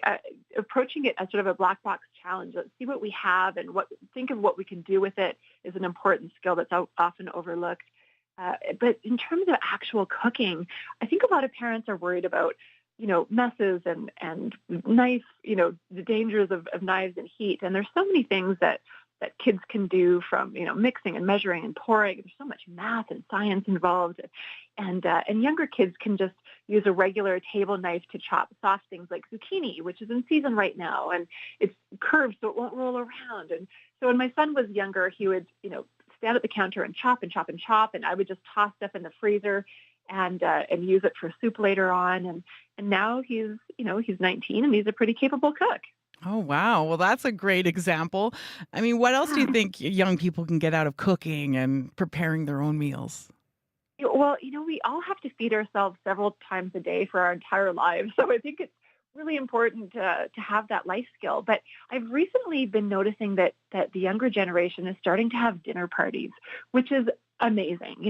Speaker 10: approaching it as sort of a black box challenge. Let's see what we have and think of what we can do with it is an important skill that's often overlooked. But in terms of actual cooking, I think a lot of parents are worried about messes and knife, the dangers of knives and heat. And there's so many things that kids can do from, mixing and measuring and pouring. There's so much math and science involved. And younger kids can just use a regular table knife to chop soft things like zucchini, which is in season right now. And it's curved so it won't roll around. And so when my son was younger, he would, stand at the counter and chop and chop and chop. And I would just toss stuff in the freezer and use it for soup later on. And now he's 19 and he's a pretty capable cook.
Speaker 1: Oh, wow. Well, that's a great example. I mean, what else do you think young people can get out of cooking and preparing their own meals?
Speaker 10: Well, we all have to feed ourselves several times a day for our entire lives. So I think it's really important to have that life skill. But I've recently been noticing that the younger generation is starting to have dinner parties, which is amazing.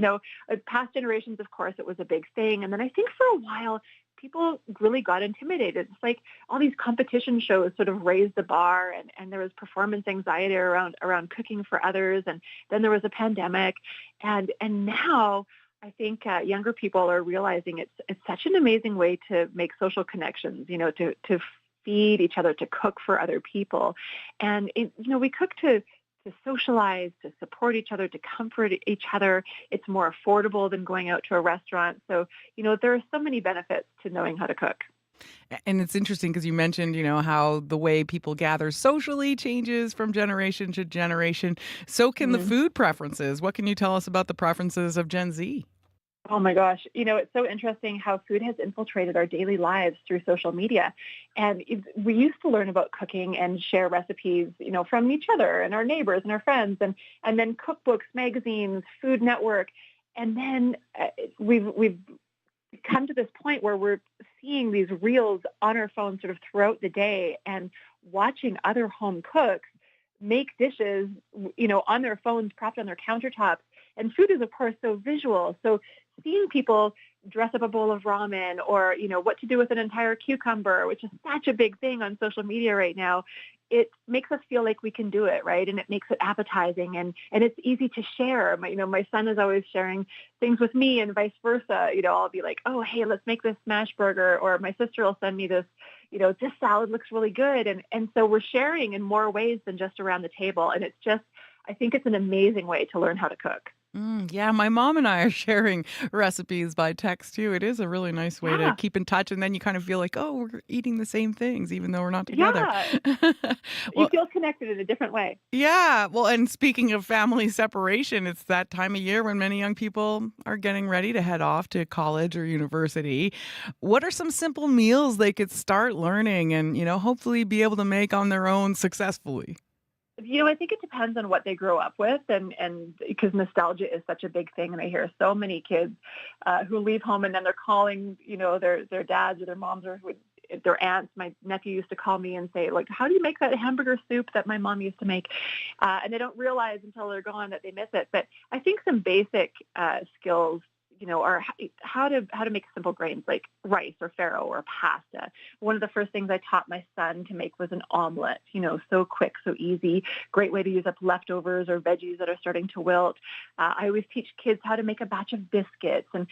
Speaker 10: Past generations, of course, it was a big thing. And then I think for a while, people really got intimidated. It's like all these competition shows sort of raised the bar, and there was performance anxiety around cooking for others. And then there was a pandemic. And now I think younger people are realizing it's such an amazing way to make social connections, to feed each other, to cook for other people. And, we cook to socialize, to support each other, to comfort each other. It's more affordable than going out to a restaurant. So, there are so many benefits to knowing how to cook.
Speaker 1: And it's interesting because you mentioned, how the way people gather socially changes from generation to generation. So can the food preferences. What can you tell us about the preferences of Gen Z?
Speaker 10: Oh my gosh. It's so interesting how food has infiltrated our daily lives through social media. And we used to learn about cooking and share recipes, from each other and our neighbors and our friends, and then cookbooks, magazines, Food Network. And then we've come to this point where we're seeing these reels on our phones sort of throughout the day and watching other home cooks make dishes, on their phones, propped on their countertops. And food is, of course, so visual. So seeing people dress up a bowl of ramen or, what to do with an entire cucumber, which is such a big thing on social media right now, it makes us feel like we can do it, right? And it makes it appetizing and it's easy to share. My son is always sharing things with me and vice versa. I'll be like, oh, hey, let's make this smash burger. Or my sister will send me this, this salad looks really good. And so we're sharing in more ways than just around the table. And I think it's an amazing way to learn how to cook.
Speaker 1: Yeah, my mom and I are sharing recipes by text too. It is a really nice way to keep in touch. And then you kind of feel like, oh, we're eating the same things, even though we're not together.
Speaker 10: Yeah. You feel connected in a different way.
Speaker 1: Yeah. Well, and speaking of family separation, it's that time of year when many young people are getting ready to head off to college or university. What are some simple meals they could start learning and, hopefully be able to make on their own successfully?
Speaker 10: I think it depends on what they grow up with, and because nostalgia is such a big thing, and I hear so many kids who leave home and then they're calling, their dads or their moms or their aunts. My nephew used to call me and say, like, how do you make that hamburger soup that my mom used to make? And they don't realize until they're gone that they miss it. But I think some basic skills, are how to make simple grains like rice or farro or pasta. One of the first things I taught my son to make was an omelet, so quick, so easy, great way to use up leftovers or veggies that are starting to wilt. I always teach kids how to make a batch of biscuits and,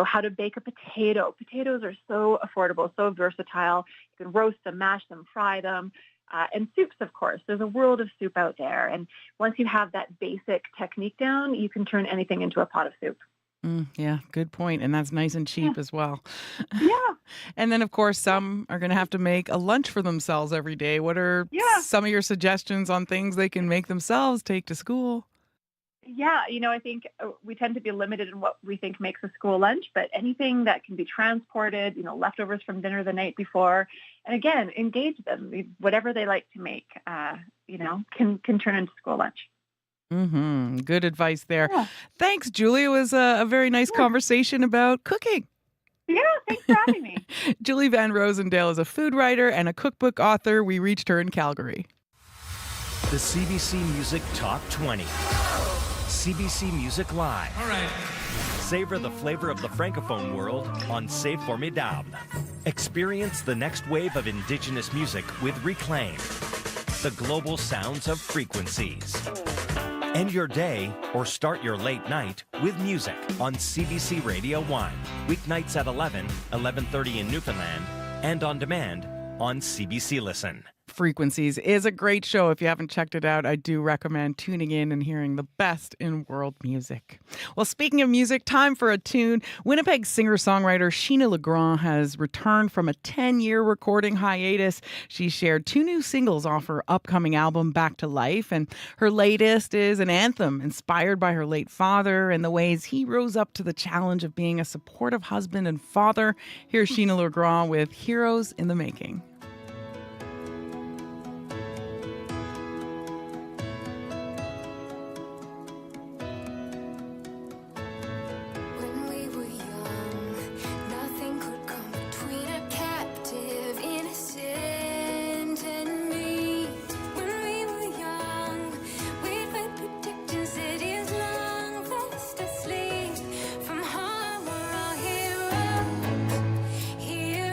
Speaker 10: how to bake a potato. Potatoes are so affordable, so versatile. You can roast them, mash them, fry them. And soups, of course. There's a world of soup out there. And once you have that basic technique down, you can turn anything into a pot of soup.
Speaker 1: Yeah, good point. And that's nice and cheap as well.
Speaker 10: Yeah.
Speaker 1: And then, of course, some are going to have to make a lunch for themselves every day. What are some of your suggestions on things they can make themselves, take to school?
Speaker 10: Yeah, I think we tend to be limited in what we think makes a school lunch, but anything that can be transported, leftovers from dinner the night before, and again, engage them. Whatever they like to make, can turn into school lunch.
Speaker 1: Good advice there. Yeah. Thanks, Julie. It was a very nice conversation about cooking.
Speaker 10: Yeah, thanks for having me.
Speaker 1: Julie Van Rosendale is a food writer and a cookbook author. We reached her in Calgary.
Speaker 14: The CBC Music Top 20. CBC Music Live.
Speaker 11: All right.
Speaker 14: Savor the flavor of the Francophone world on C'est Formidable. Experience the next wave of Indigenous music with Reclaim. The global sounds of frequencies. End your day or start your late night with music on CBC Radio 1. Weeknights at 11, 11:30 in Newfoundland, and on demand on CBC Listen.
Speaker 1: Frequencies is a great show. If you haven't checked it out, I do recommend tuning in and hearing the best in world music. Well, speaking of music, time for a tune. Winnipeg singer-songwriter Sheena Legrand has returned from a 10-year recording hiatus. She shared 2 new singles off her upcoming album, Back to Life, and her latest is an anthem inspired by her late father and the ways he rose up to the challenge of being a supportive husband and father. Here's Sheena Legrand with Heroes in the Making.
Speaker 11: Here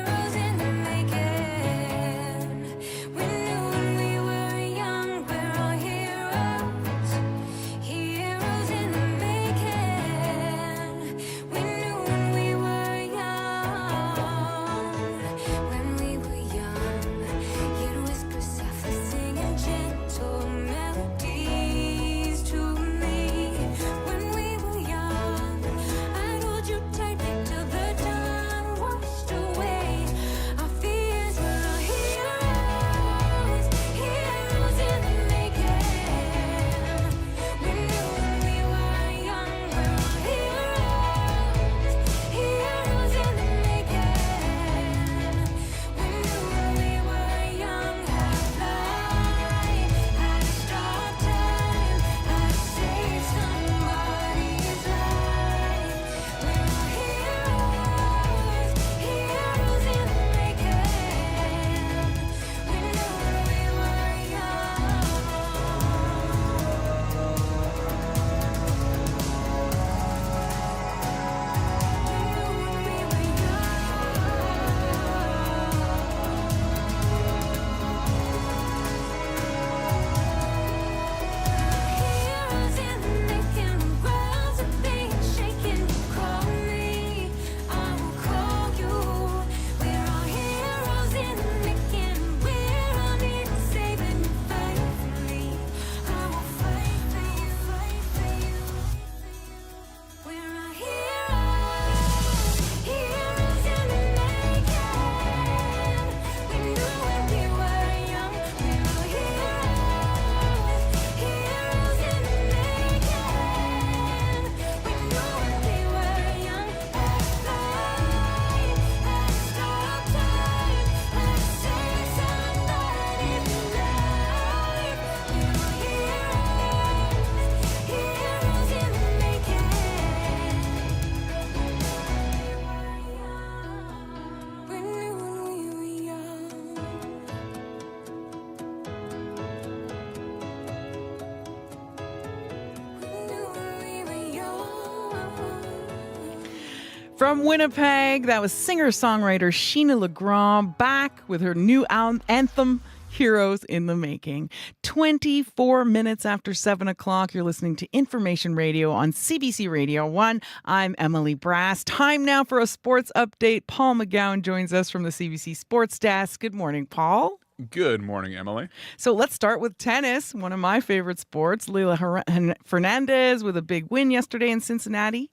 Speaker 1: From Winnipeg, that was singer-songwriter Sheena Legrand back with her new anthem, Heroes in the Making. 24 minutes after 7 o'clock, you're listening to Information Radio on CBC Radio 1. I'm Emily Brass. Time now for a sports update. Paul McGowan joins us from the CBC Sports Desk. Good morning, Paul.
Speaker 11: Good morning, Emily.
Speaker 1: So let's start with tennis, one of my favorite sports. Leila Fernandez with a big win yesterday in Cincinnati.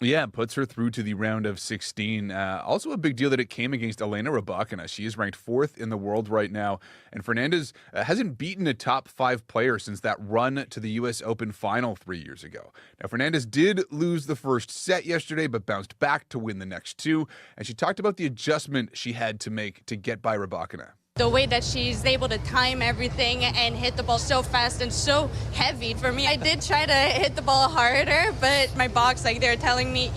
Speaker 11: Yeah, puts her through to the round of 16. Also a big deal that it came against Elena Rybakina. She is ranked 4th in the world right now. And Fernandez hasn't beaten a top 5 player since that run to the U.S. Open final 3 years ago. Now, Fernandez did lose the first set yesterday, but bounced back to win the next 2. And she talked about the adjustment she had to make to get by Rybakina.
Speaker 12: The way that she's able to time everything and hit the ball so fast and so heavy for me. I did try to hit the ball harder, but my box, they're telling me,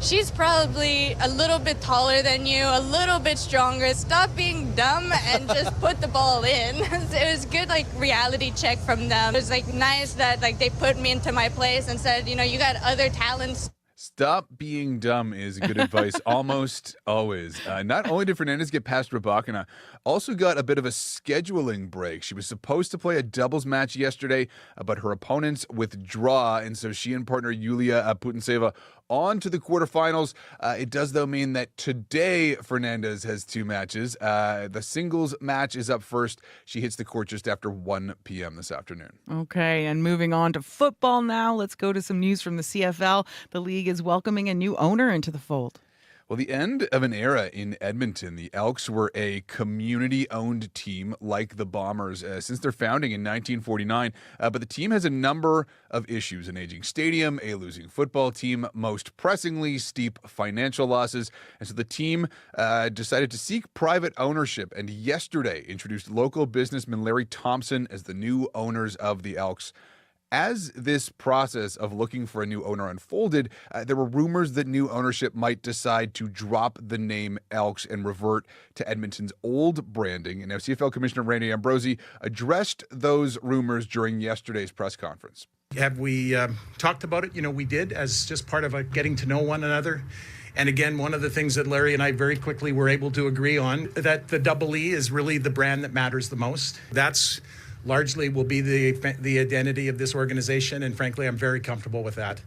Speaker 12: she's probably a little bit taller than you, a little bit stronger. Stop being dumb and just put the ball in. It was good, reality check from them. It was, nice that, they put me into my place and said, you got other talents.
Speaker 11: Stop being dumb is good advice almost always. Not only did Fernandez get past Rybakina, also got a bit of a scheduling break. She was supposed to play a doubles match yesterday, but her opponents withdraw, and so she and partner Yulia Putintseva on to the quarterfinals. It does, though, mean that today Fernandez has 2 matches. The singles match is up first. She hits the court just after 1 p.m. this afternoon.
Speaker 1: Okay, and moving on to football now. Let's go to some news from the CFL. The league is welcoming a new owner into the fold.
Speaker 11: Well, the end of an era in Edmonton. The Elks were a community-owned team like the Bombers since their founding in 1949. But the team has a number of issues: an aging stadium, a losing football team, most pressingly, steep financial losses. And so the team decided to seek private ownership, and yesterday introduced local businessman Larry Thompson as the new owners of the Elks. As this process of looking for a new owner unfolded, there were rumors that new ownership might decide to drop the name Elks and revert to Edmonton's old branding. And now CFL Commissioner Randy Ambrosie addressed those rumors during yesterday's press conference.
Speaker 13: Have we talked about it? We did, as just part of getting to know one another. And again, one of the things that Larry and I very quickly were able to agree on, that the Double E is really the brand that matters the most. That's largely will be the identity of this organization, and frankly, I'm very comfortable with that.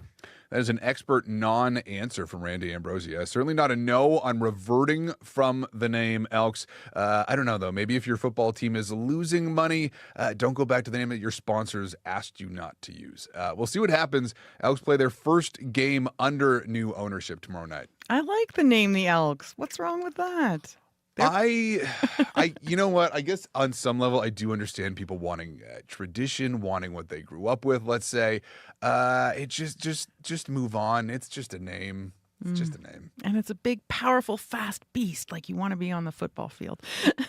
Speaker 11: That is an expert non-answer from Randy Ambrosie. Certainly not a no on reverting from the name Elks. I don't know, though. Maybe if your football team is losing money, don't go back to the name that your sponsors asked you not to use. We'll see what happens. Elks play their first game under new ownership tomorrow night.
Speaker 1: I like the name the Elks. What's wrong with that?
Speaker 11: You know what? I guess on some level, I do understand people wanting tradition, wanting what they grew up with. Let's say, it just move on. It's just a name. It's just a name.
Speaker 1: And it's a big, powerful, fast beast. You want to be on the football field.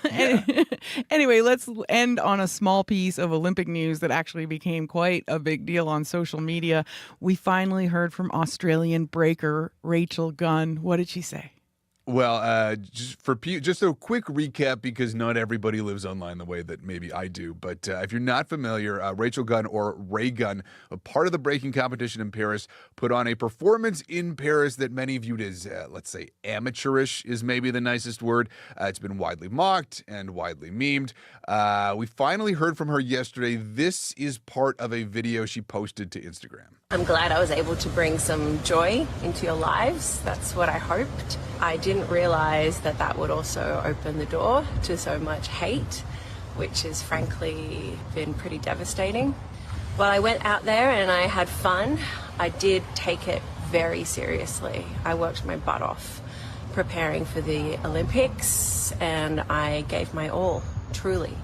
Speaker 11: Yeah.
Speaker 1: Anyway, let's end on a small piece of Olympic news that actually became quite a big deal on social media. We finally heard from Australian breaker Rachel Gunn. What did she say?
Speaker 11: Well, just a quick recap, because not everybody lives online the way that maybe I do. But if you're not familiar, Rachel Gunn, or Ray Gunn, a part of the breaking competition in Paris, put on a performance in Paris that many viewed as, let's say, amateurish is maybe the nicest word. It's been widely mocked and widely memed. We finally heard from her yesterday. This is part of a video she posted to Instagram.
Speaker 15: I'm glad I was able to bring some joy into your lives. That's what I hoped. I didn't realize that that would also open the door to so much hate, which has frankly been pretty devastating. Well, I went out there and I had fun. I did take it very seriously. I worked my butt off preparing for the Olympics, and I gave my all, truly.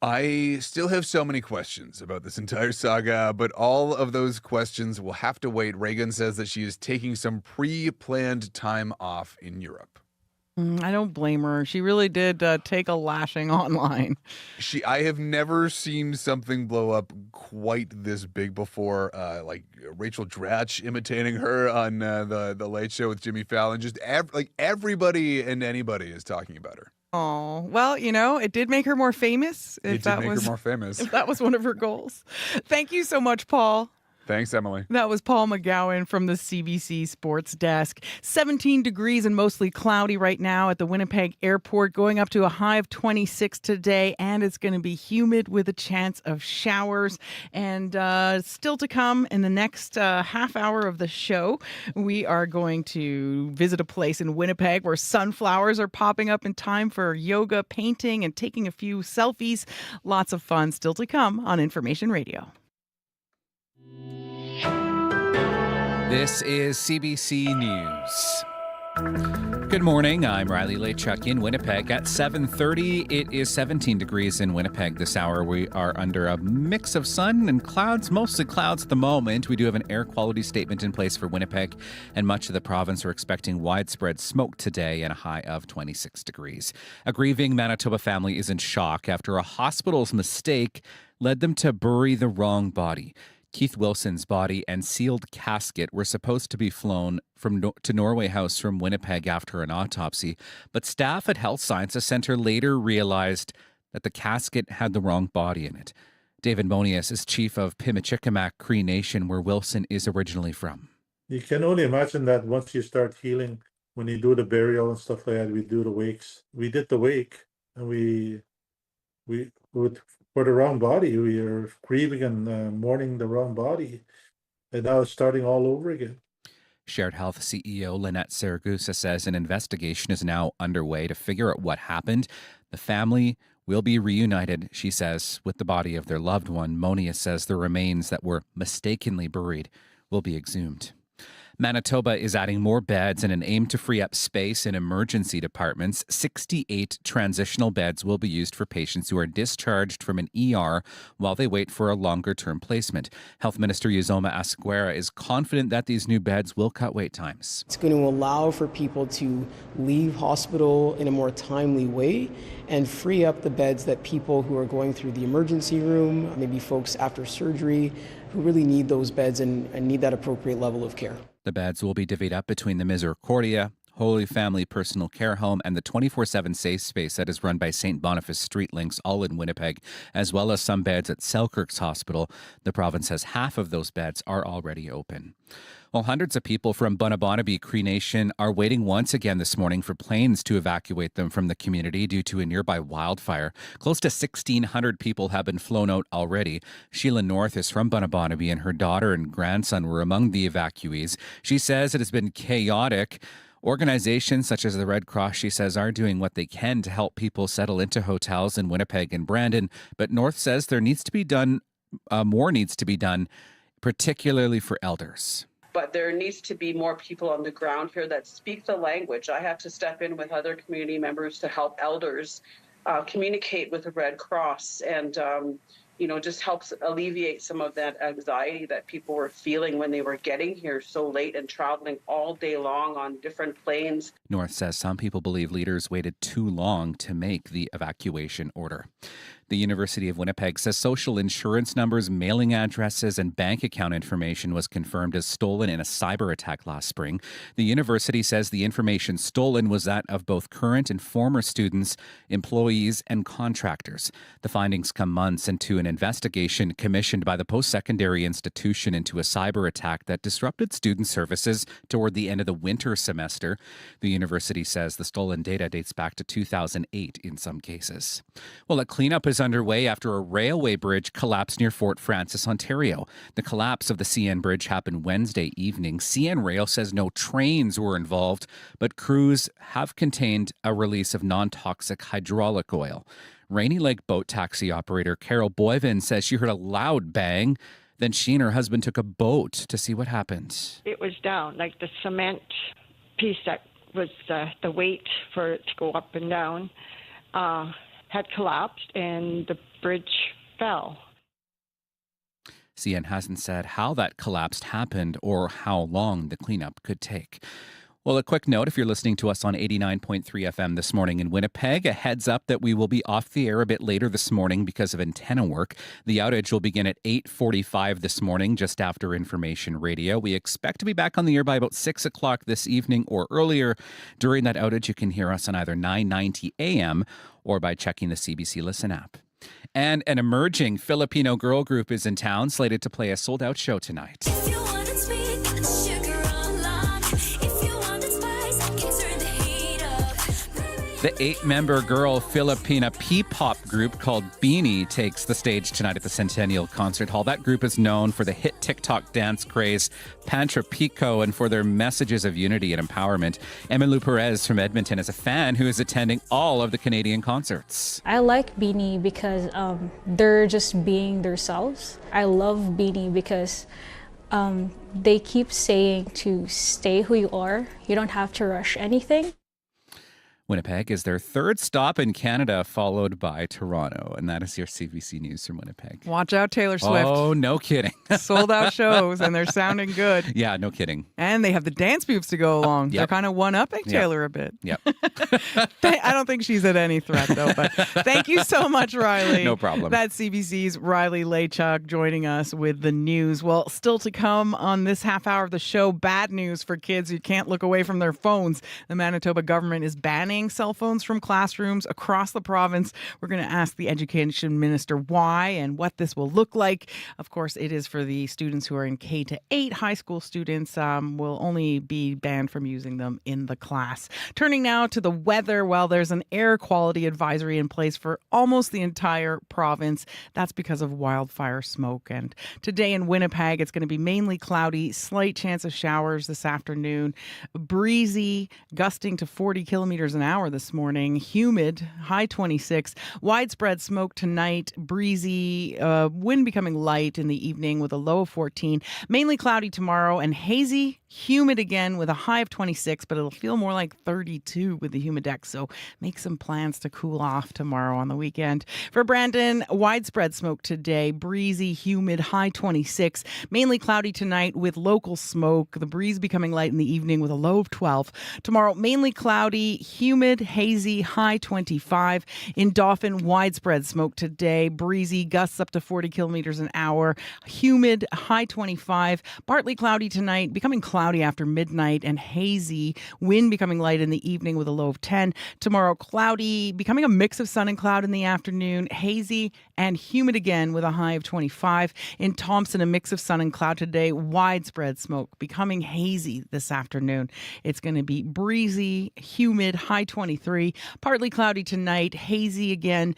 Speaker 11: I still have so many questions about this entire saga, but all of those questions will have to wait. Reagan says that she is taking some pre-planned time off in Europe.
Speaker 1: I don't blame her. She really did take a lashing online.
Speaker 11: I have never seen something blow up quite this big before, like Rachel Dratch imitating her on the Late Show with Jimmy Fallon. Just everybody and anybody is talking about her.
Speaker 1: Oh, well, it did make her more famous.
Speaker 11: It did make her more famous.
Speaker 1: If that was one of her goals. Thank you so much, Paul.
Speaker 11: Thanks, Emily.
Speaker 1: That was Paul McGowan from the CBC Sports Desk. 17 degrees and mostly cloudy right now at the Winnipeg Airport, going up to a high of 26 today, and it's going to be humid with a chance of showers. And still to come in the next half hour of the show, we are going to visit a place in Winnipeg where sunflowers are popping up in time for yoga, painting, and taking a few selfies. Lots of fun still to come on Information Radio.
Speaker 2: This is CBC News. Good morning. I'm Riley Lachuk in Winnipeg. At 7:30, it is 17 degrees in Winnipeg this hour. We are under a mix of sun and clouds, mostly clouds at the moment. We do have an air quality statement in place for Winnipeg, and much of the province are expecting widespread smoke today and a high of 26 degrees. A grieving Manitoba family is in shock after a hospital's mistake led them to bury the wrong body. Keith Wilson's body and sealed casket were supposed to be flown to Norway House from Winnipeg after an autopsy, but staff at Health Sciences Centre later realized that the casket had the wrong body in it. David Monius is chief of Pimichikamak Cree Nation, where Wilson is originally from.
Speaker 3: You can only imagine that once you start healing, when you do the burial and stuff like that, we do the wakes. We did the wake, and we would, for the wrong body. We are grieving and mourning the wrong body, and now it's starting all over again.
Speaker 2: Shared Health CEO Lynette Saragusa says an investigation is now underway to figure out what happened. The family will be reunited, she says, with the body of their loved one. Monia says the remains that were mistakenly buried will be exhumed. Manitoba is adding more beds in an aim to free up space in emergency departments. 68 transitional beds will be used for patients who are discharged from an ER while they wait for a longer-term placement. Health Minister Uzoma Asquera is confident that these new beds will cut wait times.
Speaker 16: It's going to allow for people to leave hospital in a more timely way and free up the beds that people who are going through the emergency room, maybe folks after surgery, who really need those beds and need that appropriate level of care.
Speaker 2: The beds will be divvied up between the Misericordia, Holy Family Personal Care Home, and the 24/7 Safe Space that is run by St. Boniface Street Links, all in Winnipeg, as well as some beds at Selkirk's Hospital. The province says half of those beds are already open. Well, hundreds of people from Bunnabonaby Cree Nation are waiting once again this morning for planes to evacuate them from the community due to a nearby wildfire. Close to 1,600 people have been flown out already. Sheila North is from Bunnabonaby, and her daughter and grandson were among the evacuees. She says it has been chaotic. Organizations such as the Red Cross, she says, are doing what they can to help people settle into hotels in Winnipeg and Brandon. But North says there needs to be done, more needs to be done, particularly for elders.
Speaker 17: But there needs to be more people on the ground here that speak the language. I have to step in with other community members to help elders communicate with the Red Cross and, just helps alleviate some of that anxiety that people were feeling when they were getting here so late and traveling all day long on different planes.
Speaker 2: North says some people believe leaders waited too long to make the evacuation order. The University of Winnipeg says social insurance numbers, mailing addresses, and bank account information was confirmed as stolen in a cyber attack last spring. The university says the information stolen was that of both current and former students, employees, and contractors. The findings come months into an investigation commissioned by the post-secondary institution into a cyber attack that disrupted student services toward the end of the winter semester. The university says the stolen data dates back to 2008 in some cases. Well, a cleanup is underway after a railway bridge collapsed near Fort Francis, Ontario. The collapse of the CN Bridge happened Wednesday evening. CN Rail says no trains were involved, but crews have contained a release of non-toxic hydraulic oil. Rainy Lake boat taxi operator Carol Boyvin says she heard a loud bang. Then she and her husband took a boat to see what happened.
Speaker 24: It was down, like the cement piece that was the weight for it to go up and down. Had collapsed and the bridge fell.
Speaker 2: CN hasn't said how that collapse happened or how long the cleanup could take. Well, a quick note, if you're listening to us on 89.3 FM this morning in Winnipeg, a heads up that we will be off the air a bit later this morning because of antenna work. The outage will begin at 8:45 this morning, just after Information Radio. We expect to be back on the air by about 6 o'clock this evening or earlier. During that outage, you can hear us on either 990 AM or by checking the CBC Listen app. And an emerging Filipino girl group is in town, slated to play a sold-out show tonight. The 8-member girl Filipina P-pop group called Beanie takes the stage tonight at the Centennial Concert Hall. That group is known for the hit TikTok dance craze Pantra Pico and for their messages of unity and empowerment. Emmylou Perez from Edmonton is a fan who is attending all of the Canadian concerts.
Speaker 4: I like Beanie because they're just being themselves. I love Beanie because they keep saying to stay who you are. You don't have to rush anything.
Speaker 2: Winnipeg is their third stop in Canada, followed by Toronto. And that is your CBC News from Winnipeg.
Speaker 1: Watch out, Taylor Swift.
Speaker 2: Oh, no kidding.
Speaker 1: Sold out shows, and they're sounding good.
Speaker 2: Yeah, no kidding.
Speaker 1: And they have the dance moves to go along.
Speaker 2: Yep.
Speaker 1: They're kind of one-upping Taylor a bit.
Speaker 2: Yep.
Speaker 1: I don't think she's at any threat, though. But thank you so much, Riley.
Speaker 2: No problem.
Speaker 1: That's CBC's Riley Lachuk joining us with the news. Well, still to come on this half hour of the show, bad news for kids who can't look away from their phones. The Manitoba government is banning cell phones from classrooms across the province. We're going to ask the education minister why and what this will look like. Of course, it is for the students who are in K-8. High school students will only be banned from using them in the class. Turning now to the weather, well, there's an air quality advisory in place for almost the entire province. That's because of wildfire smoke. And today in Winnipeg, it's going to be mainly cloudy, slight chance of showers this afternoon, breezy, gusting to 40 kilometers an hour this morning, humid, high 26, widespread smoke tonight, breezy, wind becoming light in the evening with a low of 14, mainly cloudy tomorrow and hazy, humid again with a high of 26, but it'll feel more like 32 with the humidex, so make some plans to cool off tomorrow on the weekend. For Brandon, widespread smoke today, breezy, humid, high 26, mainly cloudy tonight with local smoke, the breeze becoming light in the evening with a low of 12. Tomorrow, mainly cloudy, humid, hazy, high 25. In Dauphin, widespread smoke today, breezy, gusts up to 40 kilometers an hour, humid, high 25. Partly cloudy tonight, becoming cloudy after midnight and hazy, wind becoming light in the evening with a low of 10. Tomorrow, cloudy, becoming a mix of sun and cloud in the afternoon, hazy and humid again with a high of 25. In Thompson, a mix of sun and cloud today, widespread smoke, becoming hazy this afternoon. It's going to be breezy, humid, high 23. Partly cloudy tonight, hazy again,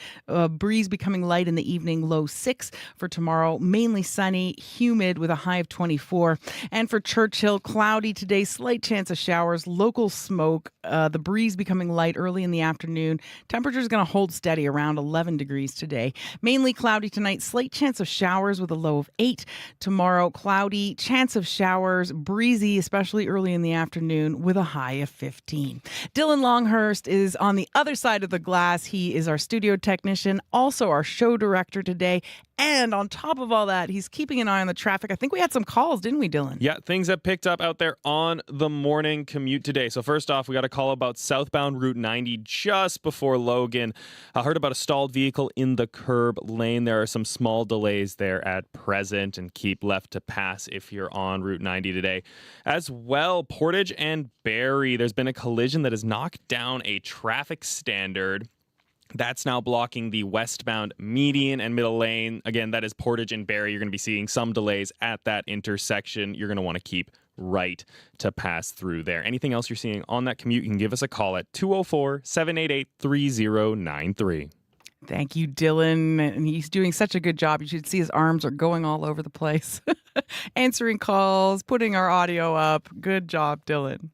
Speaker 1: breeze becoming light in the evening, low 6. For tomorrow, mainly sunny, humid with a high of 24. And for Churchill, cloudy today, slight chance of showers, local smoke, the breeze becoming light early in the afternoon. Temperature is going to hold steady around 11 degrees today. Mainly cloudy tonight, slight chance of showers with a low of 8. Tomorrow, cloudy, chance of showers, breezy, especially early in the afternoon with a high of 15. Dylan Longhurst is on the other side of the glass. He is our studio technician, also our show director today. And on top of all that, he's keeping an eye on the traffic. I think we had some calls, didn't we, Dylan?
Speaker 5: Yeah, things have picked up out there on the morning commute today. So first off, we got a call about southbound Route 90 just before Logan. I heard about a stalled vehicle in the curb lane. There are some small delays there at present, and keep left to pass if you're on Route 90 today. As well, Portage and Barrie, there's been a collision that has knocked down a traffic standard. That's now blocking the westbound median and middle lane. Again, that is Portage and Barrie. You're going to be seeing some delays at that intersection. You're going to want to keep right to pass through there. Anything else you're seeing on that commute, you can give us a call at 204-788-3093.
Speaker 1: Thank you, Dylan. And he's doing such a good job. You should see his arms are going all over the place. Answering calls, putting our audio up. Good job, Dylan.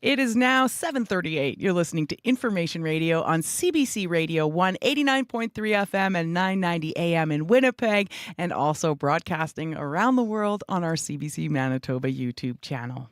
Speaker 1: It is now 7:38. You're listening to Information Radio on CBC Radio 189.3 FM and 990 AM in Winnipeg, and also broadcasting around the world on our CBC Manitoba YouTube channel.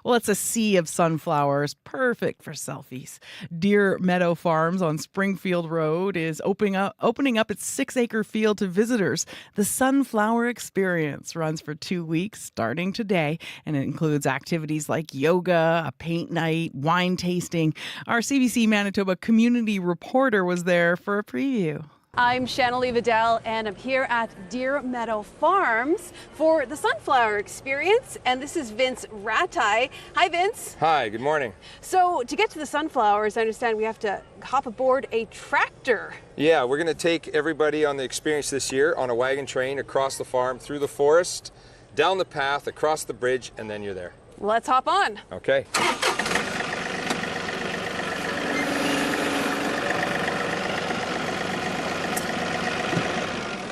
Speaker 1: Well, it's a sea of sunflowers, perfect for selfies. Deer Meadow Farms on Springfield Road is opening up its 6-acre field to visitors. The Sunflower Experience runs for 2 weeks, starting today, and it includes activities like yoga, a paint night, wine tasting. Our CBC Manitoba community reporter was there for a preview.
Speaker 19: I'm Shanley Vidal, and I'm here at Deer Meadow Farms for the Sunflower Experience, and this is Vince Ratai. Hi, Vince.
Speaker 20: Hi, good morning.
Speaker 19: So to get to the sunflowers, I understand we have to hop aboard a tractor.
Speaker 20: Yeah, we're going to take everybody on the experience this year on a wagon train across the farm, through the forest, down the path, across the bridge, and then you're there.
Speaker 19: Let's hop on.
Speaker 20: Okay.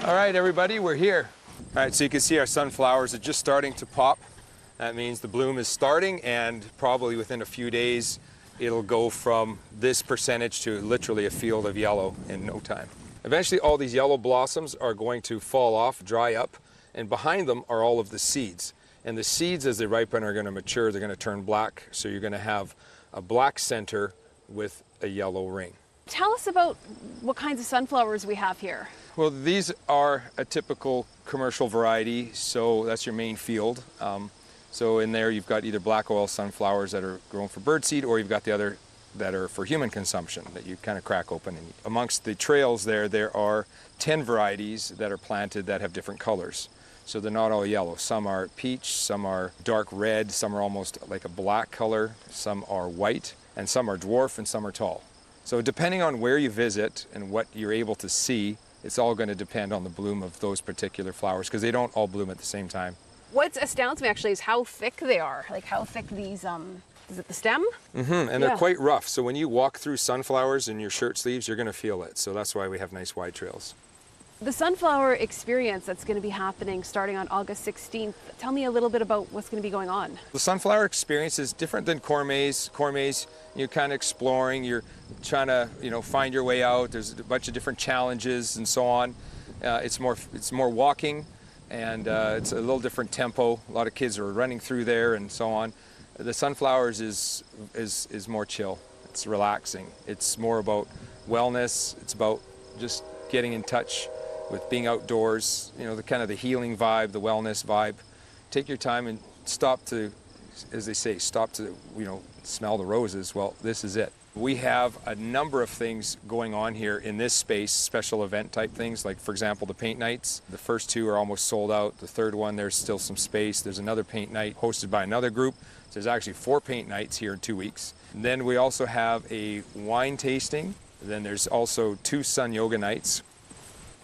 Speaker 20: All right, everybody, we're here. All right, so you can see our sunflowers are just starting to pop. That means the bloom is starting, and probably within a few days, it'll go from this percentage to literally a field of yellow in no time. Eventually, all these yellow blossoms are going to fall off, dry up, and behind them are all of the seeds. And the seeds, as they ripen, are going to mature. They're going to turn black, so you're going to have a black center with a yellow ring.
Speaker 19: Tell us about what kinds of sunflowers we have here.
Speaker 20: Well, these are a typical commercial variety, so that's your main field. So in there you've got either black oil sunflowers that are grown for birdseed, or you've got the other that are for human consumption that you kind of crack open and eat. Amongst the trails there are 10 varieties that are planted that have different colors. So they're not all yellow. Some are peach, some are dark red, some are almost like a black color, some are white, and some are dwarf, and some are tall. So depending on where you visit and what you're able to see, it's all going to depend on the bloom of those particular flowers, because they don't all bloom at the same time.
Speaker 19: What astounds me actually is how thick they are. Like how thick these, is it the stem?
Speaker 20: And they're quite rough. So when you walk through sunflowers in your shirt sleeves, you're going to feel it. So that's why we have nice wide trails.
Speaker 19: The Sunflower Experience that's going to be happening starting on August 16th. Tell me a little bit about what's going to be going on.
Speaker 20: The Sunflower Experience is different than Corps Maze. Corps Maze, you're kind of exploring, you're trying to, find your way out. There's a bunch of different challenges and so on. It's more walking, and it's a little different tempo. A lot of kids are running through there and so on. The Sunflowers is more chill. It's relaxing. It's more about wellness. It's about just getting in touch with being outdoors, the kind of the healing vibe, the wellness vibe. Take your time and stop to, as they say, stop to, smell the roses. Well, this is it. We have a number of things going on here in this space, special event type things, like for example, the paint nights. The first two are almost sold out. The third one, there's still some space. There's another paint night hosted by another group. So there's actually 4 paint nights here in 2 weeks. And then we also have a wine tasting. Then there's also 2 sun yoga nights.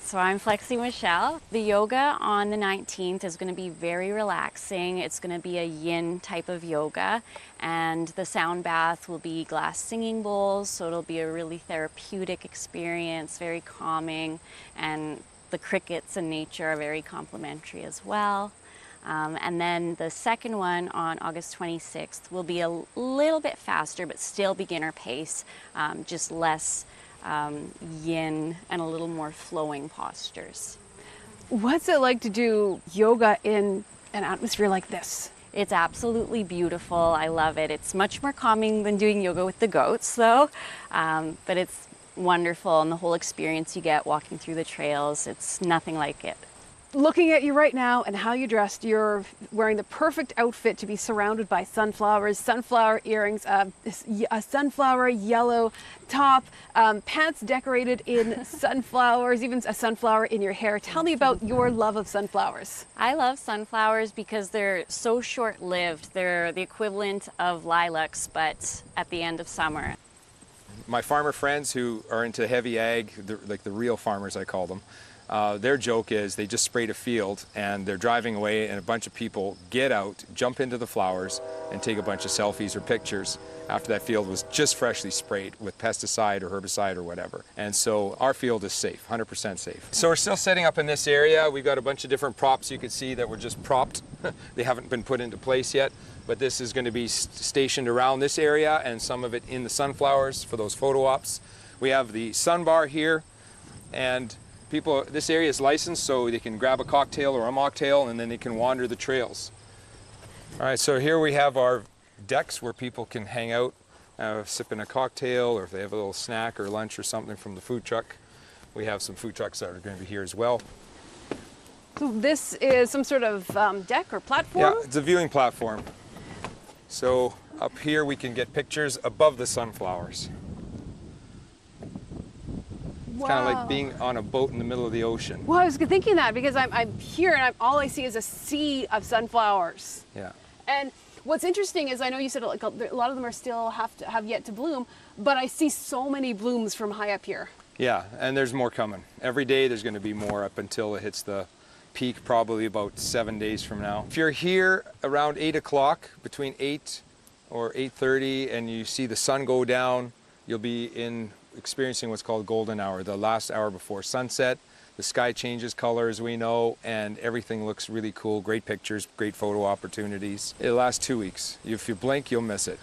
Speaker 21: So I'm Flexi Michelle. The yoga on the 19th is going to be very relaxing. It's going to be a yin type of yoga, and the sound bath will be glass singing bowls, so it'll be a really therapeutic experience, very calming, and the crickets and nature are very complimentary as well. And then the second one on August 26th will be a little bit faster, but still beginner pace, just less yin and a little more flowing postures.
Speaker 19: What's it like to do yoga in an atmosphere like this?
Speaker 21: It's absolutely beautiful. I love it. It's much more calming than doing yoga with the goats, though, but it's wonderful, and the whole experience you get walking through the trails, it's nothing like it.
Speaker 19: Looking at you right now and how you dressed, you're wearing the perfect outfit to be surrounded by sunflowers, sunflower earrings, a sunflower yellow top, pants decorated in sunflowers, even a sunflower in your hair. Tell me about your love of sunflowers.
Speaker 21: I love sunflowers because they're so short-lived. They're the equivalent of lilacs, but at the end of summer.
Speaker 20: My farmer friends who are into heavy ag, like the real farmers I call them, their joke is they just sprayed a field and they're driving away, and a bunch of people get out, jump into the flowers, and take a bunch of selfies or pictures after that field was just freshly sprayed with pesticide or herbicide or whatever. And so our field is safe, 100% safe. So we're still setting up in this area. We've got a bunch of different props you can see that were just propped. They haven't been put into place yet, but this is going to be stationed around this area, and some of it in the sunflowers for those photo ops. We have the sun bar here, and this area is licensed, so they can grab a cocktail or a mocktail, and then they can wander the trails. All right, so here we have our decks where people can hang out, sipping a cocktail, or if they have a little snack or lunch or something from the food truck. We have some food trucks that are going to be here as well.
Speaker 19: So this is some sort of deck or platform?
Speaker 20: Yeah, it's a viewing platform. So up here we can get pictures above the sunflowers. Kind of like being on a boat in the middle of the ocean.
Speaker 19: Well, I was thinking that because I'm here and all I see is a sea of sunflowers.
Speaker 20: Yeah.
Speaker 19: And what's interesting is I know you said like a lot of them are still have yet to bloom, but I see so many blooms from high up here.
Speaker 20: Yeah, and there's more coming. Every day there's going to be more up until it hits the peak, probably about 7 days from now. If you're here around 8 o'clock, between 8 or 8:30, and you see the sun go down, you'll be experiencing what's called golden hour, the last hour before sunset. The sky changes color, as we know, and everything looks really cool. Great pictures, great photo opportunities. It'll last 2 weeks. If you blink, you'll miss it.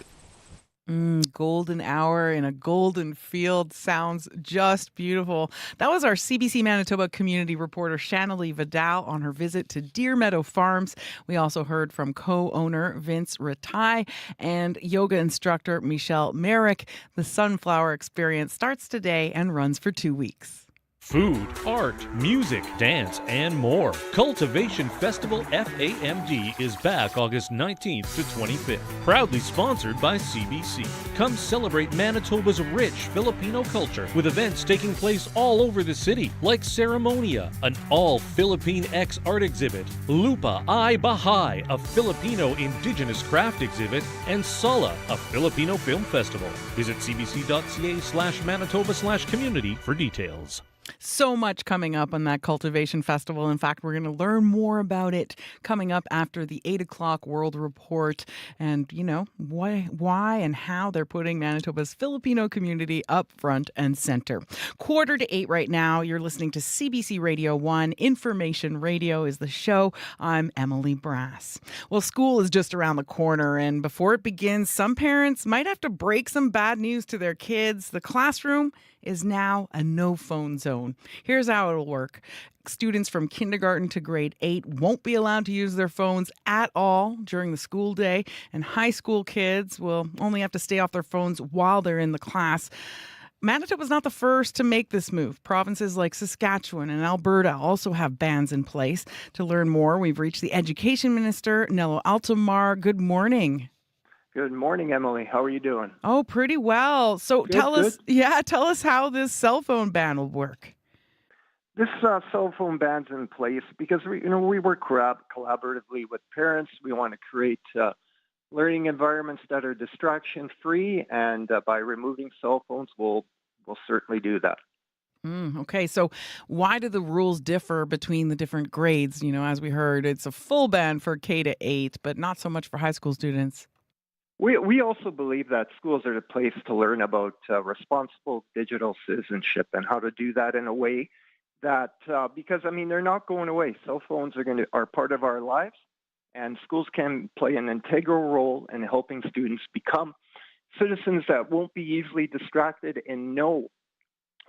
Speaker 1: Golden hour in a golden field sounds just beautiful. That was our CBC Manitoba community reporter Shannalee Vidal on her visit to Deer Meadow Farms. We also heard from co-owner Vince Ratai and yoga instructor Michelle Merrick. The Sunflower Experience starts today and runs for 2 weeks.
Speaker 6: Food, art, music, dance, and more. Cultivation Festival FAMD is back August 19th to 25th. Proudly sponsored by CBC. Come celebrate Manitoba's rich Filipino culture with events taking place all over the city, like Ceremonia, an all-Philippine X art exhibit, Lupa Ay Bahay, a Filipino indigenous craft exhibit, and Sala, a Filipino film festival. Visit cbc.ca/Manitoba/community for details.
Speaker 1: So much coming up on that Cultivation Festival. In fact, we're going to learn more about it coming up after the 8 o'clock World Report and, why and how they're putting Manitoba's Filipino community up front and center. 7:45 right now. You're listening to CBC Radio 1. Information Radio is the show. I'm Emily Brass. Well, school is just around the corner, and before it begins, some parents might have to break some bad news to their kids. The classroom is now a no-phone zone. Here's how it'll work. Students from kindergarten to grade 8 won't be allowed to use their phones at all during the school day, and high school kids will only have to stay off their phones while they're in the class. Manitoba's not the first to make this move. Provinces like Saskatchewan and Alberta also have bans in place. To learn more, we've reached the Education Minister, Nello Altomar. Good morning.
Speaker 8: Good morning, Emily. How are you doing?
Speaker 1: Oh, pretty well. So tell us how this cell phone ban will work.
Speaker 8: This cell phone ban's in place because we work collaboratively with parents. We want to create learning environments that are distraction free, and by removing cell phones, we'll certainly do that.
Speaker 1: Okay, so why do the rules differ between the different grades? As we heard, it's a full ban for K to 8, but not so much for high school students.
Speaker 8: We also believe that schools are the place to learn about responsible digital citizenship and how to do that in a way that, because they're not going away. Cell phones are part of our lives, and schools can play an integral role in helping students become citizens that won't be easily distracted and know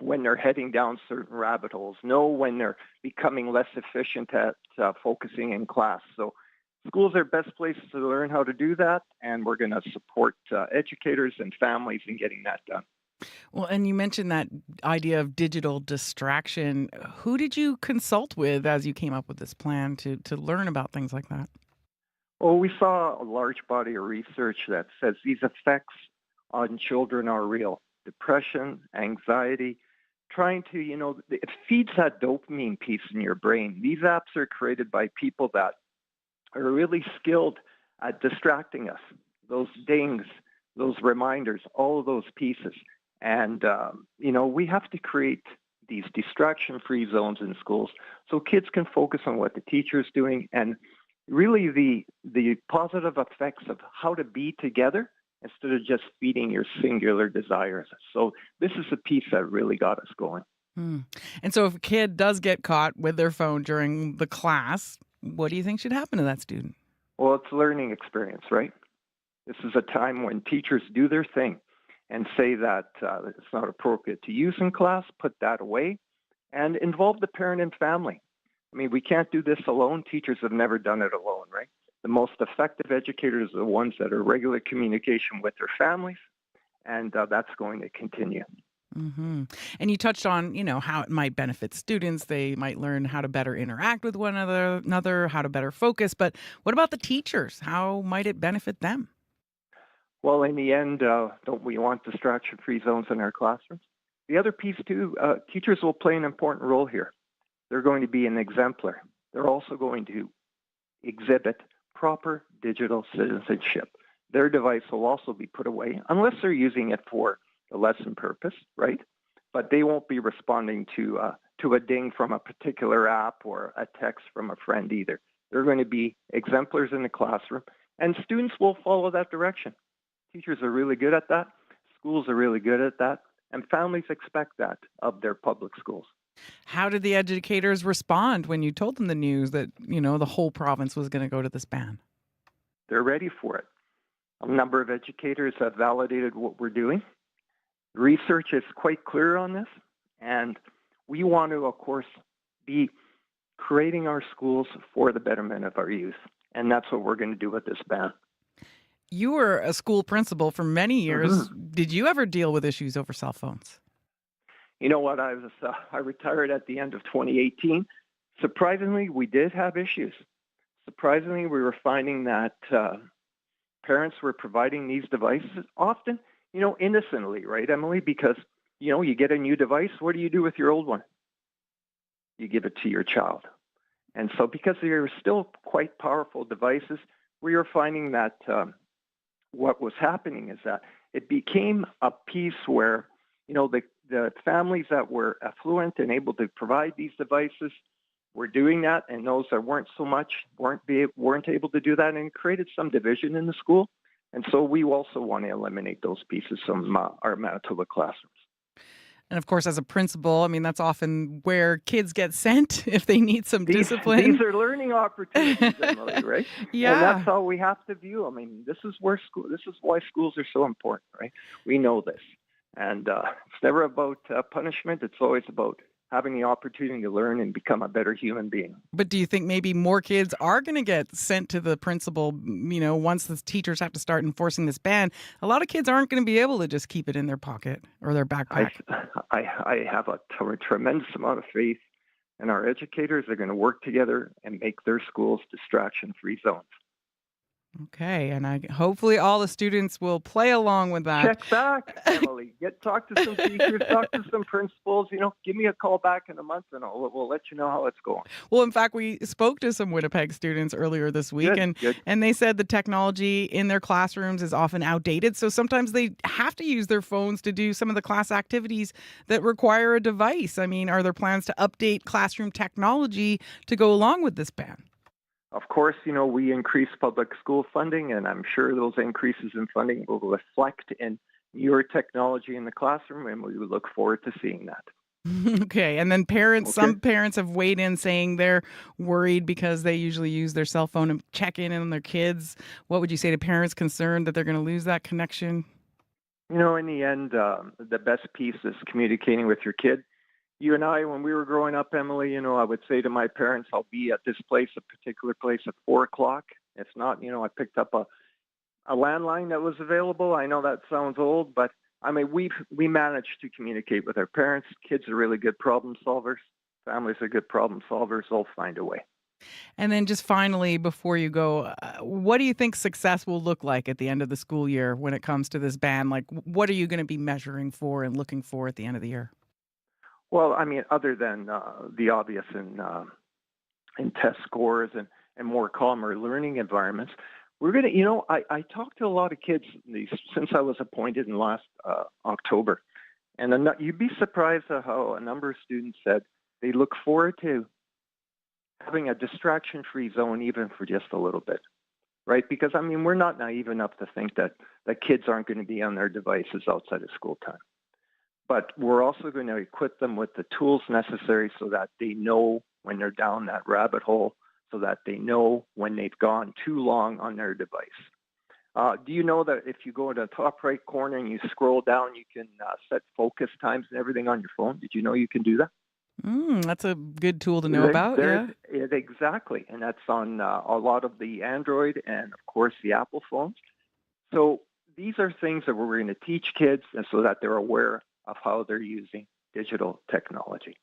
Speaker 8: when they're heading down certain rabbit holes, know when they're becoming less efficient at focusing in class. So schools are best places to learn how to do that, and we're going to support educators and families in getting that done.
Speaker 1: Well, and you mentioned that idea of digital distraction. Who did you consult with as you came up with this plan to learn about things like that?
Speaker 8: Well, we saw a large body of research that says these effects on children are real. Depression, anxiety, it feeds that dopamine piece in your brain. These apps are created by people that are really skilled at distracting us. Those dings, those reminders, all of those pieces. And, we have to create these distraction-free zones in schools so kids can focus on what the teacher's doing and really the positive effects of how to be together instead of just feeding your singular desires. So this is the piece that really got us going.
Speaker 1: And so if a kid does get caught with their phone during the class, what do you think should happen to that student?
Speaker 8: Well, it's a learning experience, right? This is a time when teachers do their thing and say that it's not appropriate to use in class, put that away, and involve the parent and family. We can't do this alone. Teachers have never done it alone, right? The most effective educators are the ones that are in regular communication with their families, and that's going to continue.
Speaker 1: Mm-hmm. And you touched on, how it might benefit students. They might learn how to better interact with one another, how to better focus. But what about the teachers? How might it benefit them?
Speaker 8: Well, in the end, don't we want distraction-free zones in our classrooms? The other piece, too, teachers will play an important role here. They're going to be an exemplar. They're also going to exhibit proper digital citizenship. Their device will also be put away, unless they're using it for the lesson purpose, right? But they won't be responding to a ding from a particular app or a text from a friend either. They're going to be exemplars in the classroom, and students will follow that direction. Teachers are really good at that. Schools are really good at that. And families expect that of their public schools.
Speaker 1: How did the educators respond when you told them the news that, the whole province was going to go to this ban?
Speaker 8: They're ready for it. A number of educators have validated what we're doing. Research is quite clear on this, and we want to, of course, be creating our schools for the betterment of our youth, and that's what we're going to do with this ban.
Speaker 1: You were a school principal for many years. Did you ever deal with issues over cell phones?
Speaker 8: You know what? I retired at the end of 2018. Surprisingly, we did have issues. Surprisingly, we were finding that parents were providing these devices often, innocently, right, Emily? Because, you get a new device. What do you do with your old one? You give it to your child. And so because they were still quite powerful devices, we were finding that what was happening is that it became a piece where, the families that were affluent and able to provide these devices were doing that, and those that weren't so much weren't able to do that, and it created some division in the school. And so we also want to eliminate those pieces from our Manitoba classrooms.
Speaker 1: And of course, as a principal, that's often where kids get sent if they need some discipline.
Speaker 8: These are learning opportunities, Emily, right?
Speaker 1: Yeah.
Speaker 8: And that's how we have to view. This is why schools are so important, right? We know this. And it's never about punishment. It's always about having the opportunity to learn and become a better human being.
Speaker 1: But do you think maybe more kids are going to get sent to the principal, once the teachers have to start enforcing this ban? A lot of kids aren't going to be able to just keep it in their pocket or their backpack.
Speaker 8: I have a tremendous amount of faith, and our educators are going to work together and make their schools distraction-free zones.
Speaker 1: Okay, and hopefully all the students will play along with that.
Speaker 8: Check back, Emily. Talk to some teachers, talk to some principals. Give me a call back in a month, and we'll let you know how it's going.
Speaker 1: Well, in fact, we spoke to some Winnipeg students earlier this week, and they said the technology in their classrooms is often outdated. So sometimes they have to use their phones to do some of the class activities that require a device. Are there plans to update classroom technology to go along with this ban?
Speaker 8: Of course, we increase public school funding, and I'm sure those increases in funding will reflect in your technology in the classroom, and we look forward to seeing that.
Speaker 1: Okay, and then some parents have weighed in saying they're worried because they usually use their cell phone and check in on their kids. What would you say to parents concerned that they're going to lose that connection?
Speaker 8: In the end, the best piece is communicating with your kid. You and I, when we were growing up, Emily, I would say to my parents, I'll be at this place, a particular place at 4 o'clock. If not, I picked up a landline that was available. I know that sounds old, but we managed to communicate with our parents. Kids are really good problem solvers. Families are good problem solvers. They'll find a way.
Speaker 1: And then just finally, before you go, what do you think success will look like at the end of the school year when it comes to this ban? Like, what are you going to be measuring for and looking for at the end of the year?
Speaker 8: Well, other than the obvious in test scores and more calmer learning environments, we're going to, I talked to a lot of kids since I was appointed in last October, and you'd be surprised at how a number of students said they look forward to having a distraction-free zone even for just a little bit, right? Because, we're not naive enough to think that kids aren't going to be on their devices outside of school time. But we're also going to equip them with the tools necessary so that they know when they're down that rabbit hole, so that they know when they've gone too long on their device. Do you know that if you go to the top right corner and you scroll down, you can set focus times and everything on your phone? Did you know you can do that?
Speaker 1: That's a good tool to know about. Yeah.
Speaker 8: Exactly. And that's on a lot of the Android and, of course, the Apple phones. So these are things that we're going to teach kids and so that they're aware of how they're using digital technology.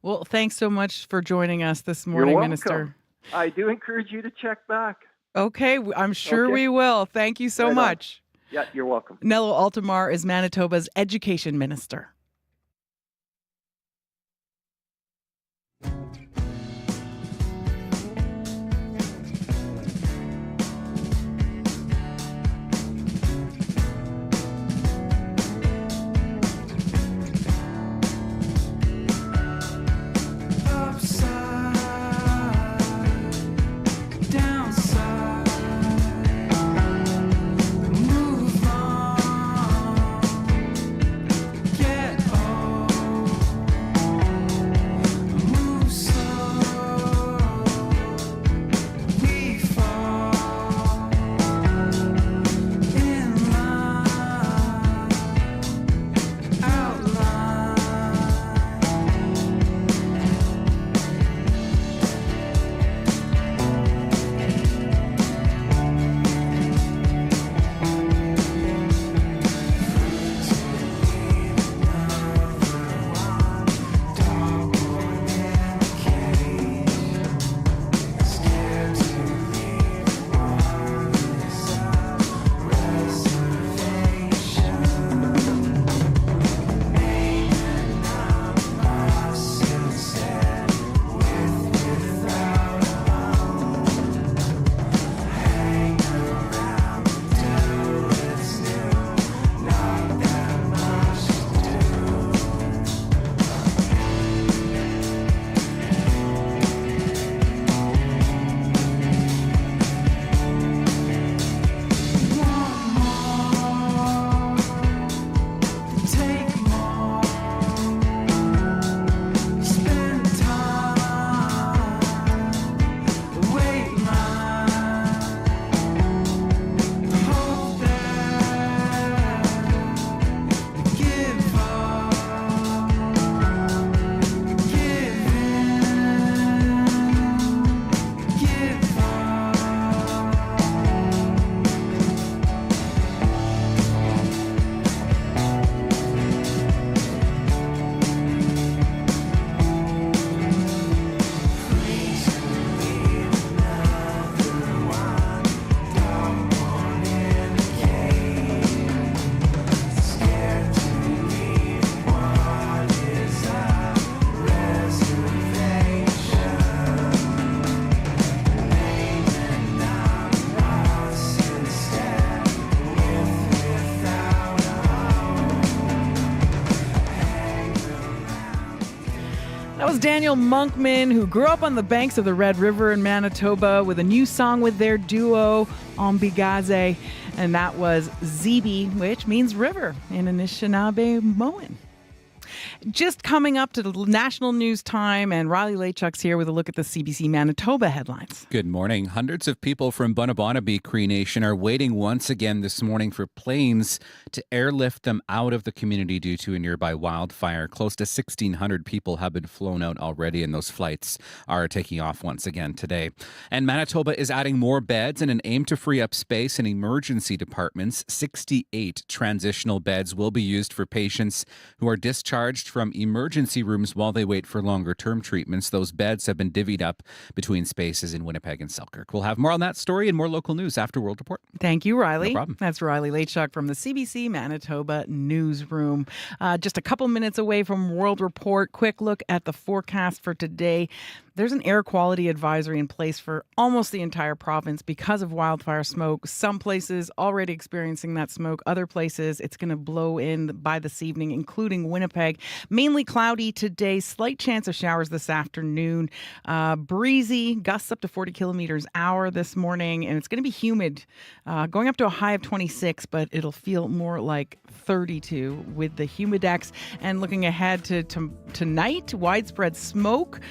Speaker 1: Well, thanks so much for joining us this morning,
Speaker 8: You're welcome.
Speaker 1: Minister.
Speaker 8: I do encourage you to check back.
Speaker 1: Okay, I'm sure we will. Thank you so much.
Speaker 8: Yeah, you're welcome.
Speaker 1: Nello Altamar is Manitoba's Education Minister. was Daniel Monkman, who grew up on the banks of the Red River in Manitoba with a new song with their duo, Ombigaze, and that was Zibi, which means river in Anishinaabe-Moan. Just coming up to the national news time, and Riley Lachuk's here with a look at the CBC Manitoba headlines.
Speaker 2: Good morning. Hundreds of people from Bunabonabee Cree Nation are waiting once again this morning for planes to airlift them out of the community due to a nearby wildfire. Close to 1,600 people have been flown out already, and those flights are taking off once again today. And Manitoba is adding more beds in an aim to free up space in emergency departments. 68 transitional beds will be used for patients who are discharged from emergency rooms while they wait for longer-term treatments. Those beds have been divvied up between spaces in Winnipeg and Selkirk. We'll have more on that story and more local news after World Report.
Speaker 1: Thank you, Riley.
Speaker 2: No problem.
Speaker 1: That's Riley Lachuk from the CBC Manitoba newsroom. Just a couple minutes away from World Report. Quick look at the forecast for today. There's an air quality advisory in place for almost the entire province because of wildfire smoke. Some places already experiencing that smoke. Other places it's going to blow in by this evening, including Winnipeg. Mainly cloudy today. Slight chance of showers this afternoon. Breezy, gusts up to 40 kilometers an hour this morning. And it's going to be humid, going up to a high of 26, but it'll feel more like 32 with the humidex. And looking ahead to tonight, widespread smoke.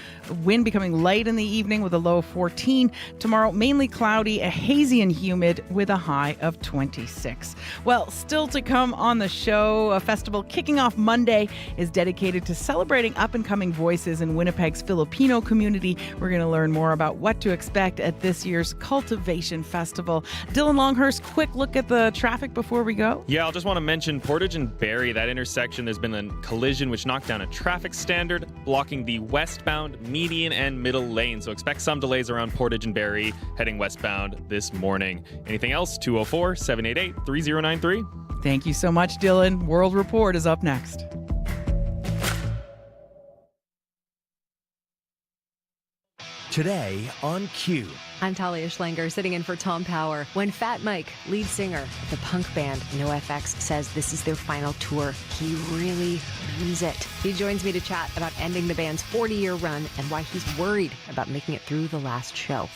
Speaker 1: Wind becoming light in the evening with a low of 14. Tomorrow, mainly cloudy, a hazy and humid with a high of 26. Well, still to come on the show, a festival kicking off Monday is dedicated to celebrating up-and-coming voices in Winnipeg's Filipino community. We're going to learn more about what to expect at this year's Cultivation Festival. Dylan Longhurst, quick look at the traffic before we go.
Speaker 5: Yeah, I'll just want to mention Portage and Barrie, that intersection, there's been a collision which knocked down a traffic standard, blocking the westbound median and middle lane. So expect some delays around Portage and Barrie heading westbound this morning. Anything else? 204-788-3093.
Speaker 1: Thank you so much, Dylan. World Report is up next.
Speaker 14: Today on Q.
Speaker 7: I'm Talia Schlanger, sitting in for Tom Power. When Fat Mike, lead singer of the punk band NoFX, says this is their final tour, he really means it. He joins me to chat about ending the band's 40-year run and why he's worried about making it through the last show.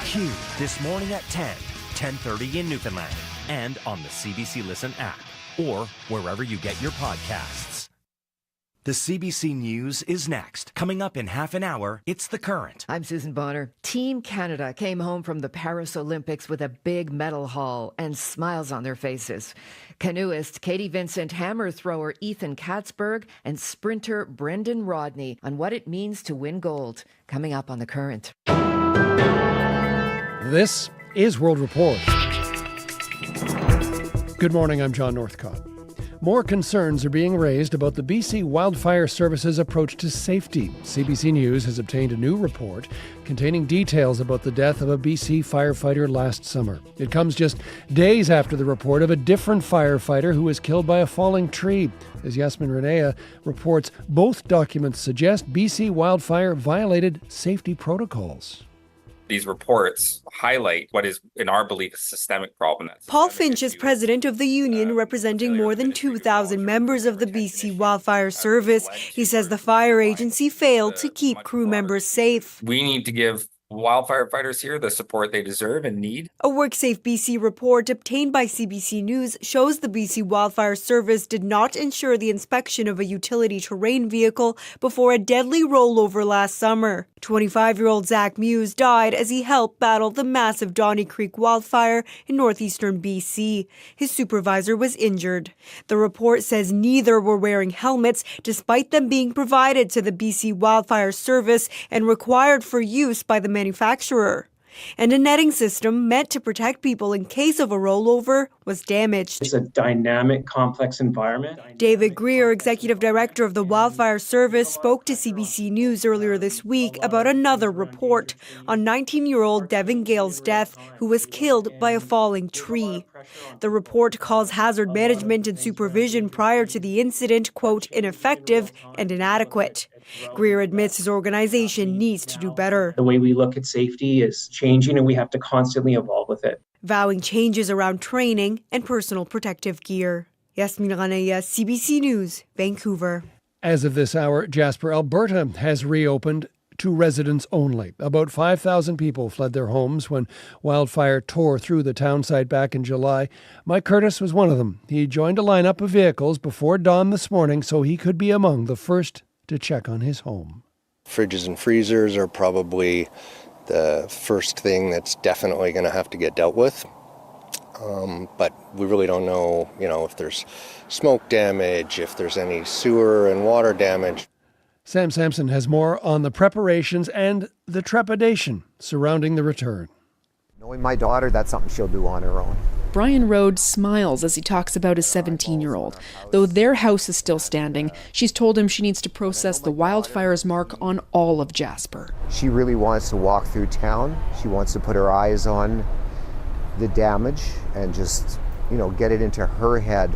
Speaker 14: Q, this morning at 10:30 in Newfoundland, and on the CBC Listen app, or wherever you get your podcasts. The CBC News is next. Coming up in half an hour, it's The Current.
Speaker 9: I'm Susan Bonner. Team Canada came home from the Paris Olympics with a big medal haul and smiles on their faces. Canoeist Katie Vincent, hammer thrower Ethan Katzberg, and sprinter Brendan Rodney on what it means to win gold. Coming up on The Current.
Speaker 18: This is World Report. Good morning, I'm John Northcott. More concerns are being raised about the BC Wildfire Service's approach to safety. CBC News has obtained a new report containing details about the death of a BC firefighter last summer. It comes just days after the report of a different firefighter who was killed by a falling tree. As Yasmin Renea reports, both documents suggest BC Wildfire violated safety protocols.
Speaker 22: These reports highlight what is, in our belief, a systemic problem.
Speaker 23: Paul Finch is president of the union, representing more than 2,000 members of the BC Wildfire Service. He says the fire agency failed to keep crew members safe.
Speaker 22: We need to give wildfire fighters here the support they deserve and need.
Speaker 23: A WorkSafe BC report obtained by CBC News shows the BC Wildfire Service did not ensure the inspection of a utility terrain vehicle before a deadly rollover last summer. 25-year-old Zach Muse died as he helped battle the massive Donny Creek wildfire in northeastern BC. His supervisor was injured. The report says neither were wearing helmets, despite them being provided to the BC Wildfire Service and required for use by the manufacturer. And a netting system meant to protect people in case of a rollover was damaged.
Speaker 25: It's a dynamic, complex environment.
Speaker 23: David Greer, executive director of the Wildfire Service, spoke to CBC News earlier this week about another report on 19-year-old Devin Gale's death, who was killed by a falling tree. The report calls hazard management and supervision prior to the incident, quote, ineffective and inadequate. Greer admits his organization needs to do better.
Speaker 25: The way we look at safety is changing, and we have to constantly evolve with it.
Speaker 23: Vowing changes around training and personal protective gear. Yasmin Ranaya, CBC News, Vancouver.
Speaker 18: As of this hour, Jasper, Alberta has reopened to residents only. About 5,000 people fled their homes when wildfire tore through the townsite back in July. Mike Curtis was one of them. He joined a lineup of vehicles before dawn this morning so he could be among the first to check on his home.
Speaker 10: Fridges and freezers are probably the first thing that's definitely going to have to get dealt with. But we really don't know, if there's smoke damage, if there's any sewer and water damage.
Speaker 18: Sam Sampson has more on the preparations and the trepidation surrounding the return.
Speaker 11: Knowing my daughter, that's something she'll do on her own.
Speaker 12: Brian Rhodes smiles as he talks about his 17-year-old. Though their house is still standing, she's told him she needs to process the wildfire's mark on all of Jasper.
Speaker 11: She really wants to walk through town. She wants to put her eyes on the damage and just, get it into her head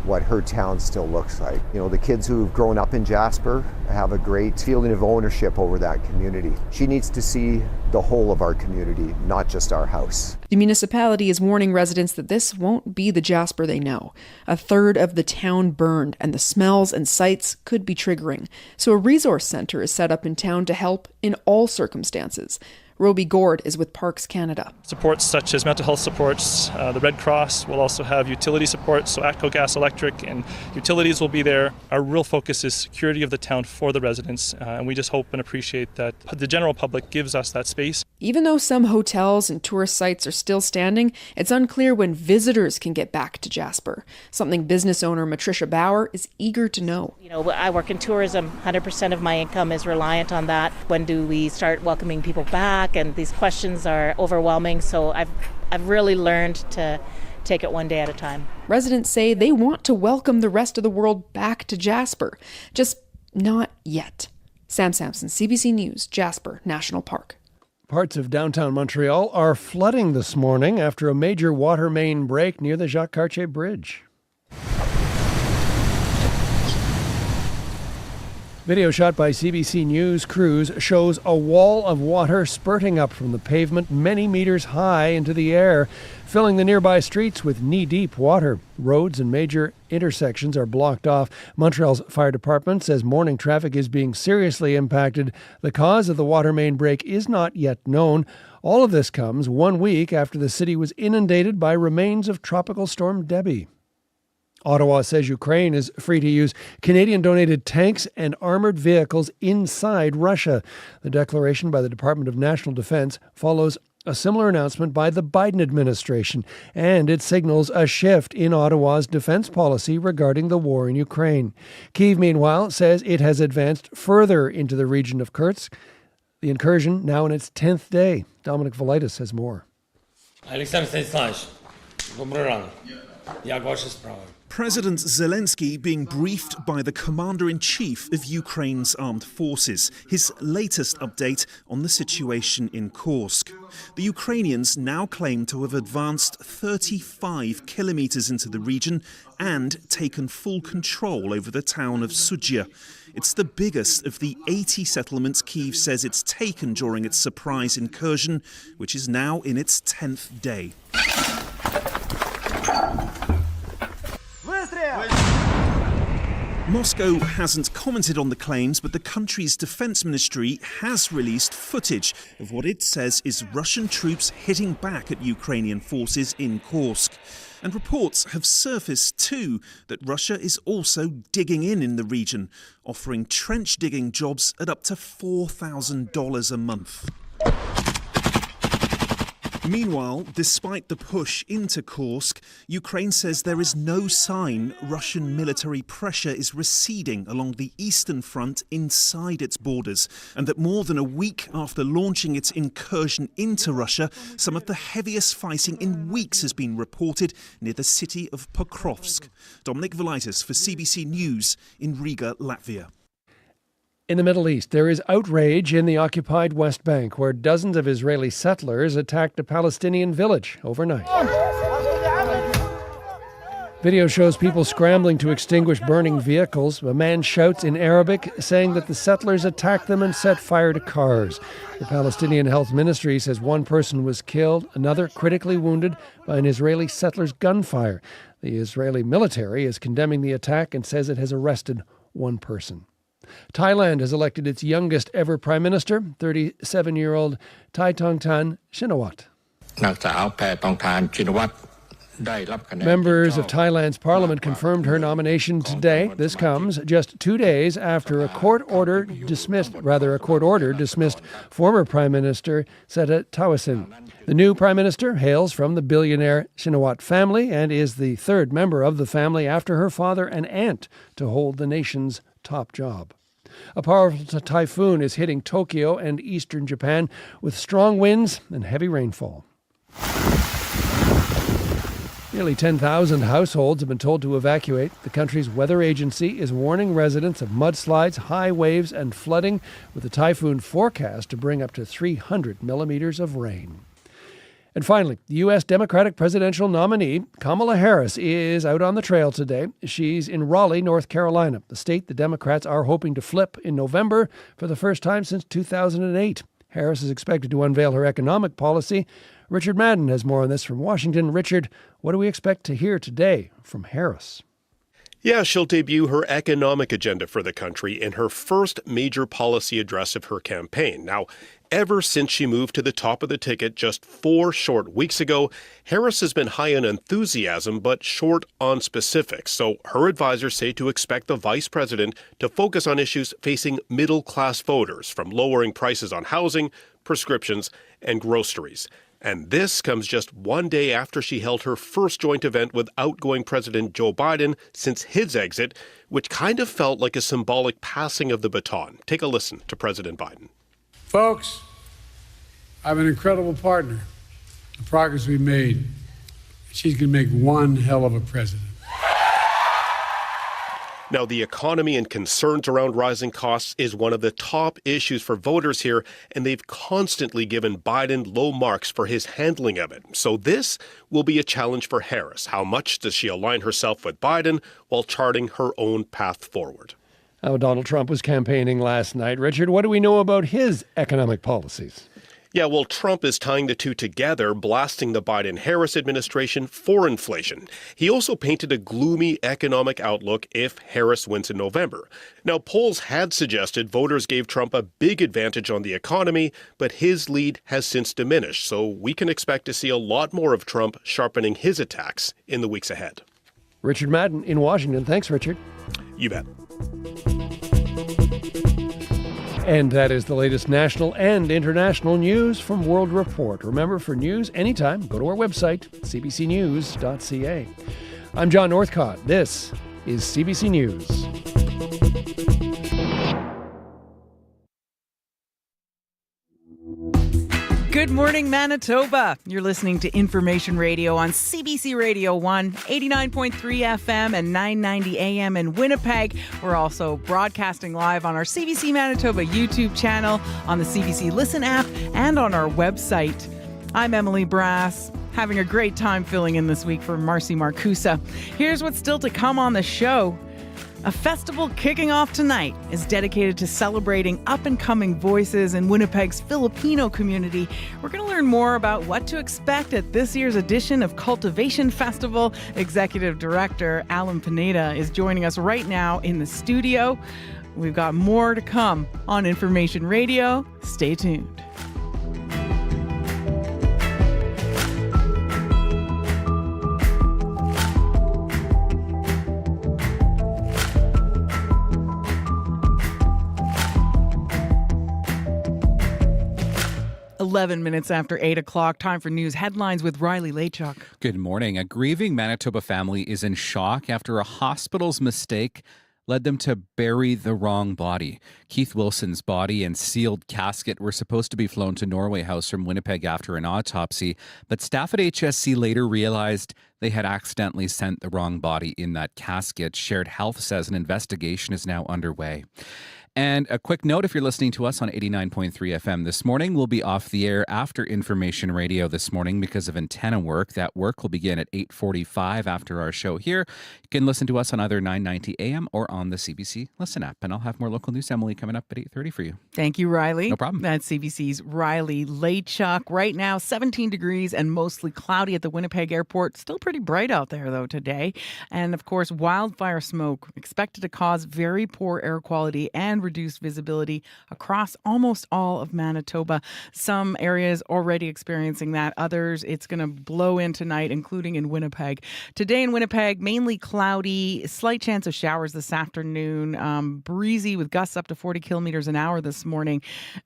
Speaker 11: what her town still looks like. The kids who've grown up in Jasper have a great feeling of ownership over that community. She needs to see the whole of our community, not just our house.
Speaker 12: The municipality is warning residents that this won't be the Jasper they know. A third of the town burned, and the smells and sights could be triggering. So a resource center is set up in town to help in all circumstances. Roby Gord is with Parks Canada.
Speaker 13: Supports such as mental health supports, the Red Cross will also have utility support, so ATCO Gas Electric and utilities will be there. Our real focus is security of the town for the residents, and we just hope and appreciate that the general public gives us that space.
Speaker 12: Even though some hotels and tourist sites are still standing, it's unclear when visitors can get back to Jasper, something business owner Matricia Bauer is eager to know.
Speaker 15: I work in tourism. 100% of my income is reliant on that. When do we start welcoming people back? And these questions are overwhelming, so I've really learned to take it one day at a time.
Speaker 12: Residents say they want to welcome the rest of the world back to Jasper, just not yet. Sam Sampson, CBC News, Jasper National Park.
Speaker 18: Parts of downtown Montreal are flooding this morning after a major water main break near the Jacques Cartier Bridge. Video shot by CBC News crews shows a wall of water spurting up from the pavement many meters high into the air, filling the nearby streets with knee-deep water. Roads and major intersections are blocked off. Montreal's fire department says morning traffic is being seriously impacted. The cause of the water main break is not yet known. All of this comes 1 week after the city was inundated by remains of Tropical Storm Debbie. Ottawa says Ukraine is free to use Canadian-donated tanks and armored vehicles inside Russia. The declaration by the Department of National Defense follows a similar announcement by the Biden administration, and it signals a shift in Ottawa's defense policy regarding the war in Ukraine. Kyiv, meanwhile, says it has advanced further into the region of Kursk. The incursion now in its 10th day. Dominic Velitis has more.
Speaker 26: President Zelensky being briefed by the Commander-in-Chief of Ukraine's armed forces. His latest update on the situation in Kursk. The Ukrainians now claim to have advanced 35 kilometers into the region and taken full control over the town of Sudzha. It's the biggest of the 80 settlements Kyiv says it's taken during its surprise incursion, which is now in its 10th day. Moscow hasn't commented on the claims, but the country's defense ministry has released footage of what it says is Russian troops hitting back at Ukrainian forces in Kursk. And reports have surfaced too that Russia is also digging in the region, offering trench digging jobs at up to $4,000 a month. Meanwhile, despite the push into Kursk, Ukraine says there is no sign Russian military pressure is receding along the eastern front inside its borders, and that more than a week after launching its incursion into Russia, some of the heaviest fighting in weeks has been reported near the city of Pokrovsk. Dominic Velitis for CBC News in Riga, Latvia.
Speaker 18: In the Middle East, there is outrage in the occupied West Bank, where dozens of Israeli settlers attacked a Palestinian village overnight. Video shows people scrambling to extinguish burning vehicles. A man shouts in Arabic, saying that the settlers attacked them and set fire to cars. The Palestinian Health Ministry says one person was killed, another critically wounded by an Israeli settler's gunfire. The Israeli military is condemning the attack and says it has arrested one person. Thailand has elected its youngest ever prime minister, 37-year-old Thai Tongtan Shinawatra. Members of Thailand's parliament confirmed her nomination today. This comes just 2 days after a court order dismissed former Prime Minister Seta Tawasin. The new Prime Minister hails from the billionaire Shinawatra family and is the third member of the family after her father and aunt to hold the nation's top job. A powerful typhoon is hitting Tokyo and eastern Japan with strong winds and heavy rainfall. Nearly 10,000 households have been told to evacuate. The country's weather agency is warning residents of mudslides, high waves, and flooding, with the typhoon forecast to bring up to 300 millimeters of rain. And finally, the U.S. Democratic presidential nominee, Kamala Harris, is out on the trail today. She's in Raleigh, North Carolina, the state the Democrats are hoping to flip in November for the first time since 2008. Harris is expected to unveil her economic policy. Richard Madden has more on this from Washington. Richard, what do we expect to hear today from Harris?
Speaker 3: Yeah, she'll debut her economic agenda for the country in her first major policy address of her campaign. Now, ever since she moved to the top of the ticket just 4 short weeks ago, Harris has been high on enthusiasm but short on specifics. So her advisors say to expect the vice president to focus on issues facing middle-class voters, from lowering prices on housing, prescriptions, and groceries. And this comes just 1 day after she held her first joint event with outgoing President Joe Biden since his exit, which kind of felt like a symbolic passing of the baton. Take a listen to President Biden.
Speaker 4: Folks, I have an incredible partner. The progress we've made, she's going to make one hell of a president.
Speaker 3: Now, the economy and concerns around rising costs is one of the top issues for voters here, and they've constantly given Biden low marks for his handling of it. So this will be a challenge for Harris. How much does she align herself with Biden while charting her own path forward?
Speaker 18: Donald Trump was campaigning last night. Richard, what do we know about his economic policies?
Speaker 3: Yeah, well, Trump is tying the two together, blasting the Biden-Harris administration for inflation. He also painted a gloomy economic outlook if Harris wins in November. Now, polls had suggested voters gave Trump a big advantage on the economy, but his lead has since diminished, so we can expect to see a lot more of Trump sharpening his attacks in the weeks ahead.
Speaker 18: Richard Madden in Washington. Thanks, Richard.
Speaker 3: You bet.
Speaker 18: And that is the latest national and international news from World Report. Remember, for news anytime, go to our website, cbcnews.ca. I'm John Northcott. This is CBC News.
Speaker 1: Good morning, Manitoba. You're listening to Information Radio on CBC Radio 1, 89.3 FM and 990 AM in Winnipeg. We're also broadcasting live on our CBC Manitoba YouTube channel, on the CBC Listen app, and on our website. I'm Emily Brass, having a great time filling in this week for Marcy Marcusa. Here's what's still to come on the show. A festival kicking off tonight is dedicated to celebrating up-and-coming voices in Winnipeg's Filipino community. We're going to learn more about what to expect at this year's edition of Cultivation Festival. Executive Director Alan Pineda is joining us right now in the studio. We've got more to come on Information Radio. Stay tuned. Eleven minutes after 8 o'clock, time for news headlines with Riley Laychuk.
Speaker 2: Good morning. A grieving Manitoba family is in shock after a hospital's mistake led them to bury the wrong body. Keith Wilson's body and sealed casket were supposed to be flown to Norway House from Winnipeg after an autopsy, but staff at HSC later realized they had accidentally sent the wrong body in that casket. Shared Health says an investigation is now underway. And a quick note, if you're listening to us on 89.3 FM this morning, we'll be off the air after Information Radio this morning because of antenna work. That work will begin at 8:45 after our show here. You can listen to us on either 990 AM or on the CBC Listen app. And I'll have more local news, Emily, coming up at 8:30 for you.
Speaker 1: Thank you, Riley.
Speaker 2: No problem.
Speaker 1: That's CBC's Riley Laychuk. Right now, 17 degrees and mostly cloudy at the Winnipeg airport. Still pretty bright out there, though, today. And, of course, wildfire smoke expected to cause very poor air quality and reduced visibility across almost all of Manitoba. Some areas already experiencing that. Others, it's going to blow in tonight, including in Winnipeg. Today in Winnipeg, mainly cloudy, slight chance of showers this afternoon. Breezy with gusts up to 40 kilometers an hour this morning.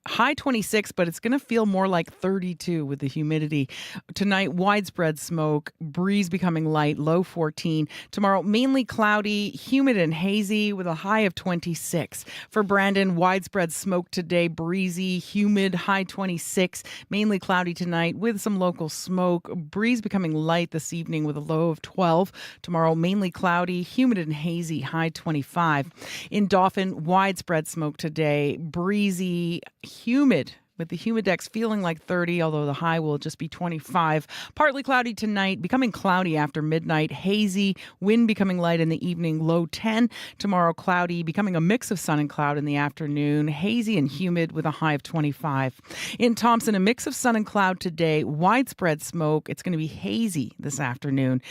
Speaker 1: High 26, but it's going to feel more like 32 with the humidity. Tonight, widespread smoke, breeze becoming light, low 14. Tomorrow, mainly cloudy, humid and hazy with a high of 26. For Brandon, widespread smoke today, breezy, humid, high 26. Mainly cloudy tonight with some local smoke. Breeze becoming light this evening with a low of 12. Tomorrow, mainly cloudy, humid and hazy, high 25. In Dauphin, widespread smoke today, breezy, humid, with the humidex feeling like 30, although the high will just be 25. Partly cloudy tonight, becoming cloudy after midnight, hazy, wind becoming light in the evening, low 10. Tomorrow, cloudy, becoming a mix of sun and cloud in the afternoon, hazy and humid with a high of 25. In Thompson, a mix of sun and cloud today, widespread smoke. It's going to be hazy this afternoon.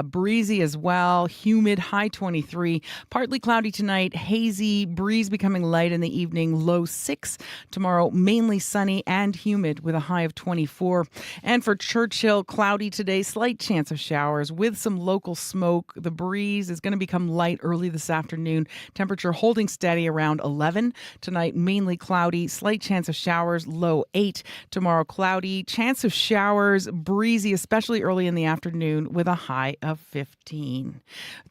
Speaker 1: Breezy as well, humid, high 23. Partly cloudy tonight, hazy, breeze becoming light in the evening, low 6. Tomorrow, mainly sunny and humid with a high of 24. And for Churchill, cloudy today, slight chance of showers with some local smoke. The breeze is going to become light early this afternoon. Temperature holding steady around 11. Tonight, mainly cloudy, slight chance of showers, low 8. Tomorrow, cloudy, chance of showers, breezy, especially early in the afternoon with a high of 15.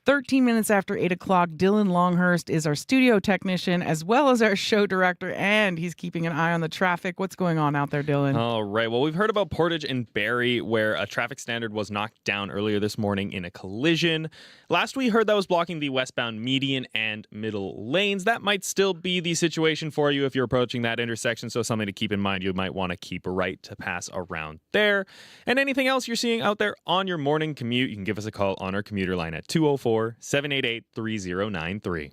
Speaker 1: 13 minutes after 8 o'clock, Dylan Longhurst is our studio technician as well as our show director, and he's keeping an eye on the traffic. What's going on out there, Dylan?
Speaker 5: All right. Well, we've heard about Portage and Barrie, where a traffic standard was knocked down earlier this morning in a collision. Last we heard that was blocking the westbound median and middle lanes. That might still be the situation for you if you're approaching that intersection, so something to keep in mind. You might want to keep right to pass around there. And anything else you're seeing out there on your morning commute, you can give us a call on our commuter line at 204-788-3093.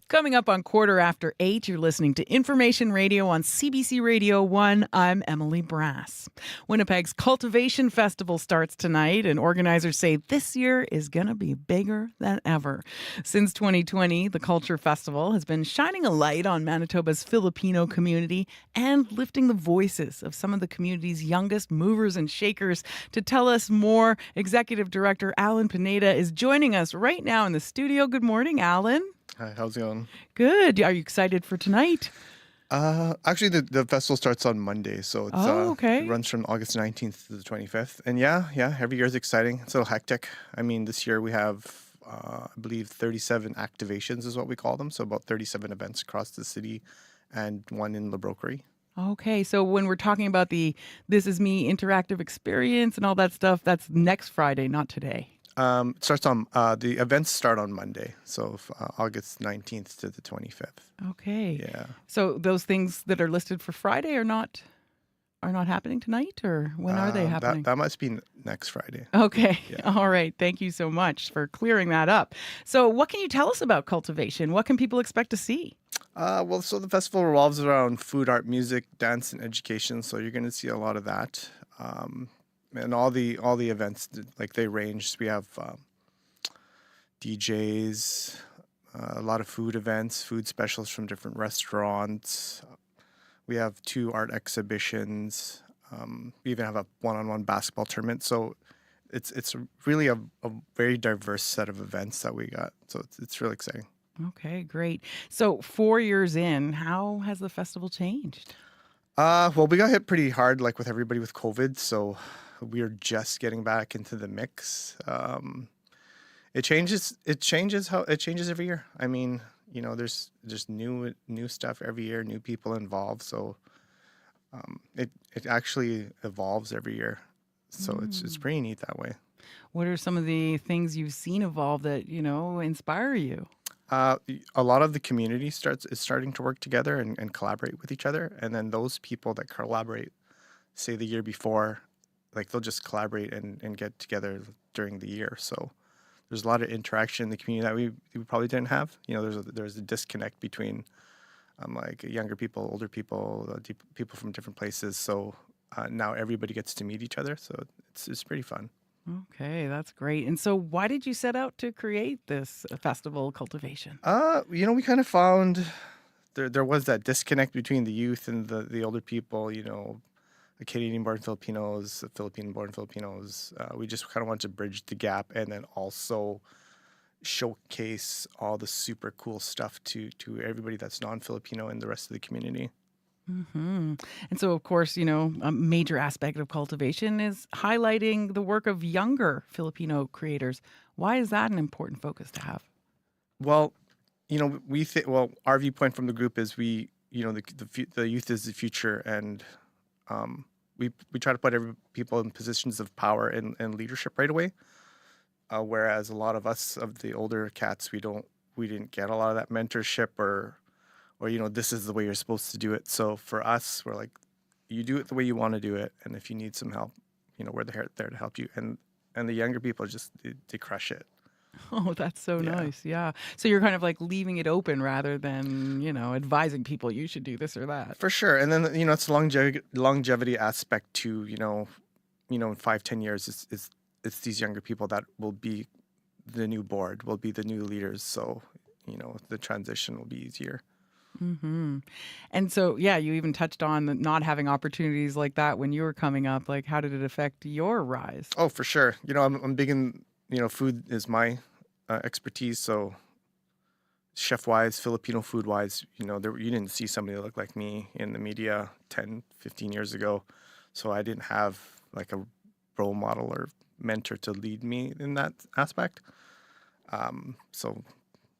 Speaker 1: Coming up on 8:15, you're listening to Information Radio on CBC Radio 1. I'm Emily Brass. Winnipeg's Cultivation Festival starts tonight, and organizers say this year is going to be bigger than ever. Since 2020, the Culture Festival has been shining a light on Manitoba's Filipino community and lifting the voices of some of the community's youngest movers and shakers. To tell us more, Executive Director Alan Pineda is joining us right now in the studio. Good morning, Alan.
Speaker 16: Hi, how's it going?
Speaker 1: Good. Are you excited for tonight?
Speaker 16: Actually, the festival starts on Monday, so it's
Speaker 1: okay.
Speaker 16: It runs from August 19th to the 25th. And yeah, every year is exciting. It's a little hectic. I mean, this year we have, I believe, 37 activations is what we call them. So about 37 events across the city and one in La Broquerie.
Speaker 1: Okay, so when we're talking about the This Is Me interactive experience and all that stuff, that's next Friday, not today.
Speaker 16: It starts on the events start on Monday, so August 19th to the 25th.
Speaker 1: Okay.
Speaker 16: Yeah.
Speaker 1: So those things that are listed for Friday are not happening tonight, or when are they happening?
Speaker 16: That must be next Friday.
Speaker 1: Okay.
Speaker 16: Yeah.
Speaker 1: All right. Thank you so much for clearing that up. So what can you tell us about Cultivation? What can people expect to see?
Speaker 16: So the festival revolves around food, art, music, dance, and education. So you're going to see a lot of that. And all the events, like they range. We have DJs, a lot of food events, food specialists from different restaurants. We have 2 art exhibitions. We even have a one-on-one basketball tournament. So it's really a very diverse set of events that we got. So it's really exciting.
Speaker 1: Okay, great. So 4 years in, how has the festival changed?
Speaker 16: Well, we got hit pretty hard, like with everybody with COVID. So we're just getting back into the mix. It changes every year. I mean, there's new stuff every year, new people involved. So It actually evolves every year, so it's pretty neat that way.
Speaker 1: What are some of the things you've seen evolve that, inspire you?
Speaker 16: A lot of the community is starting to work together and collaborate with each other, and then those people that collaborate, say the year before, like they'll just collaborate and get together during the year. So there's a lot of interaction in the community that we probably didn't have. There's a disconnect between like younger people, older people, people from different places. So now everybody gets to meet each other. So it's pretty fun.
Speaker 1: Okay, that's great. And so why did you set out to create this festival, Cultivation?
Speaker 16: We kind of found there was that disconnect between the youth and the older people, the Canadian-born Filipinos, the Philippine-born Filipinos. We just kind of wanted to bridge the gap and then also showcase all the super cool stuff to everybody that's non-Filipino and the rest of the community.
Speaker 1: And so, of course, a major aspect of Cultivation is highlighting the work of younger Filipino creators. Why is that an important focus to have?
Speaker 16: Well, our viewpoint from the group is the youth is the future, and we try to put people in positions of power and leadership right away. Whereas a lot of us of the older cats, we didn't get a lot of that mentorship or this is the way you're supposed to do it. So for us, we're like, you do it the way you want to do it, and if you need some help, we're there to help you. And the younger people just they crush it.
Speaker 1: Oh, that's so nice. Yeah. So you're kind of like leaving it open rather than, advising people you should do this or that.
Speaker 16: For sure. And then, it's a longevity aspect to, in 5-10 years, it's these younger people that will be the new board, will be the new leaders. So, the transition will be easier.
Speaker 1: And so, you even touched on not having opportunities like that when you were coming up. Like, how did it affect your rise?
Speaker 16: Oh, for sure. I'm big in, food is my expertise. So chef-wise, Filipino food-wise, you didn't see somebody that looked like me in the media 10, 15 years ago. So I didn't have like a role model or mentor to lead me in that aspect. So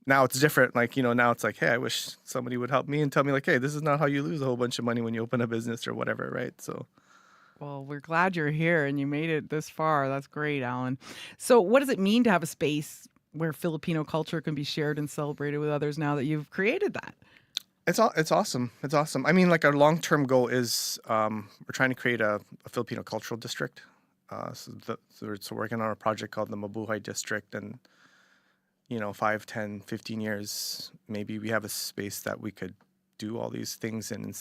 Speaker 16: now it's different. Like, now it's like, hey, I wish somebody would help me and tell me like, hey, this is not how you lose a whole bunch of money when you open a business or whatever, right? So.
Speaker 1: Well, we're glad you're here and you made it this far. That's great, Alan. So what does it mean to have a space where Filipino culture can be shared and celebrated with others now that you've created that?
Speaker 16: It's awesome. It's awesome. I mean, like our long-term goal is we're trying to create a Filipino cultural district. So we're working on a project called the Mabuhay District, and 5, 10, 15 years, maybe we have a space that we could do all these things in,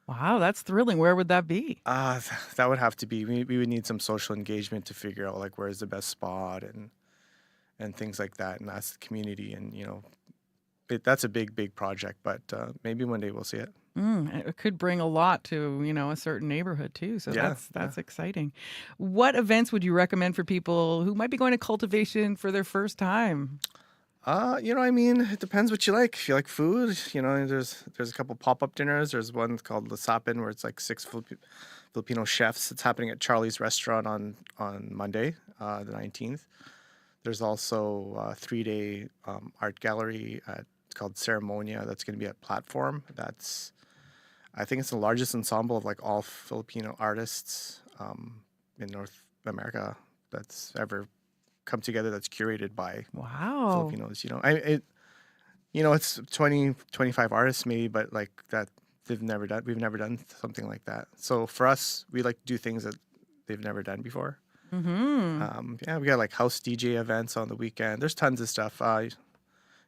Speaker 1: Wow, that's thrilling. Where would that be?
Speaker 16: That would have to be, we would need some social engagement to figure out like where's the best spot and things like that, and ask the community, and that's a big project, but maybe one day we'll see it.
Speaker 1: It could bring a lot to, a certain neighborhood too. So that's exciting. What events would you recommend for people who might be going to Cultivation for their first time?
Speaker 16: It depends what you like. If you like food, there's a couple pop-up dinners. There's one called Lasapin where it's like 6 Filipino chefs. It's happening at Charlie's Restaurant on Monday, the 19th. There's also a 3-day art gallery it's called Ceremonia. That's going to be at Platform. I think it's the largest ensemble of like all Filipino artists in North America that's ever come together. That's curated by Filipinos. It's 20, 25 artists maybe, but like that we've never done something like that. So for us, we like to do things that they've never done before. We got like house DJ events on the weekend. There's tons of stuff.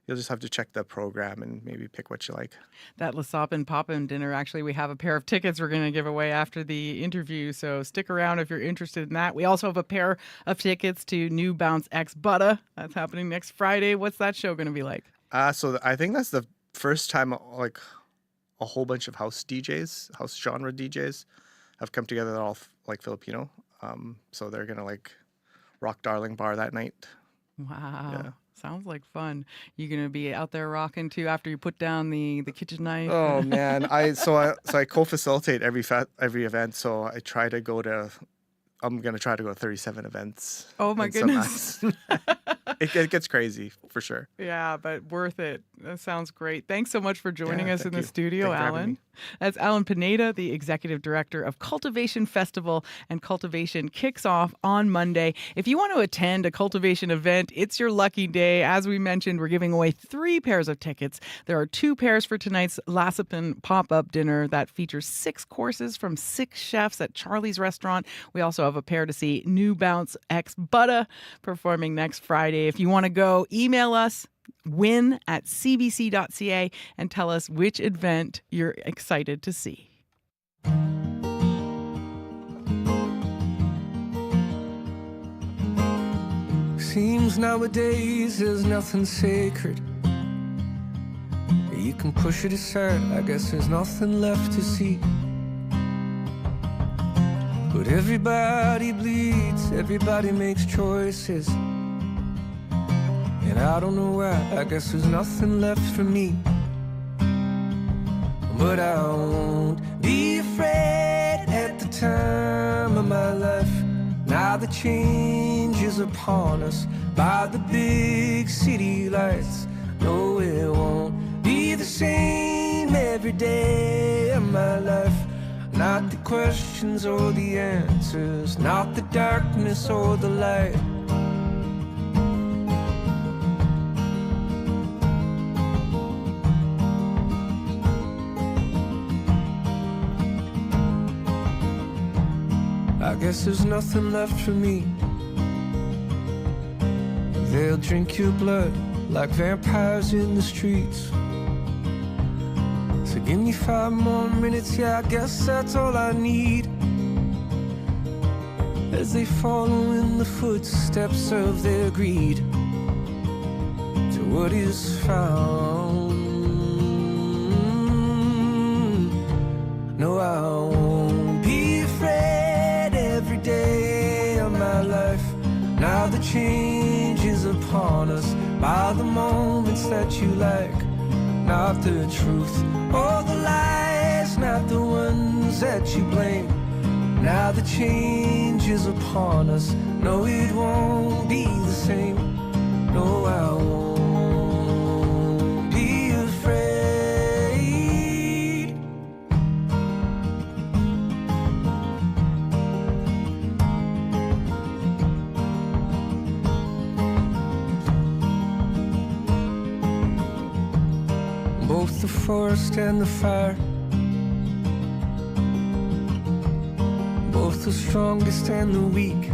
Speaker 16: You'll just have to check the program and maybe pick what you like.
Speaker 1: That Lasapin Pop-In dinner, actually, we have a pair of tickets we're going to give away after the interview, so stick around if you're interested in that. We also have a pair of tickets to New Bounce X Butter. That's happening next Friday. What's that show going to be like?
Speaker 16: So I think that's the first time like a whole bunch of house DJs, house genre DJs, have come together. They're all like Filipino. So they're going to like rock Darling Bar that night.
Speaker 1: Wow.
Speaker 16: Yeah.
Speaker 1: Sounds like fun. You going to be out there rocking too after you put down the kitchen knife?
Speaker 16: Oh man, I co-facilitate every event. So I try to go to. I'm gonna try to go to 37 events.
Speaker 1: Oh my goodness.
Speaker 16: It gets crazy for sure.
Speaker 1: Yeah, but worth it. That sounds great. Thanks so much for joining us in the studio,
Speaker 16: Thanks for having
Speaker 1: Alan.
Speaker 16: me.
Speaker 1: That's Alan Pineda, the executive director of Cultivation Festival, and Cultivation kicks off on Monday. If you want to attend a Cultivation event, it's your lucky day. As we mentioned, we're giving away 3 pairs of tickets. There are 2 pairs for tonight's Lassipin pop-up dinner that features 6 courses from 6 chefs at Charlie's Restaurant. We also have a pair to see New Bounce X Butta performing next Friday. If you want to go, email us win@cbc.ca and tell us which event you're excited to see.
Speaker 6: Seems nowadays there's nothing sacred. You can push it aside, I guess there's nothing left to see. But everybody bleeds, everybody makes choices. And I don't know why, I guess there's nothing left for me. But I won't be afraid at the time of my life. Now the change is upon us by the big city lights. No, it won't be the same every day of my life. Not the questions or the answers, not the darkness or the light. I guess there's nothing left for me. They'll drink your blood like vampires in the streets. So give me 5 more minutes, yeah, I guess that's all I need. As they follow in the footsteps of their greed to what is found. No, I won't be afraid every day of my life. Now the change is upon us by the moments that you like. Not the truth or the lies, not the ones that you blame. Now the change is upon us. No, it won't be the same. No, I won't be afraid. Both the forest and the fire, both the strongest and the weak,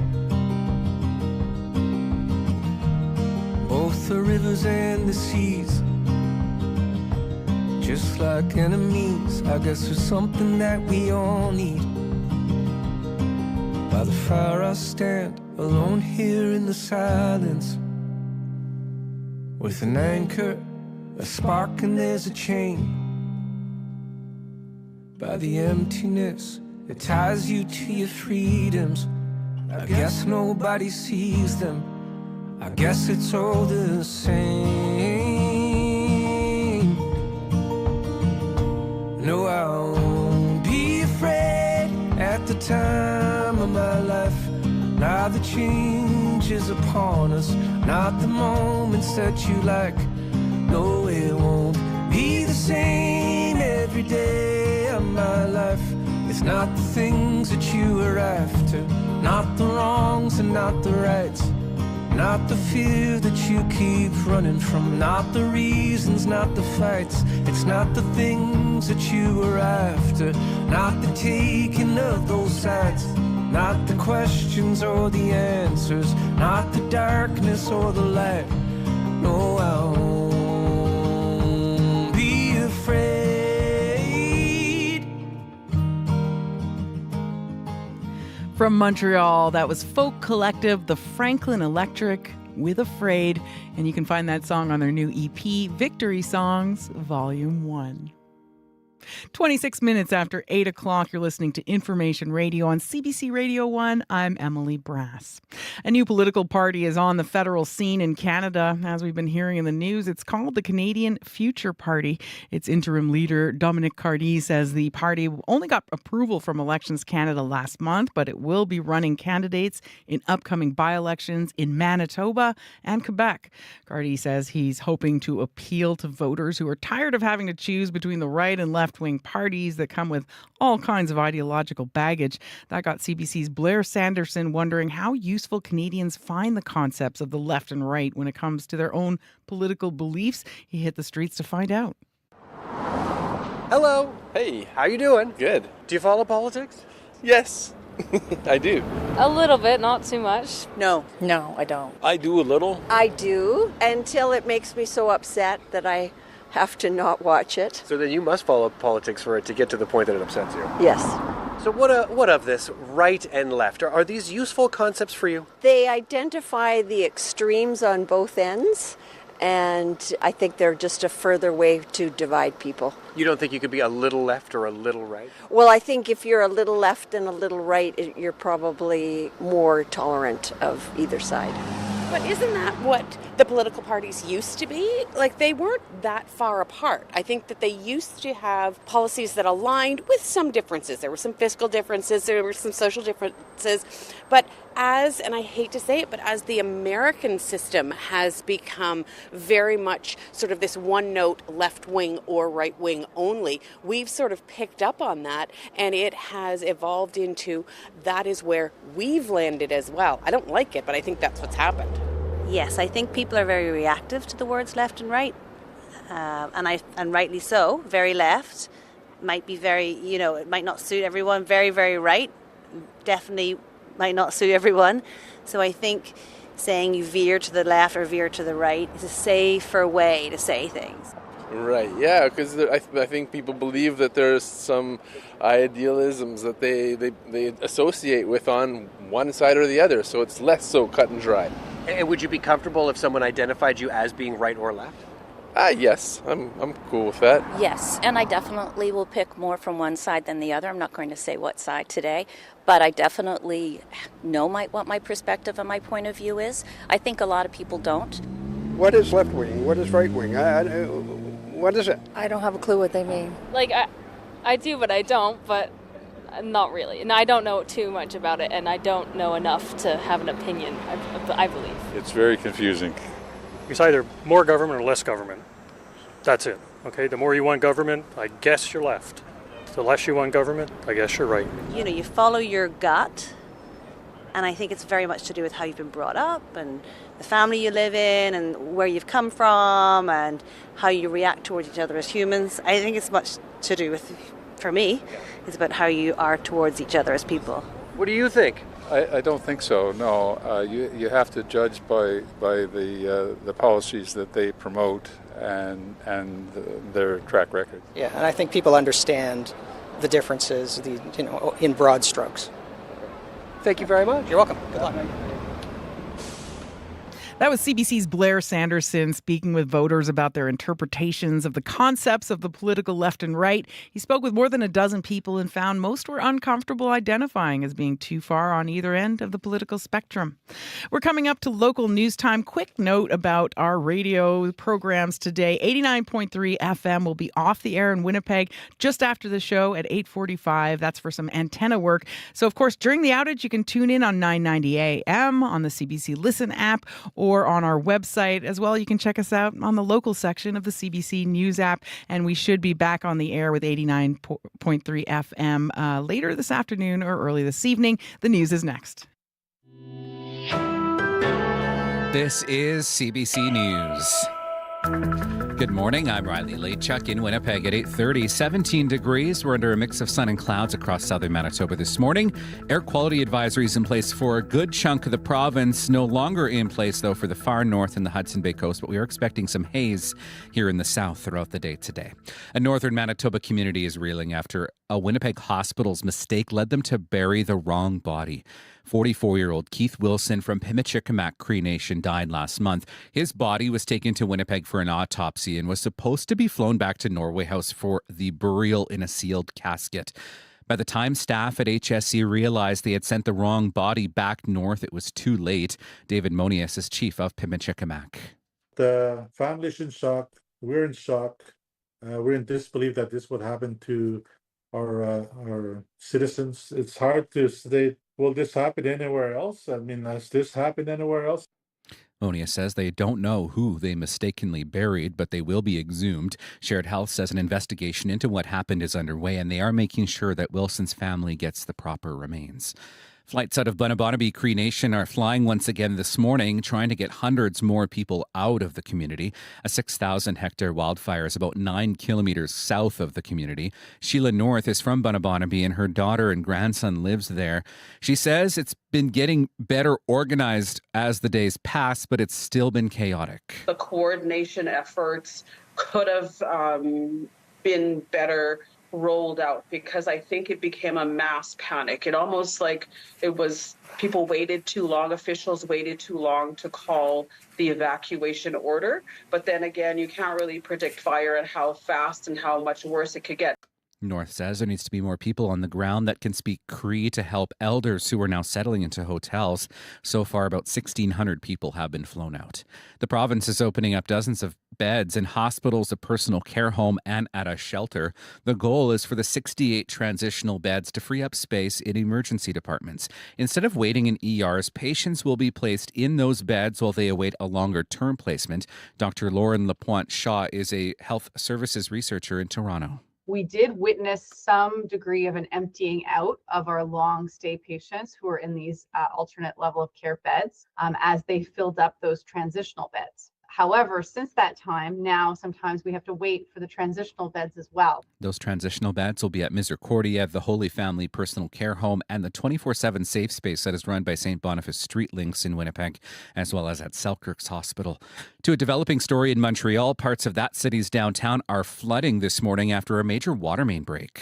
Speaker 6: both the rivers and the seas, just like enemies. I guess there's something that we all need. By the fire I stand, alone here in the silence, with an anchor, a spark, and there's a chain. By the emptiness, it ties you to your freedoms. I guess nobody sees them. I guess it's all the same. No, I won't be afraid at the time of my life. Now the change is upon us, not the moments that you like. No, it won't be the same every day of my life. It's not the things that you were after, not the wrongs and not the rights, not the fear that you keep running from, not the reasons, not the fights. It's not the things that you were after, not the taking of those sides, not the questions or the answers, not the darkness or the light. No, I won't be afraid.
Speaker 1: From Montreal, that was folk collective The Franklin Electric with Afraid, and you can find that song on their new EP, Victory Songs, Volume 1. 26 minutes after 8 o'clock, you're listening to Information Radio on CBC Radio 1. I'm Emily Brass. A new political party is on the federal scene in Canada. As we've been hearing in the news, it's called the Canadian Future Party. Its interim leader, Dominic Cardy, says the party only got approval from Elections Canada last month, but it will be running candidates in upcoming by-elections in Manitoba and Quebec. Cardy says he's hoping to appeal to voters who are tired of having to choose between the right and left left-wing parties that come with all kinds of ideological baggage. That got CBC's Blair Sanderson wondering how useful Canadians find the concepts of the left and right when it comes to their own political beliefs. He hit the streets to find out.
Speaker 8: Hello. Hey, how you doing? Good. Do you follow politics? Yes, I do.
Speaker 17: A little bit, not too much.
Speaker 19: No, I don't.
Speaker 8: I do a little.
Speaker 19: I do until it makes me so upset that I have to not watch it.
Speaker 8: So then you must follow politics for it to get to the point that it upsets you.
Speaker 19: Yes.
Speaker 8: So what of this right and left? Are these useful concepts for you?
Speaker 19: They identify the extremes on both ends, and I think they're just a further way to divide people.
Speaker 8: You don't think you could be a little left or a little right?
Speaker 19: Well, I think if you're a little left and a little right, you're probably more tolerant of either side.
Speaker 20: But isn't that what the political parties used to be? Like, they weren't that far apart. I think that they used to have policies that aligned with some differences. There were some fiscal differences, there were some social differences. But and I hate to say it, but as the American system has become very much sort of this one note left wing or right wing only, we've sort of picked up on that, and it has evolved into that is where we've landed as well. I don't like it, but I think that's what's happened.
Speaker 21: Yes, I think people are very reactive to the words left and right, and rightly so. Very left might be very, it might not suit everyone. Very, very right definitely might not suit everyone. So I think saying you veer to the left or veer to the right is a safer way to say things.
Speaker 24: Right, yeah, because I think people believe that there's some idealisms that they associate with on one side or the other, so it's less so cut and dry.
Speaker 8: And would you be comfortable if someone identified you as being right or left?
Speaker 24: Yes, I'm cool with that.
Speaker 21: Yes, and I definitely will pick more from one side than the other. I'm not going to say what side today, but I definitely know what my perspective and my point of view is. I think a lot of people don't.
Speaker 27: What is left wing? What is right wing? What is it?
Speaker 21: I don't have a clue what they mean.
Speaker 17: Like, I do, but I don't, but not really. And I don't know too much about it, and I don't know enough to have an opinion, I believe.
Speaker 24: It's very confusing.
Speaker 28: It's either more government or less government. That's it. Okay, the more you want government, I guess you're left. The less you want government, I guess you're right.
Speaker 21: You follow your gut, and I think it's very much to do with how you've been brought up and the family you live in and where you've come from and how you react towards each other as humans. I think it's much to do with, for me, it's about how you are towards each other as people.
Speaker 8: What do you think?
Speaker 24: I don't think so, no. You have to judge by the policies that they promote and their track record.
Speaker 29: Yeah, and I think people understand the differences, in broad strokes.
Speaker 8: Thank you very much.
Speaker 29: You're welcome. Good luck.
Speaker 1: That was CBC's Blair Sanderson speaking with voters about their interpretations of the concepts of the political left and right. He spoke with more than a dozen people and found most were uncomfortable identifying as being too far on either end of the political spectrum. We're coming up to local news time. Quick note about our radio programs today. 89.3 FM will be off the air in Winnipeg just after the show at 8:45. That's for some antenna work. So, of course, during the outage, you can tune in on 990 AM on the CBC Listen app or on our website as well. You can check us out on the local section of the CBC News app, and we should be back on the air with 89.3 FM later this afternoon or early this evening. The news is next.
Speaker 2: This is CBC News. Good morning, I'm Riley Leitchuk in Winnipeg at 8:30. 17 degrees. We're under a mix of sun and clouds across southern Manitoba this morning. Air quality advisories in place for a good chunk of the province. No longer in place, though, for the far north and the Hudson Bay coast, but we are expecting some haze here in the south throughout the day today. A northern Manitoba community is reeling after a Winnipeg hospital's mistake led them to bury the wrong body. 44-year-old Keith Wilson from Pimichikamak Cree Nation died last month. His body was taken to Winnipeg for an autopsy and was supposed to be flown back to Norway House for the burial in a sealed casket. By the time staff at HSC realized they had sent the wrong body back north, it was too late. David Monius is chief of Pimichikamak.
Speaker 30: The family's in shock. We're in shock. We're in disbelief that this would happen to our citizens. It's hard to say, will this happen anywhere else? I mean, has this happened anywhere else?
Speaker 2: Onia says they don't know who they mistakenly buried, but they will be exhumed. Shared Health says an investigation into what happened is underway, and they are making sure that Wilson's family gets the proper remains. Flights out of Bunnabonaby Cree Nation are flying once again this morning, trying to get hundreds more people out of the community. A 6,000-hectare wildfire is about 9 kilometers south of the community. Sheila North is from Bunnabonaby, and her daughter and grandson lives there. She says it's been getting better organized as the days pass, but it's still been chaotic.
Speaker 7: The coordination efforts could have been better rolled out, because I think it became a mass panic. It almost like it was people waited too long, officials waited too long to call the evacuation order. But then again, you can't really predict fire and how fast and how much worse it could get.
Speaker 2: North says there needs to be more people on the ground that can speak Cree to help elders who are now settling into hotels. So far, about 1,600 people have been flown out. The province is opening up dozens of beds in hospitals, a personal care home, and at a shelter. The goal is for the 68 transitional beds to free up space in emergency departments. Instead of waiting in ERs, patients will be placed in those beds while they await a longer-term placement. Dr. Lauren Lapointe-Shaw is a health services researcher in Toronto.
Speaker 9: We did witness some degree of an emptying out of our long stay patients who are in these alternate level of care beds as they filled up those transitional beds. However, since that time, now sometimes we have to wait for the transitional beds as well.
Speaker 2: Those transitional beds will be at Misericordia, the Holy Family Personal Care Home, and the 24/7 safe space that is run by St. Boniface Street Links in Winnipeg, as well as at Selkirk's Hospital. To a developing story in Montreal, parts of that city's downtown are flooding this morning after a major water main break.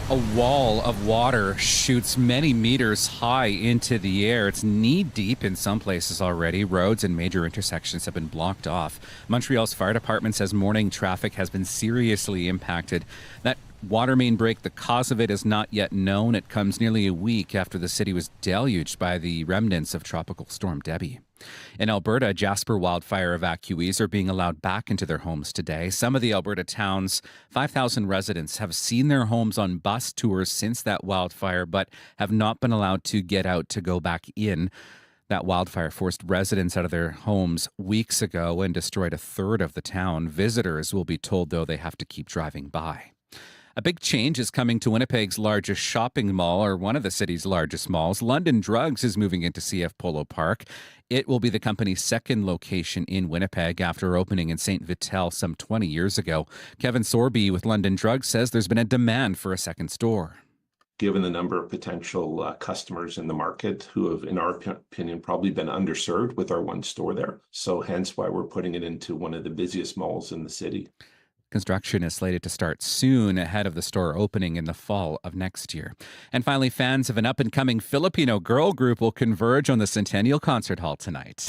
Speaker 2: A wall of water shoots many meters high into the air. It's knee-deep in some places already. Roads and major intersections have been blocked off. Montreal's fire department says morning traffic has been seriously impacted. That water main break, the cause of it is not yet known. It comes nearly a week after the city was deluged by the remnants of Tropical Storm Debbie. In Alberta, Jasper wildfire evacuees are being allowed back into their homes today. Some of the Alberta town's 5,000 residents have seen their homes on bus tours since that wildfire, but have not been allowed to get out to go back in. That wildfire forced residents out of their homes weeks ago and destroyed a third of the town. Visitors will be told, though, they have to keep driving by. A big change is coming to Winnipeg's largest shopping mall, or one of the city's largest malls. London Drugs is moving into CF Polo Park. It will be the company's second location in Winnipeg after opening in St. Vital some 20 years ago. Kevin Sorby with London Drugs says there's been a demand for a second store.
Speaker 10: Given the number of potential customers in the market who have, in our opinion, probably been underserved with our one store there. So hence why we're putting it into one of the busiest malls in the city.
Speaker 2: Construction is slated to start soon ahead of the store opening in the fall of next year. And finally, fans of an up-and-coming Filipino girl group will converge on the Centennial Concert Hall tonight.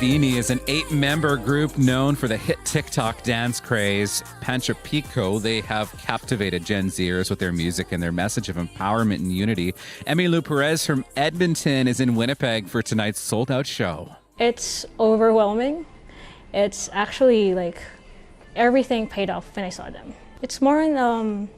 Speaker 2: Beanie is an 8-member group known for the hit TikTok dance craze, Pancha Pico. They have captivated Gen Zers with their music and their message of empowerment and unity. Emmylou Perez from Edmonton is in Winnipeg for tonight's sold-out show.
Speaker 11: It's overwhelming. It's actually like everything paid off when I saw them. It's more in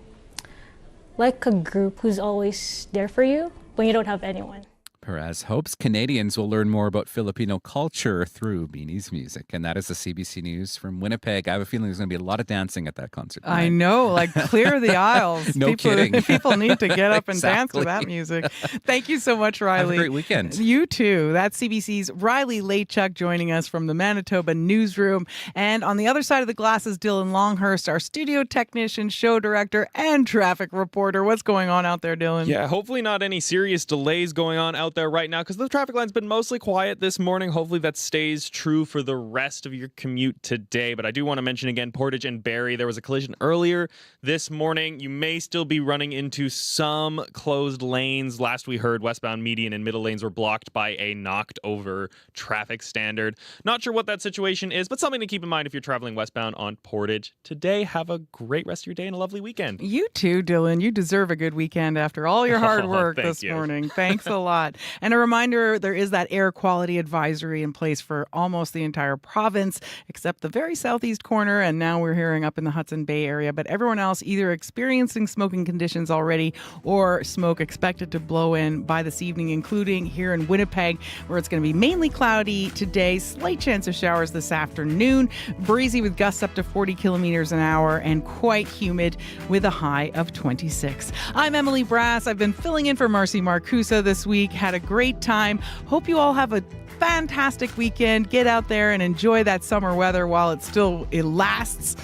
Speaker 11: like a group who's always there for you when you don't have anyone.
Speaker 2: Perez hopes Canadians will learn more about Filipino culture through Beanie's music. And that is the CBC News from Winnipeg. I have a feeling there's going to be a lot of dancing at that concert tonight.
Speaker 1: I know, like clear the aisles.
Speaker 2: No kidding.
Speaker 1: People need to get up and dance
Speaker 2: Exactly.
Speaker 1: to that music. Thank you so much, Riley.
Speaker 2: Have a great weekend.
Speaker 1: You too. That's CBC's Riley Laychuk joining us from the Manitoba newsroom. And on the other side of the glass is Dylan Longhurst, our studio technician, show director, and traffic reporter. What's going on out there, Dylan?
Speaker 5: Yeah, hopefully not any serious delays going on out there right now because the traffic line's been mostly quiet this morning. Hopefully that stays true for the rest of your commute today. But I do want to mention again, Portage and Barrie, there was a collision earlier this morning. You may still be running into some closed lanes. Last we heard, westbound median and middle lanes were blocked by a knocked over traffic standard. Not sure what that situation is, but something to keep in mind if you're traveling westbound on Portage today. Have a great rest of your day and a lovely weekend.
Speaker 1: You too, Dylan. You deserve a good weekend after all your hard work
Speaker 5: Thank
Speaker 1: this
Speaker 5: you.
Speaker 1: morning. Thanks a lot. And a reminder, there is that air quality advisory in place for almost the entire province, except the very southeast corner. And now we're hearing up in the Hudson Bay area. But everyone else either experiencing smoking conditions already or smoke expected to blow in by this evening, including here in Winnipeg, where it's going to be mainly cloudy today, slight chance of showers this afternoon, breezy with gusts up to 40 kilometers an hour, and quite humid with a high of 26. I'm Emily Brass. I've been filling in for Marcy Marcusa this week. Had a great time. Hope you all have a fantastic weekend. Get out there and enjoy that summer weather while it lasts.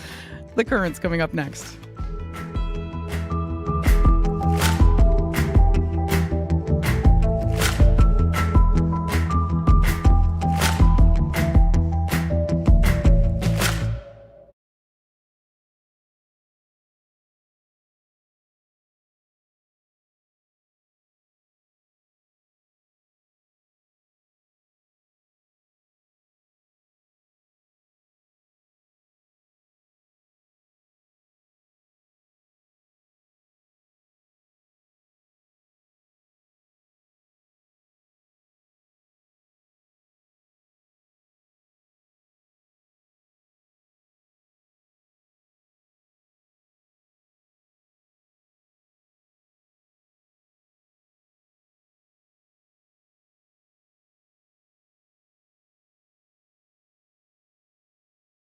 Speaker 1: The Current's coming up next.